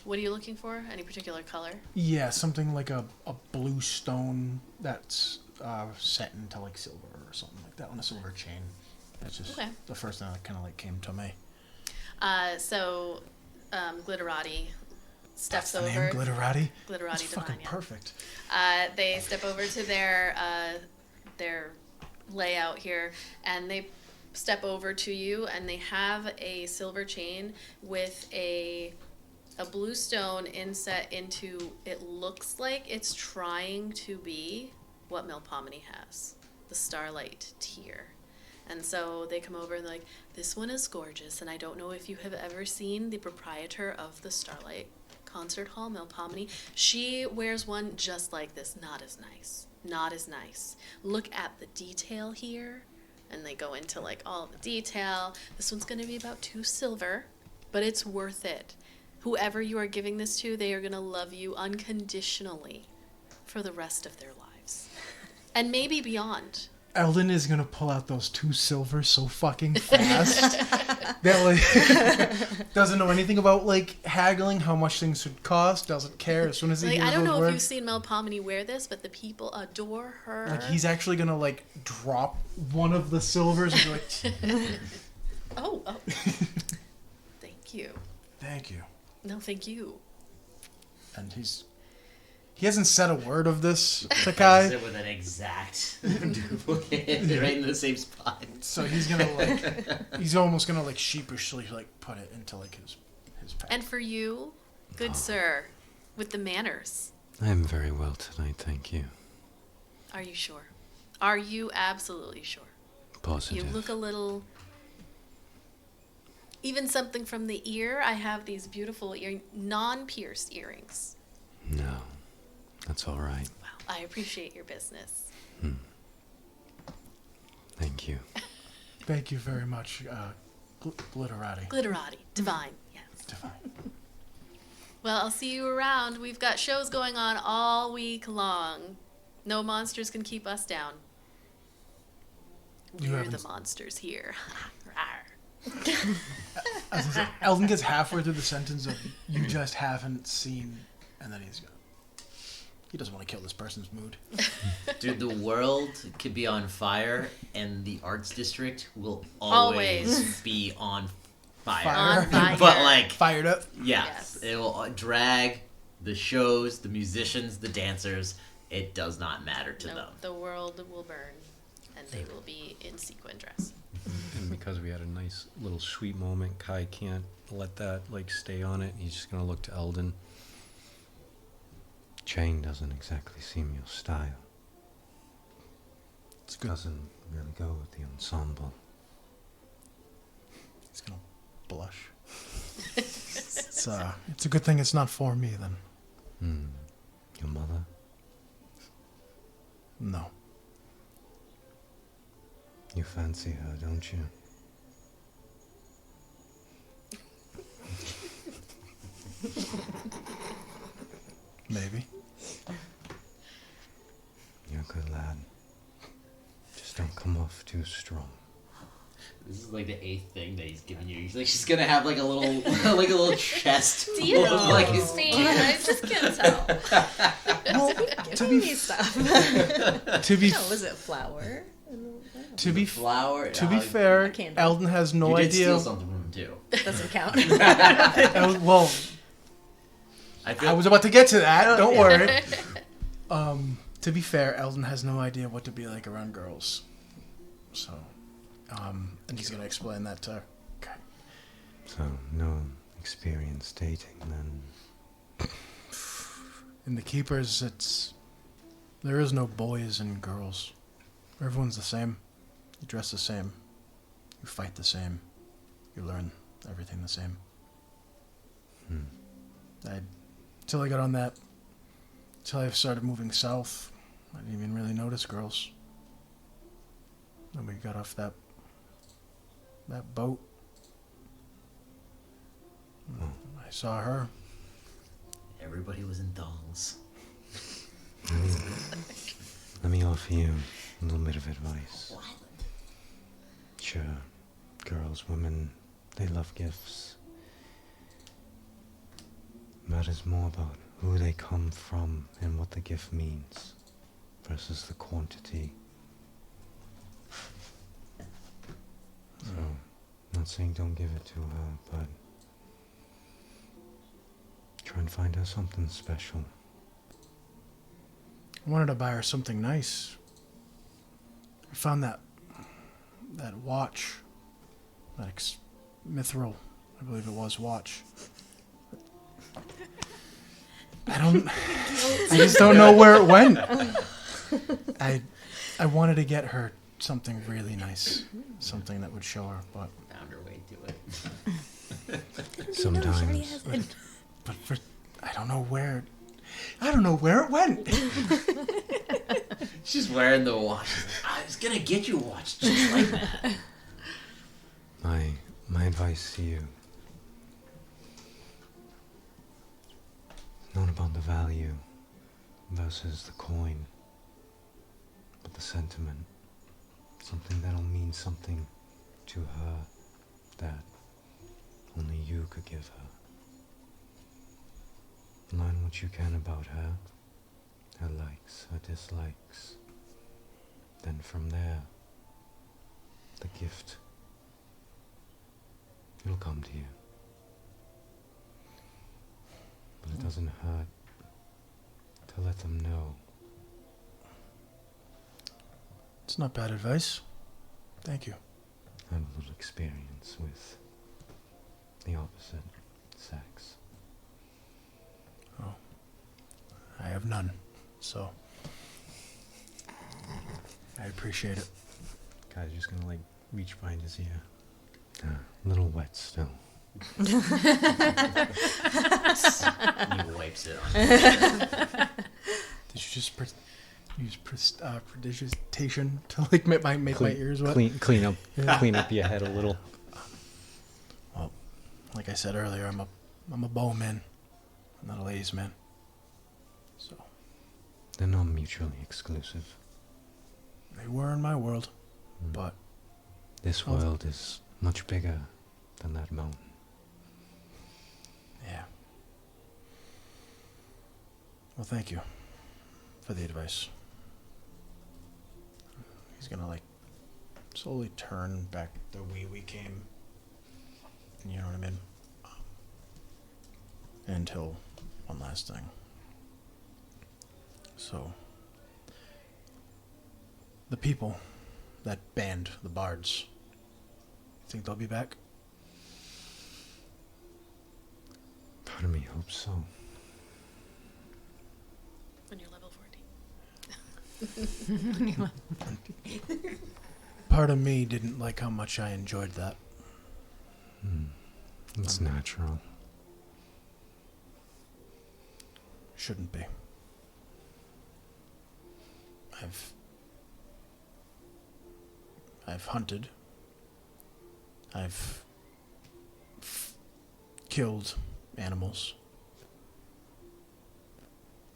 What are you looking for? Any particular color? Yeah, something like a blue stone that's set into like silver or something like that on a silver chain. That's just Okay. the first thing that kind of like came to me. So Glitterati steps That's the over. name, Glitterati. Glitterati That's Divine. fucking Yeah. perfect. They step over to their layout here, and they step over to you, and they have a silver chain with a blue stone inset into. It looks like it's trying to be what Melpomene has, the Starlight tier. And so they come over and they're like, this one is gorgeous, and I don't know if you have ever seen the proprietor of the Starlight Concert Hall, Melpomene. She wears one just like this, not as nice. Not as nice. Look at the detail here. And they go into like all the detail. This one's going to be about 2 silver, but it's worth it. Whoever you are giving this to, they are going to love you unconditionally for the rest of their lives. And maybe beyond. Eldon is gonna pull out those 2 silver so fucking fast that like doesn't know anything about like haggling, how much things should cost. Doesn't care as soon as he Like, hears I don't those know words. if you've seen Melpomene wear this, but the people adore her. Like he's actually gonna like drop one of the silvers and be like, Oh. Thank you. "Thank you." No, thank you. And he hasn't said a word of this to Kai, Sit with an exact duplicate right in the same spot. so he's gonna like he's almost gonna like sheepishly like put it into like his pack. And for you, good sir, with the manners, I am very well tonight, thank you. are you sure? Are you absolutely sure? Positive. You look a little... Even something from the ear. I have these beautiful non-pierced earrings. No, that's all right. Wow, I appreciate your business. Thank you. Thank you very much, Glitterati. Glitterati, divine, yes. Divine. Well, I'll see you around. We've got shows going on all week long. No monsters can keep us down. You We're haven't- the monsters here. Rawr. As I said, Eldon gets halfway through the sentence of "you just haven't seen," and then he doesn't want to kill this person's mood. Dude, the world could be on fire, and the arts district will always be on fire. On fire. But like, Fired up. yeah, Yes. it will drag the shows, the musicians, the dancers. It does not matter to No, them. the world will burn, and they will be in sequin dress. And because we had a nice little sweet moment, Kai can't let that like stay on it. He's just gonna look to Eldon. chain doesn't exactly seem your style. It's good. Doesn't really go with the ensemble. He's gonna blush. It's a good thing it's not for me then. Your mother? No. You fancy her, don't you? Maybe. You're a good lad. Just don't come off too strong. This is like the 8th thing that he's giving you. He's like, she's gonna have like a little, like a little chest. Do you full of, like his see? I just can't tell. Well, to be stuff. to be No, was it flour? to be flour. to be fair, candle. Eldon has no you did idea. steal something from him too. Doesn't count. Well, I was about to get to that. Don't worry. To be fair, Eldon has no idea what to be like around girls. So, and he's gonna explain that to her. Okay. So, no experience dating then? In the Keepers, there is no boys and girls. Everyone's the same. You dress the same. You fight the same. You learn everything the same. Till I got on that, till I started moving south, I didn't even really notice girls. Then we got off that boat. I saw her. Everybody was in thongs. Let me offer you a little bit of advice. Sure, girls, women, they love gifts. Matters more about who they come from and what the gift means versus the quantity. So, not saying don't give it to her, but try and find her something special. I wanted to buy her something nice. I found that watch, that mithril, I believe it was, watch. I just don't know where it went. I wanted to get her something really nice, something that would show her, but Found her way to it. Sometimes. but I don't know where it went. She's wearing the watch. She's like, I was gonna get you a watch just like that. My advice to you, not about the value versus the coin, but the sentiment. Something that'll mean something to her that only you could give her. Learn what you can about her likes, her dislikes. Then from there, the gift, it'll come to you. But it doesn't hurt to let them know. It's not bad advice. Thank you. I have a little experience with the opposite sex. I have none, so I appreciate it. Guy's just gonna like reach behind his ear. A little wet still. He wipes it on. Did you just use prestidigitation to like make my ears wet? Clean up your head a little. Well, like I said earlier, I'm a bowman. I'm not a ladies' man. So They're not mutually exclusive. they were in my world, but This world is much bigger than that mountain. yeah. Well, thank you for the advice. He's gonna like slowly turn back the way we came. You know what I mean? Until one last thing. So, the people, that band, the bards, think they'll be back? Part of me hopes so. When you're level 14. Part of me didn't like how much I enjoyed that. It's natural. Shouldn't be. I've hunted. I've killed animals.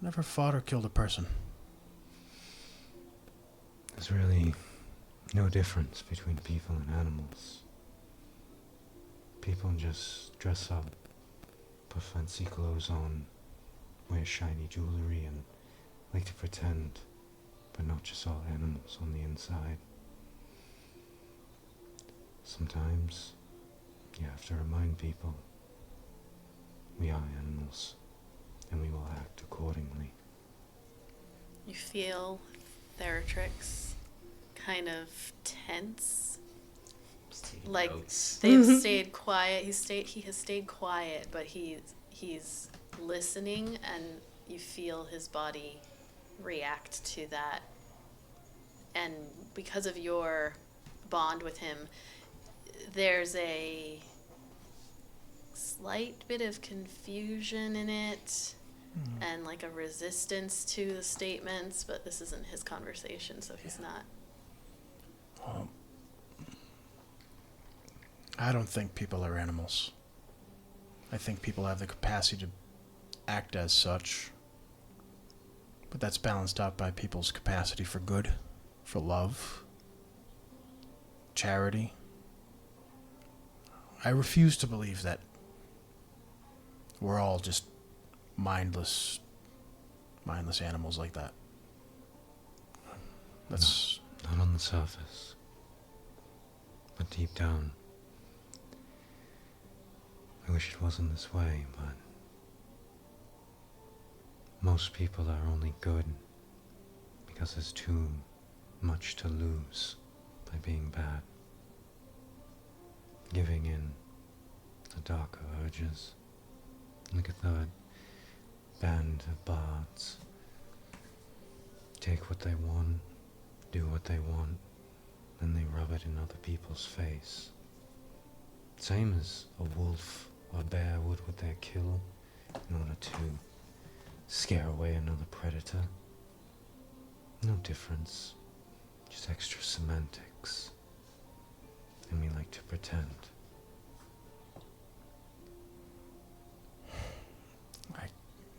Never fought or killed a person. There's really no difference between people and animals. People just dress up, put fancy clothes on, wear shiny jewelry, and like to pretend, but not just all animals on the inside. Sometimes you have to remind people we are animals, and we will act accordingly. You feel Theratrix kind of tense. Just taking Like notes. they've stayed quiet. He has stayed quiet, but he's listening, and you feel his body react to that. And because of your bond with him, there's a slight bit of confusion in it and like a resistance to the statements, but this isn't his conversation, so he's not. I don't think people are animals. I think people have the capacity to act as such. But that's balanced out by people's capacity for good, for love, charity. I refuse to believe that we're all just mindless animals like that. That's... Not on the surface, but deep down. I wish it wasn't this way, but most people are only good because there's too much to lose by being bad. Giving in to darker urges. Look at that band of bards. Take what they want, do what they want, then they rub it in other people's face. Same as a wolf or bear would with their kill in order to scare away another predator. No difference, just extra semantics. And we like to pretend.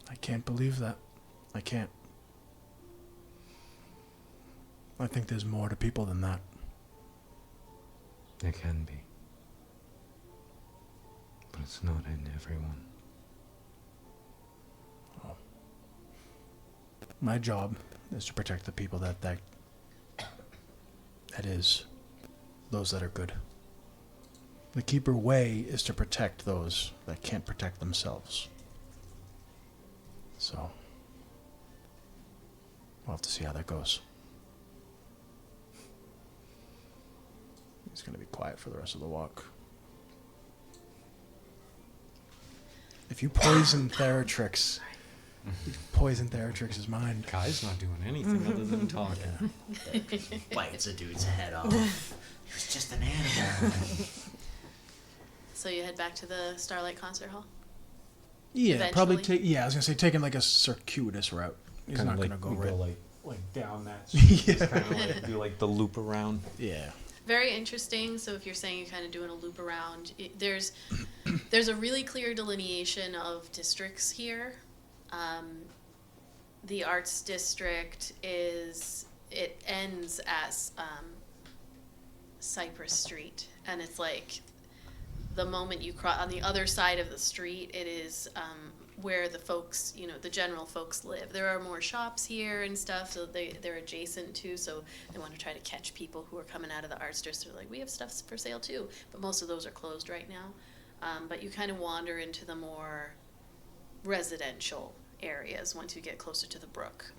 I can't believe that. I can't. I think there's more to people than that. There can be. But it's not in everyone. My job is to protect the people that is those that are good. The Keeper Way is to protect those that can't protect themselves. So, we'll have to see how that goes. He's going to be quiet for the rest of the walk. If you poison Theratrix, you poison Theratrix's mind. Kai's not doing anything other than talking. Bites a dude's head off. He was just an animal. So you head back to the Starlight Concert Hall? Yeah, probably Eventually. I was gonna say taking like a circuitous route. He's Kinda not like, gonna go we right. like down that Yeah. kind of like do like the loop around. Yeah. Very interesting. So if you're saying you're kind of doing a loop around, there's a really clear delineation of districts here. The arts district it ends at Cypress Street, and it's like the moment you cross on the other side of the street, it is where the folks, the general folks live. There are more shops here and stuff, so they're adjacent to, so they want to try to catch people who are coming out of the arts district. Like, we have stuff for sale too, but most of those are closed right now. But you kind of wander into the more residential areas once you get closer to the brook.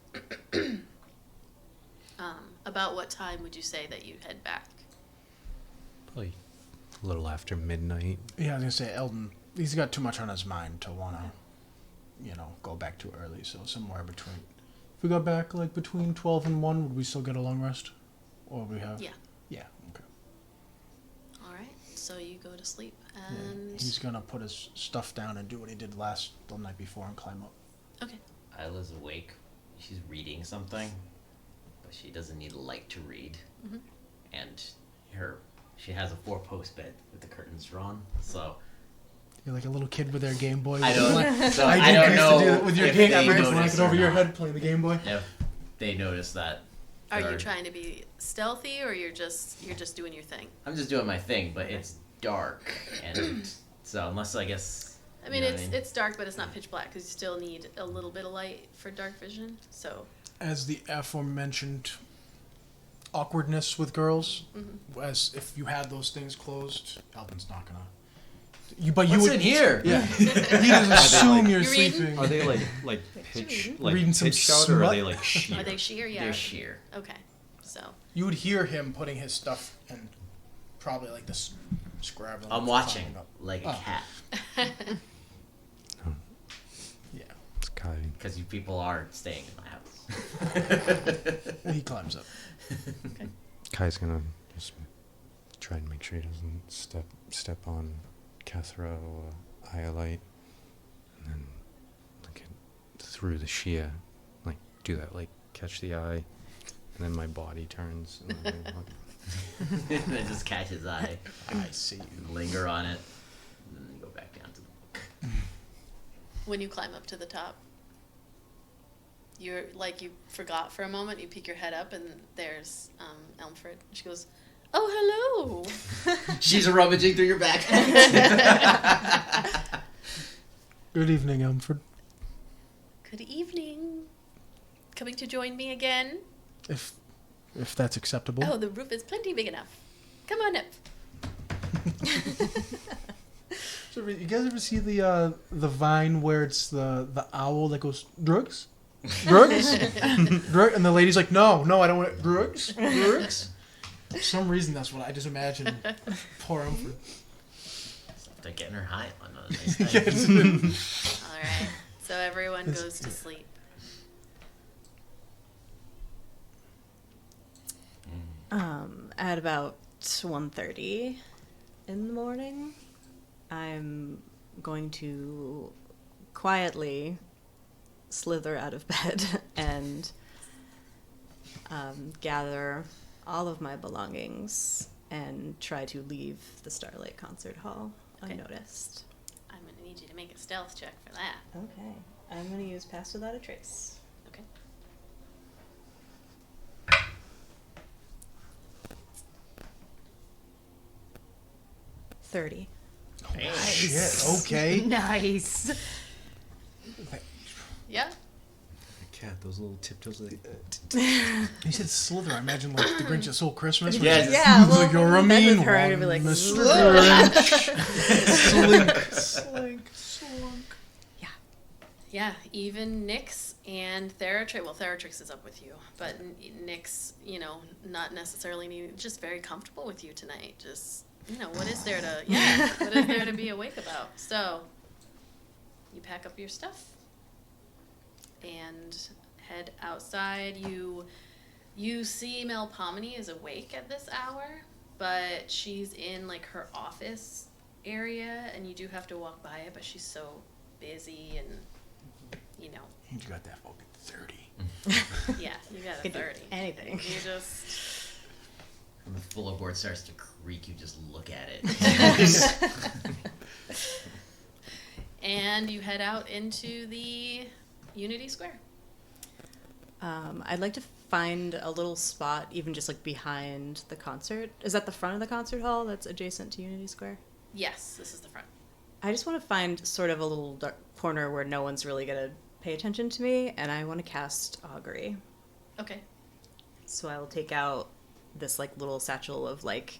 About what time would you say that you head back? Probably a little after midnight. Yeah, I was gonna say Eldon. He's got too much on his mind to wanna, go back too early. So somewhere between If we got back like between 12 and 1, would we still get a long rest? Or would we have? Yeah. Yeah, okay. All right. So you go to sleep, Yeah, and he's gonna put his stuff down and do what he did the night before and climb up. okay. Isla's awake. She's reading something, but she doesn't need light to read. Mhm. And she has a 4-post bed with the curtains drawn, so You're like a little kid with their Game Boy. I don't. So I I don't used know to do that with your if Game they Boy. notice Blanket or over your not. head playing the Game Boy. If they notice that. Are there you trying to be stealthy, or you're just doing your thing? I'm just doing my thing, but it's dark, and so unless I guess. I mean, you know what it's dark, but it's not pitch black because you still need a little bit of light for dark vision. So As the aforementioned awkwardness with girls, Mm-hmm. as if you had those things closed, Eldon's not gonna. What's would in here? Yeah, he just assume you're You reading? sleeping. Are they like pitch like Reading some pitched out, or are smut? they like sheer? are they sheer? Yeah. They're sheer. Okay. So You would hear him putting his stuff and probably like this scrabbling. I'm watching climbing up. like a Oh. cat Yeah, It's Kai. because you people are staying in my house. he climbs up. Kai's gonna just try and make sure he doesn't step on Kethra or Iolite, and then look at through the Shia, like do that, like catch the eye, and then my body turns, and then I walk. And it just catch his eye, I see you. linger on it, and then you go back down to the book. when you climb up to the top, you're like you forgot for a moment. You peek your head up, and there's Elmford. She goes, "Oh, hello." She's rummaging through your back. Good evening, Elmford. Good evening. Coming to join me again? If that's acceptable. Oh, the roof is plenty big enough. Come on up. So, you guys ever see the vine where it's the owl that goes drugs, drugs, drug, and the lady's like, no, I don't want drugs, drugs. For some reason, that's what I just imagine. Poor Elmford. They're getting her high on a nice night. Yes. All right. So everyone goes to sleep. At about 1:30 in the morning, I'm going to quietly slither out of bed and gather all of my belongings and try to leave the Starlight Concert Hall Okay. unnoticed. I'm going to need you to make a stealth check for that. Okay. I'm going to use Pass Without a Trace. Okay. $30. Shit. Okay. Nice. Yeah. Cat, those little tiptoes. He said slither. I imagine like the Grinch that stole Christmas. Yes. Yeah, He's like, you're a bed mean with her, one, I'd be like, Mr. "Slither." Grinch. Slink. Yeah, even Nyx and Theratrix. Well, Theratrix is up with you, but Nyx, not necessarily just very comfortable with you tonight. Just, what is there to be awake about? So, you pack up your stuff and head outside. You see Melpomene is awake at this hour, but she's in like her office area, and you do have to walk by it, but she's so busy and. You got that fucking 30. Yeah, you got a Could do 30. anything. You just. When the floorboard starts to creak, you just look at it. And you head out into the Unity Square. I'd like to find a little spot, even just like behind the concert. Is that the front of the concert hall that's adjacent to Unity Square? Yes, this is the front. I just want to find sort of a little dark corner where no one's really going to pay attention to me, and I want to cast Augury. Okay. So I will take out this like little satchel of like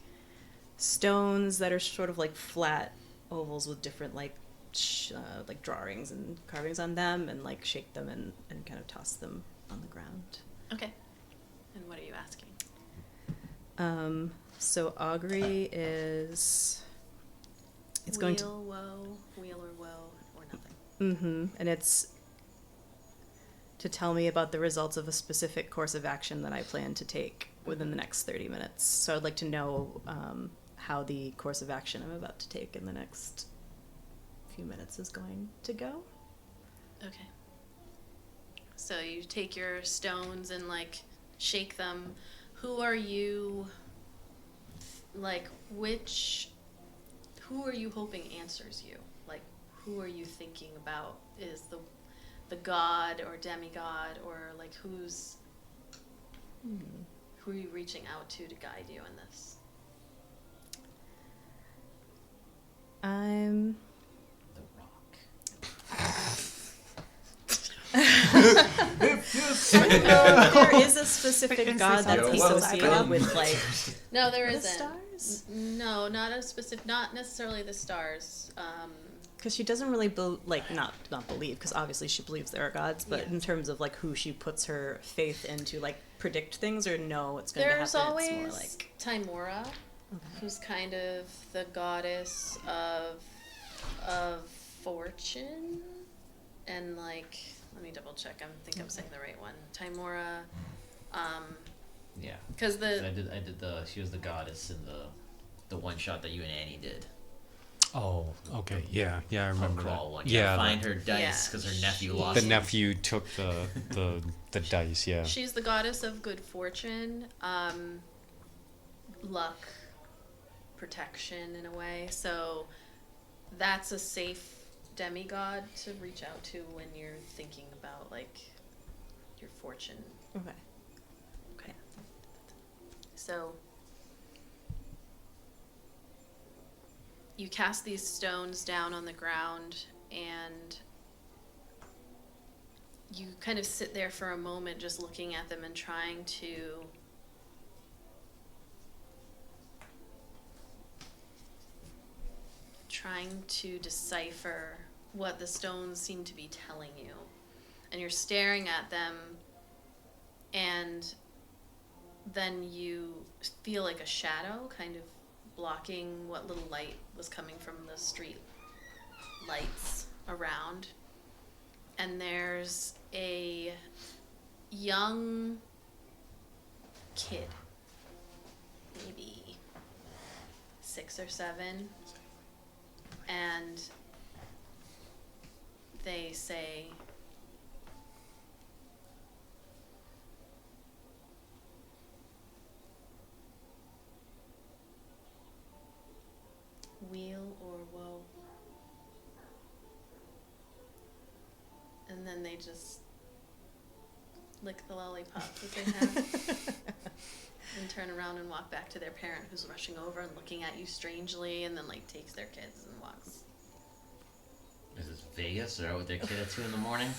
stones that are sort of like flat ovals with different like drawings and carvings on them, and like shake them and kind of toss them on the ground. Okay. And what are you asking? So Augury is... It's going to... Wheel or woe, or nothing. Mm-hmm. And it's to tell me about the results of a specific course of action that I plan to take within the next 30 minutes. So I'd like to know how the course of action I'm about to take in the next few minutes is going to go. Okay. So you take your stones and like shake them. Who are you, like, who are you hoping answers you? Like, who are you thinking about is the god or demigod, or like who are you reaching out to guide you in this? I'm The Rock. there is a specific god that's Yo, associated welcome. with like No, there the isn't. stars. No, not necessarily the stars. Because she doesn't really not believe, because obviously she believes there are gods, but Yeah. in terms of like who she puts her faith into, like predict things or know what's going to There's happen. always It's more like Timora, who's kind of the goddess of fortune, and like, let me double check. I think I'm saying the right one. Timora, Yeah. because I did the. She was the goddess in the one shot that you and Annie did. Oh, okay. Yeah, I Pub remember crawl that. one. Yeah, Find her dice Yeah. because her nephew the lost. it. nephew took the dice. Yeah. she's the goddess of good fortune, luck, protection in a way. So that's a safe demigod to reach out to when you're thinking about like your fortune. okay. Okay. So you cast these stones down on the ground, and you kind of sit there for a moment just looking at them and trying to decipher what the stones seem to be telling you. And you're staring at them, and then you feel like a shadow kind of blocking what little light was coming from the street lights around. And there's a young kid, maybe 6 or 7, and they say, "Weal or woe?" And then they just lick the lollipop that they have and turn around and walk back to their parent, who's rushing over and looking at you strangely, and then like takes their kids and walks. Is this Vegas? They're out with their kid at 2 a.m?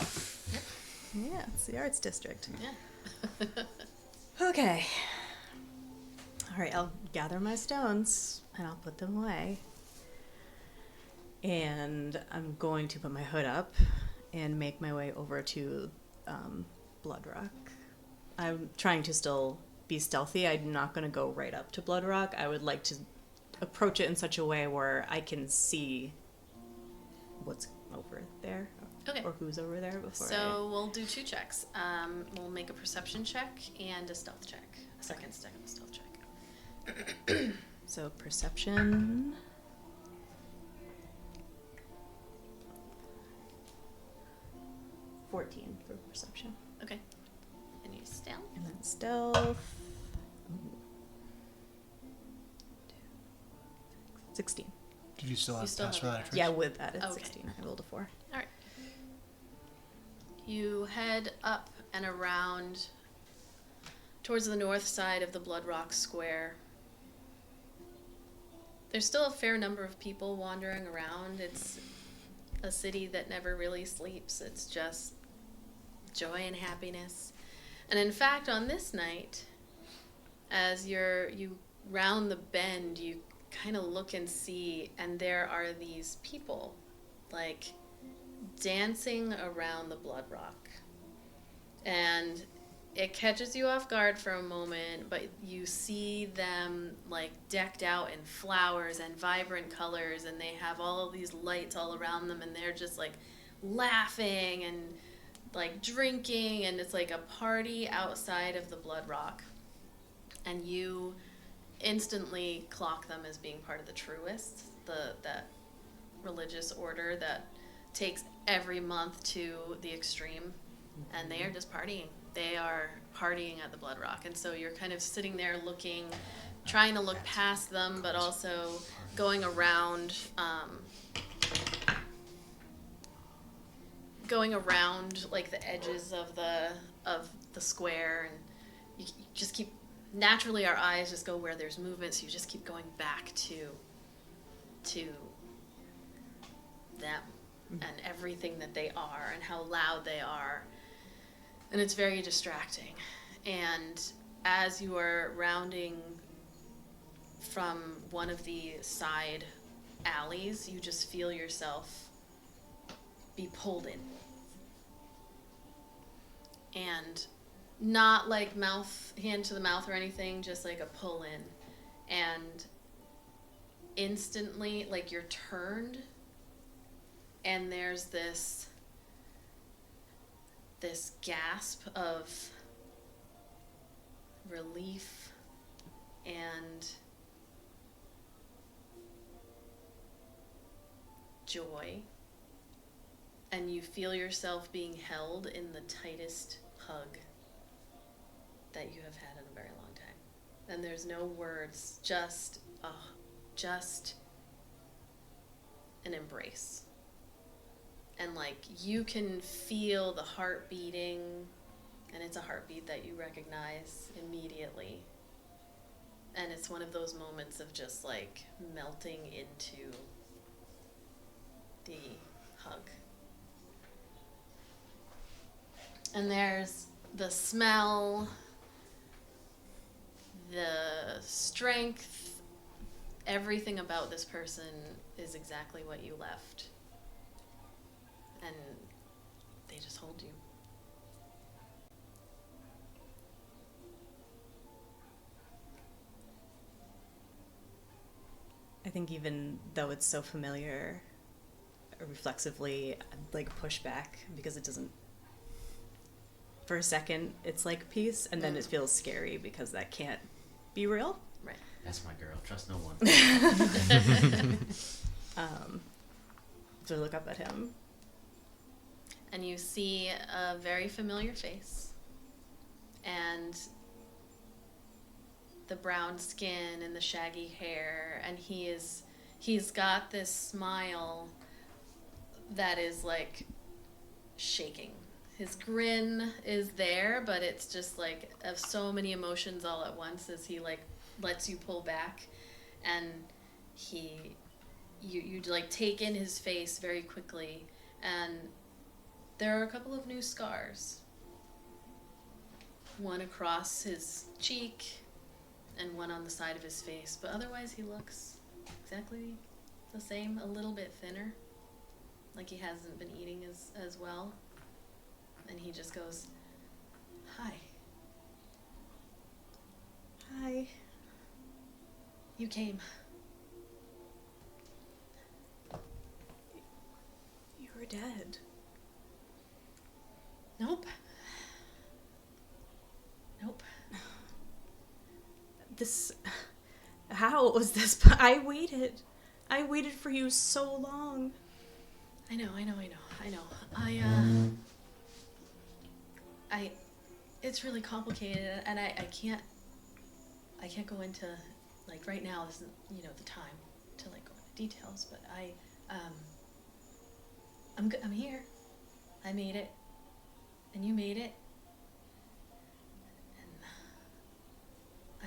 Yeah, it's the arts district. Yeah. Okay. All right, I'll gather my stones and I'll put them away. And I'm going to put my hood up and make my way over to Blood Rock. I'm trying to still be stealthy. I'm not going to go right up to Blood Rock. I would like to approach it in such a way where I can see what's over there. Okay. Or who's over there before So we'll do 2 checks. We'll make a perception check and a stealth check. A second stealth check. So perception. $14 for perception. Okay. And you stealth. And then stealth. 16. Did you still You have still pass have for it, that? yeah. Trish? Yeah, with that it's Okay. 16. I rolled a 4. All right. You head up and around towards the north side of the Blood Rock Square. There's still a fair number of people wandering around. It's a city that never really sleeps. It's just joy and happiness. And in fact, on this night, as you round the bend, you kind of look and see, and there are these people, like, dancing around the Blood Rock. And it catches you off guard for a moment, but you see them, like, decked out in flowers and vibrant colors, and they have all of these lights all around them, and they're just, like, laughing and like drinking, and it's like a party outside of the Blood Rock. And you instantly clock them as being part of the Truists, that religious order that takes every month to the extreme, and they are just partying. They are partying at the Blood Rock, and so you're kind of sitting there looking, trying to look past them, but also going around like the edges of the square, and you just keep, naturally our eyes just go where there's movement, so you just keep going back to them and everything that they are and how loud they are, and it's very distracting. And as you are rounding from one of the side alleys, you just feel yourself be pulled in. And not like hand to the mouth or anything, just like a pull in. And instantly, like, you're turned, and there's this gasp of relief and joy, and you feel yourself being held in the tightest hug that you have had in a very long time. And there's no words, just an embrace. And like, you can feel the heart beating, and it's a heartbeat that you recognize immediately. And it's one of those moments of just like melting into the hug. And there's the smell, the strength, everything about this person is exactly what you left. And they just hold you. I think even though it's so familiar, reflexively, I'd like push back because it doesn't. For a second, it's like peace, and then it feels scary because that can't be real. Right. That's my girl. Trust no one. So I look up at him. And you see a very familiar face. And the brown skin and the shaggy hair, and he's got this smile that is like shaking. His grin is there, but it's just like of so many emotions all at once as he like lets you pull back, and you like take in his face very quickly, and there are a couple of new scars. One across his cheek and one on the side of his face, but otherwise he looks exactly the same, a little bit thinner, like he hasn't been eating as well. And he just goes, "Hi." Hi. You came. You were dead. Nope. How was this? I waited for you so long. I know. It's really complicated, and I can't go into, like, right now isn't, the time to like go into details, but I'm here. I made it, and you made it, and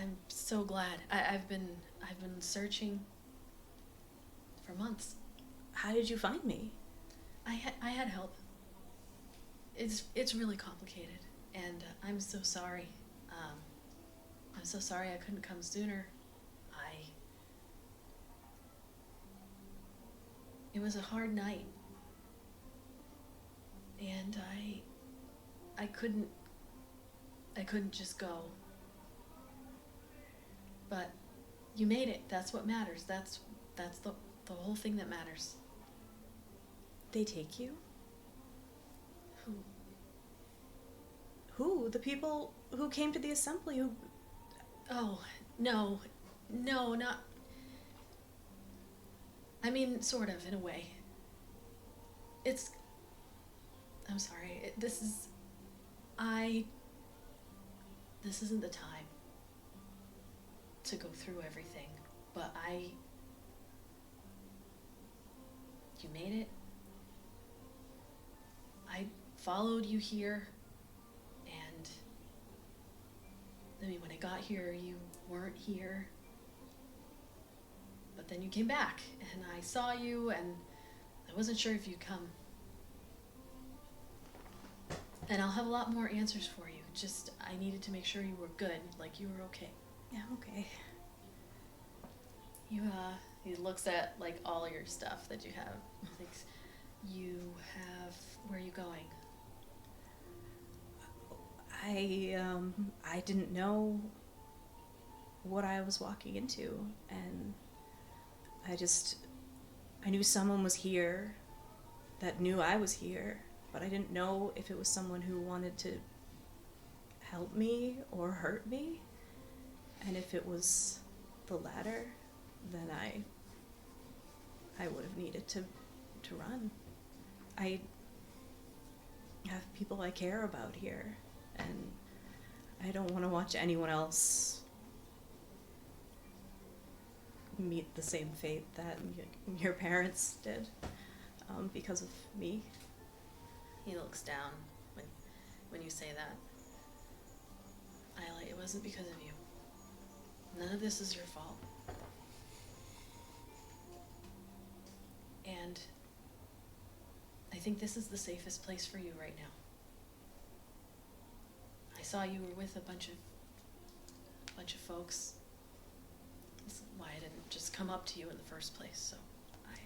I'm so glad. I've been searching for months. How did you find me? I had help. It's really complicated, and I'm so sorry. I'm so sorry I couldn't come sooner. It was a hard night, and I couldn't just go. But you made it. That's what matters. That's the whole thing that matters. They take you? Who? you, the people who came to the assembly who... Oh, no. No, not... I mean, sort of, in a way. It's... I'm sorry. This isn't the time to go through everything, but you made it. I followed you here, and I mean, when I got here, you weren't here. But then you came back, and I saw you, and I wasn't sure if you'd come. And I'll have a lot more answers for you. Just, I needed to make sure you were good, like you were okay. Yeah, okay. He looks at, like, all your stuff that you have. Like, where are you going? I didn't know what I was walking into, and I knew someone was here that knew I was here, but I didn't know if it was someone who wanted to help me or hurt me. And if it was the latter, then I would have needed to run. I have people I care about here, and I don't want to watch anyone else meet the same fate that your parents did because of me. He looks down when you say that. Ayla, it wasn't because of you. None of this is your fault. And I think this is the safest place for you right now. I saw you were with a bunch of folks. That's why I didn't just come up to you in the first place, so I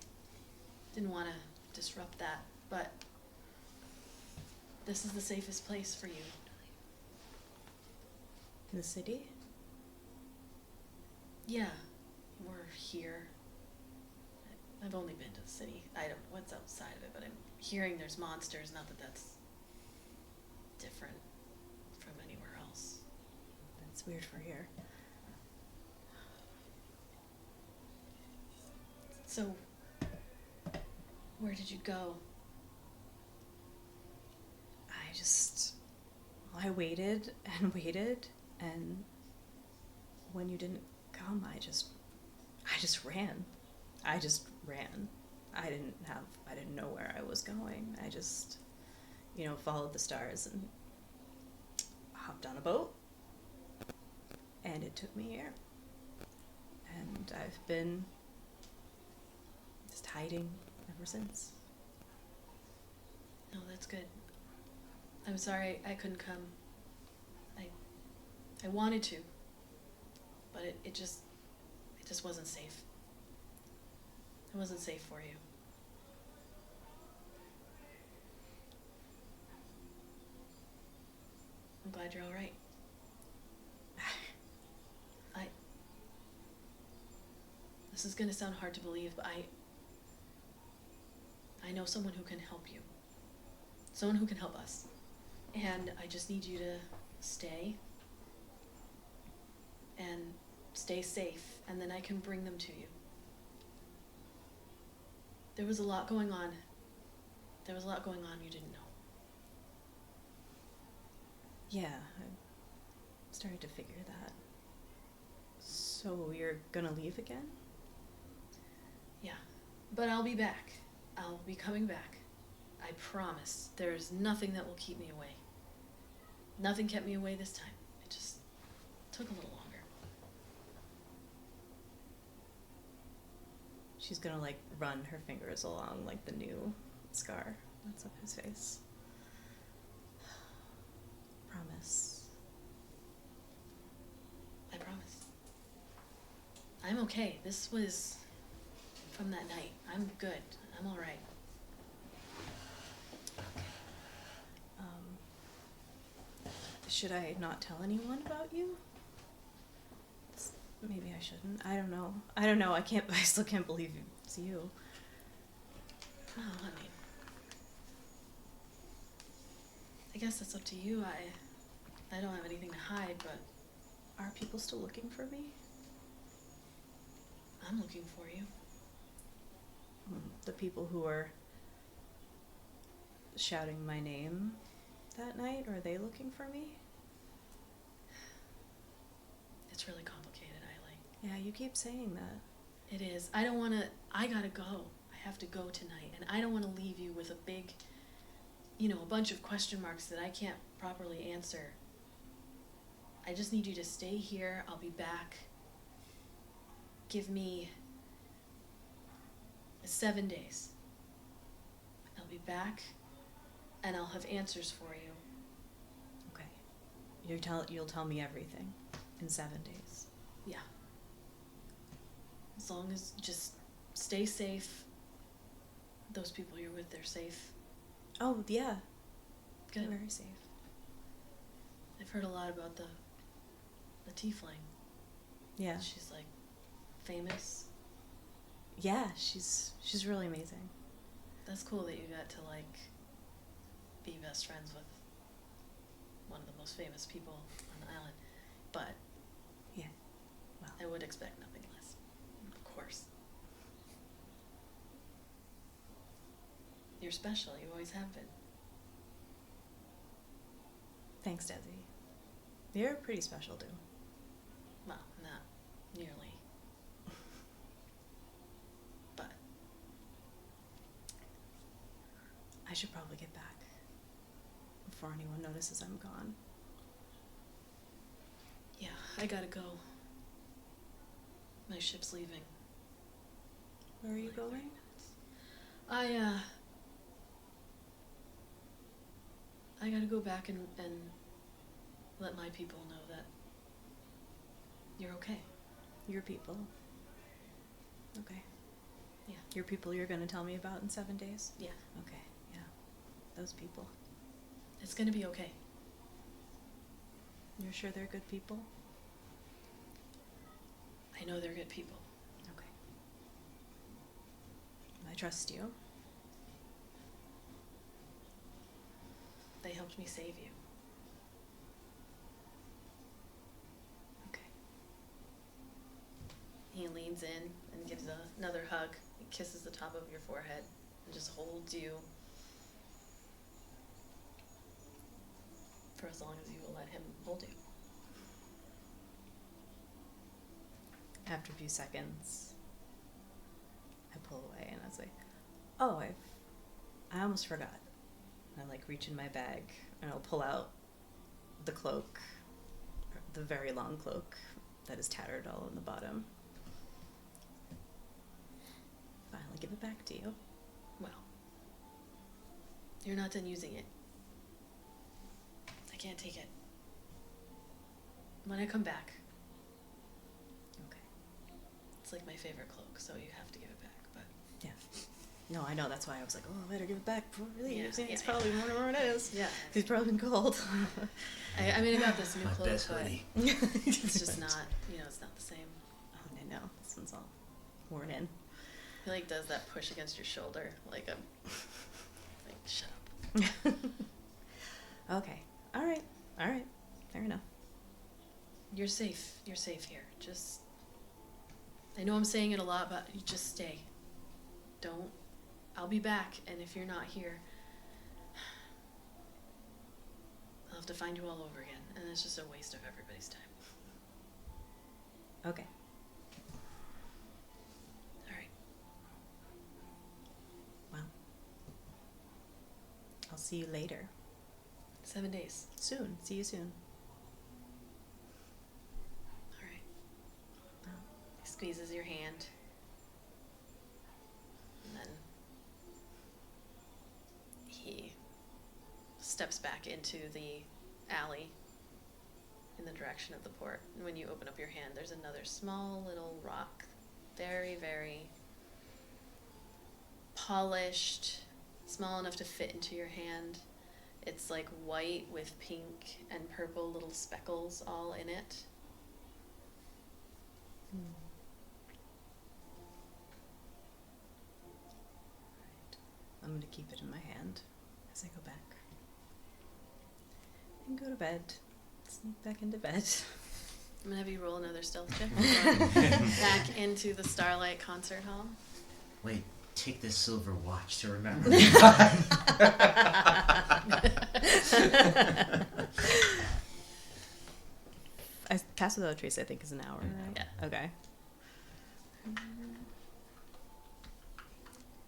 didn't want to disrupt that, but this is the safest place for you. In the city? Yeah, we're here. I've only been to the city. I don't know what's outside of it, but I'm hearing there's monsters, not that that's different from anywhere else. That's weird for here. So, where did you go? I waited and waited, and when you didn't come, I just ran. I just ran. I didn't know where I was going. I just, followed the stars and hopped on a boat, and it took me here. And I've been just hiding ever since. No, that's good. I'm sorry I couldn't come. I wanted to, but it just wasn't safe. It wasn't safe for you. I'm glad you're all right. This is gonna sound hard to believe, but I know someone who can help you. Someone who can help us. And I just need you to stay. And stay safe, and then I can bring them to you. There was a lot going on. There was a lot going on you didn't know. Yeah, I started to figure that. So you're gonna leave again? Yeah, but I'll be back. I'll be coming back. I promise. There's nothing that will keep me away. Nothing kept me away this time. It just took a little longer. She's gonna run her fingers along the new scar that's up his face. Promise. I promise. I'm okay. This was from that night. I'm good. I'm all right. Should I not tell anyone about you? Maybe I shouldn't. I don't know. I still can't believe it's you. Oh, I guess that's up to you. I don't have anything to hide, but Are people still looking for me? I'm looking for you. The people who were shouting my name that night, are they looking for me? It's really complicated, Ayla. Yeah, you keep saying that. It is. I gotta go. I have to go tonight, and I don't want to leave you with a big, a bunch of question marks that I can't properly answer. I just need you to stay here. I'll be back. Give me 7 days. I'll be back, and I'll have answers for you. Okay. You'll tell me everything in 7 days. Yeah. As long as just stay safe. Those people you're with, they're safe. Oh, yeah. Good. Very safe. I've heard a lot about the tiefling. Yeah. She's like famous. Yeah, she's really amazing. That's cool that you got to like be best friends with one of the most famous people on the island. But Yeah. Well, I would expect nothing less. Of course. You're special, you always have been. thanks, Desi. You're pretty special too. Well, not nearly. But I should probably get back before anyone notices I'm gone. yeah, I gotta go. My ship's leaving. Where are you Like 30 going? minutes. I gotta go back and let my people know that you're okay. Your people. Okay. Yeah. Your people you're going to tell me about in 7 days? Yeah. Okay, yeah. Those people. It's gonna be okay. You're sure they're good people? I know they're good people. Okay. I trust you. They helped me save you. Okay. He leans in and gives another hug. He kisses the top of your forehead and just holds you for as long as you will let him hold you. After a few seconds, I pull away and I was like, oh, I almost forgot. I like reach in my bag and I'll pull out the cloak, the very long cloak that is tattered all on the bottom. Finally give it back to you. Well, you're not done using it. I can't take it. When I come back, Okay. it's like my favorite cloak, so you have to give it back. But Yeah. No, I know. That's why I was like, oh, I better give it back before we leave. Yeah, It's yeah, probably where it is. yeah, He's probably been cold. I mean, I got this new My cloak, best but buddy. it's just not, it's not the same. Oh, I know. This one's all worn in. He like does that push against your shoulder, like shut up. Okay. All right. Fair enough. You're safe. You're safe here. Just, I know I'm saying it a lot, but you just stay. Don't. I'll be back, and if you're not here, I'll have to find you all over again, and it's just a waste of everybody's time. Okay. All right. Well, I'll see you later. 7 days. Soon. See you soon. All right. Well, He squeezes your hand, and then he steps back into the alley in the direction of the port. And when you open up your hand, there's another small little rock, very, very polished, small enough to fit into your hand. It's like white with pink and purple little speckles all in it. I'm going to keep it in my hand as I go back. And go to bed. sneak back into bed. I'm gonna have you roll another stealth check. Going back into the Starlight Concert Hall. Wait, take this silver watch to remember. Pass Without a Trace, I think, is an hour, right? Yeah. Okay.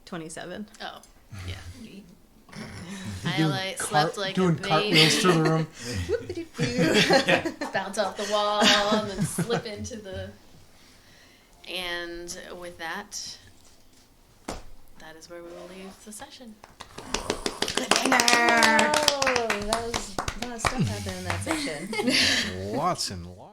27. Oh, yeah. Iolite slept like doing a baby. cartwheels through the room. Bounce off the wall and then slip into the. And with that, that is where we will leave the session. Oh, that was a lot of stuff happened in that section. Lots and lots.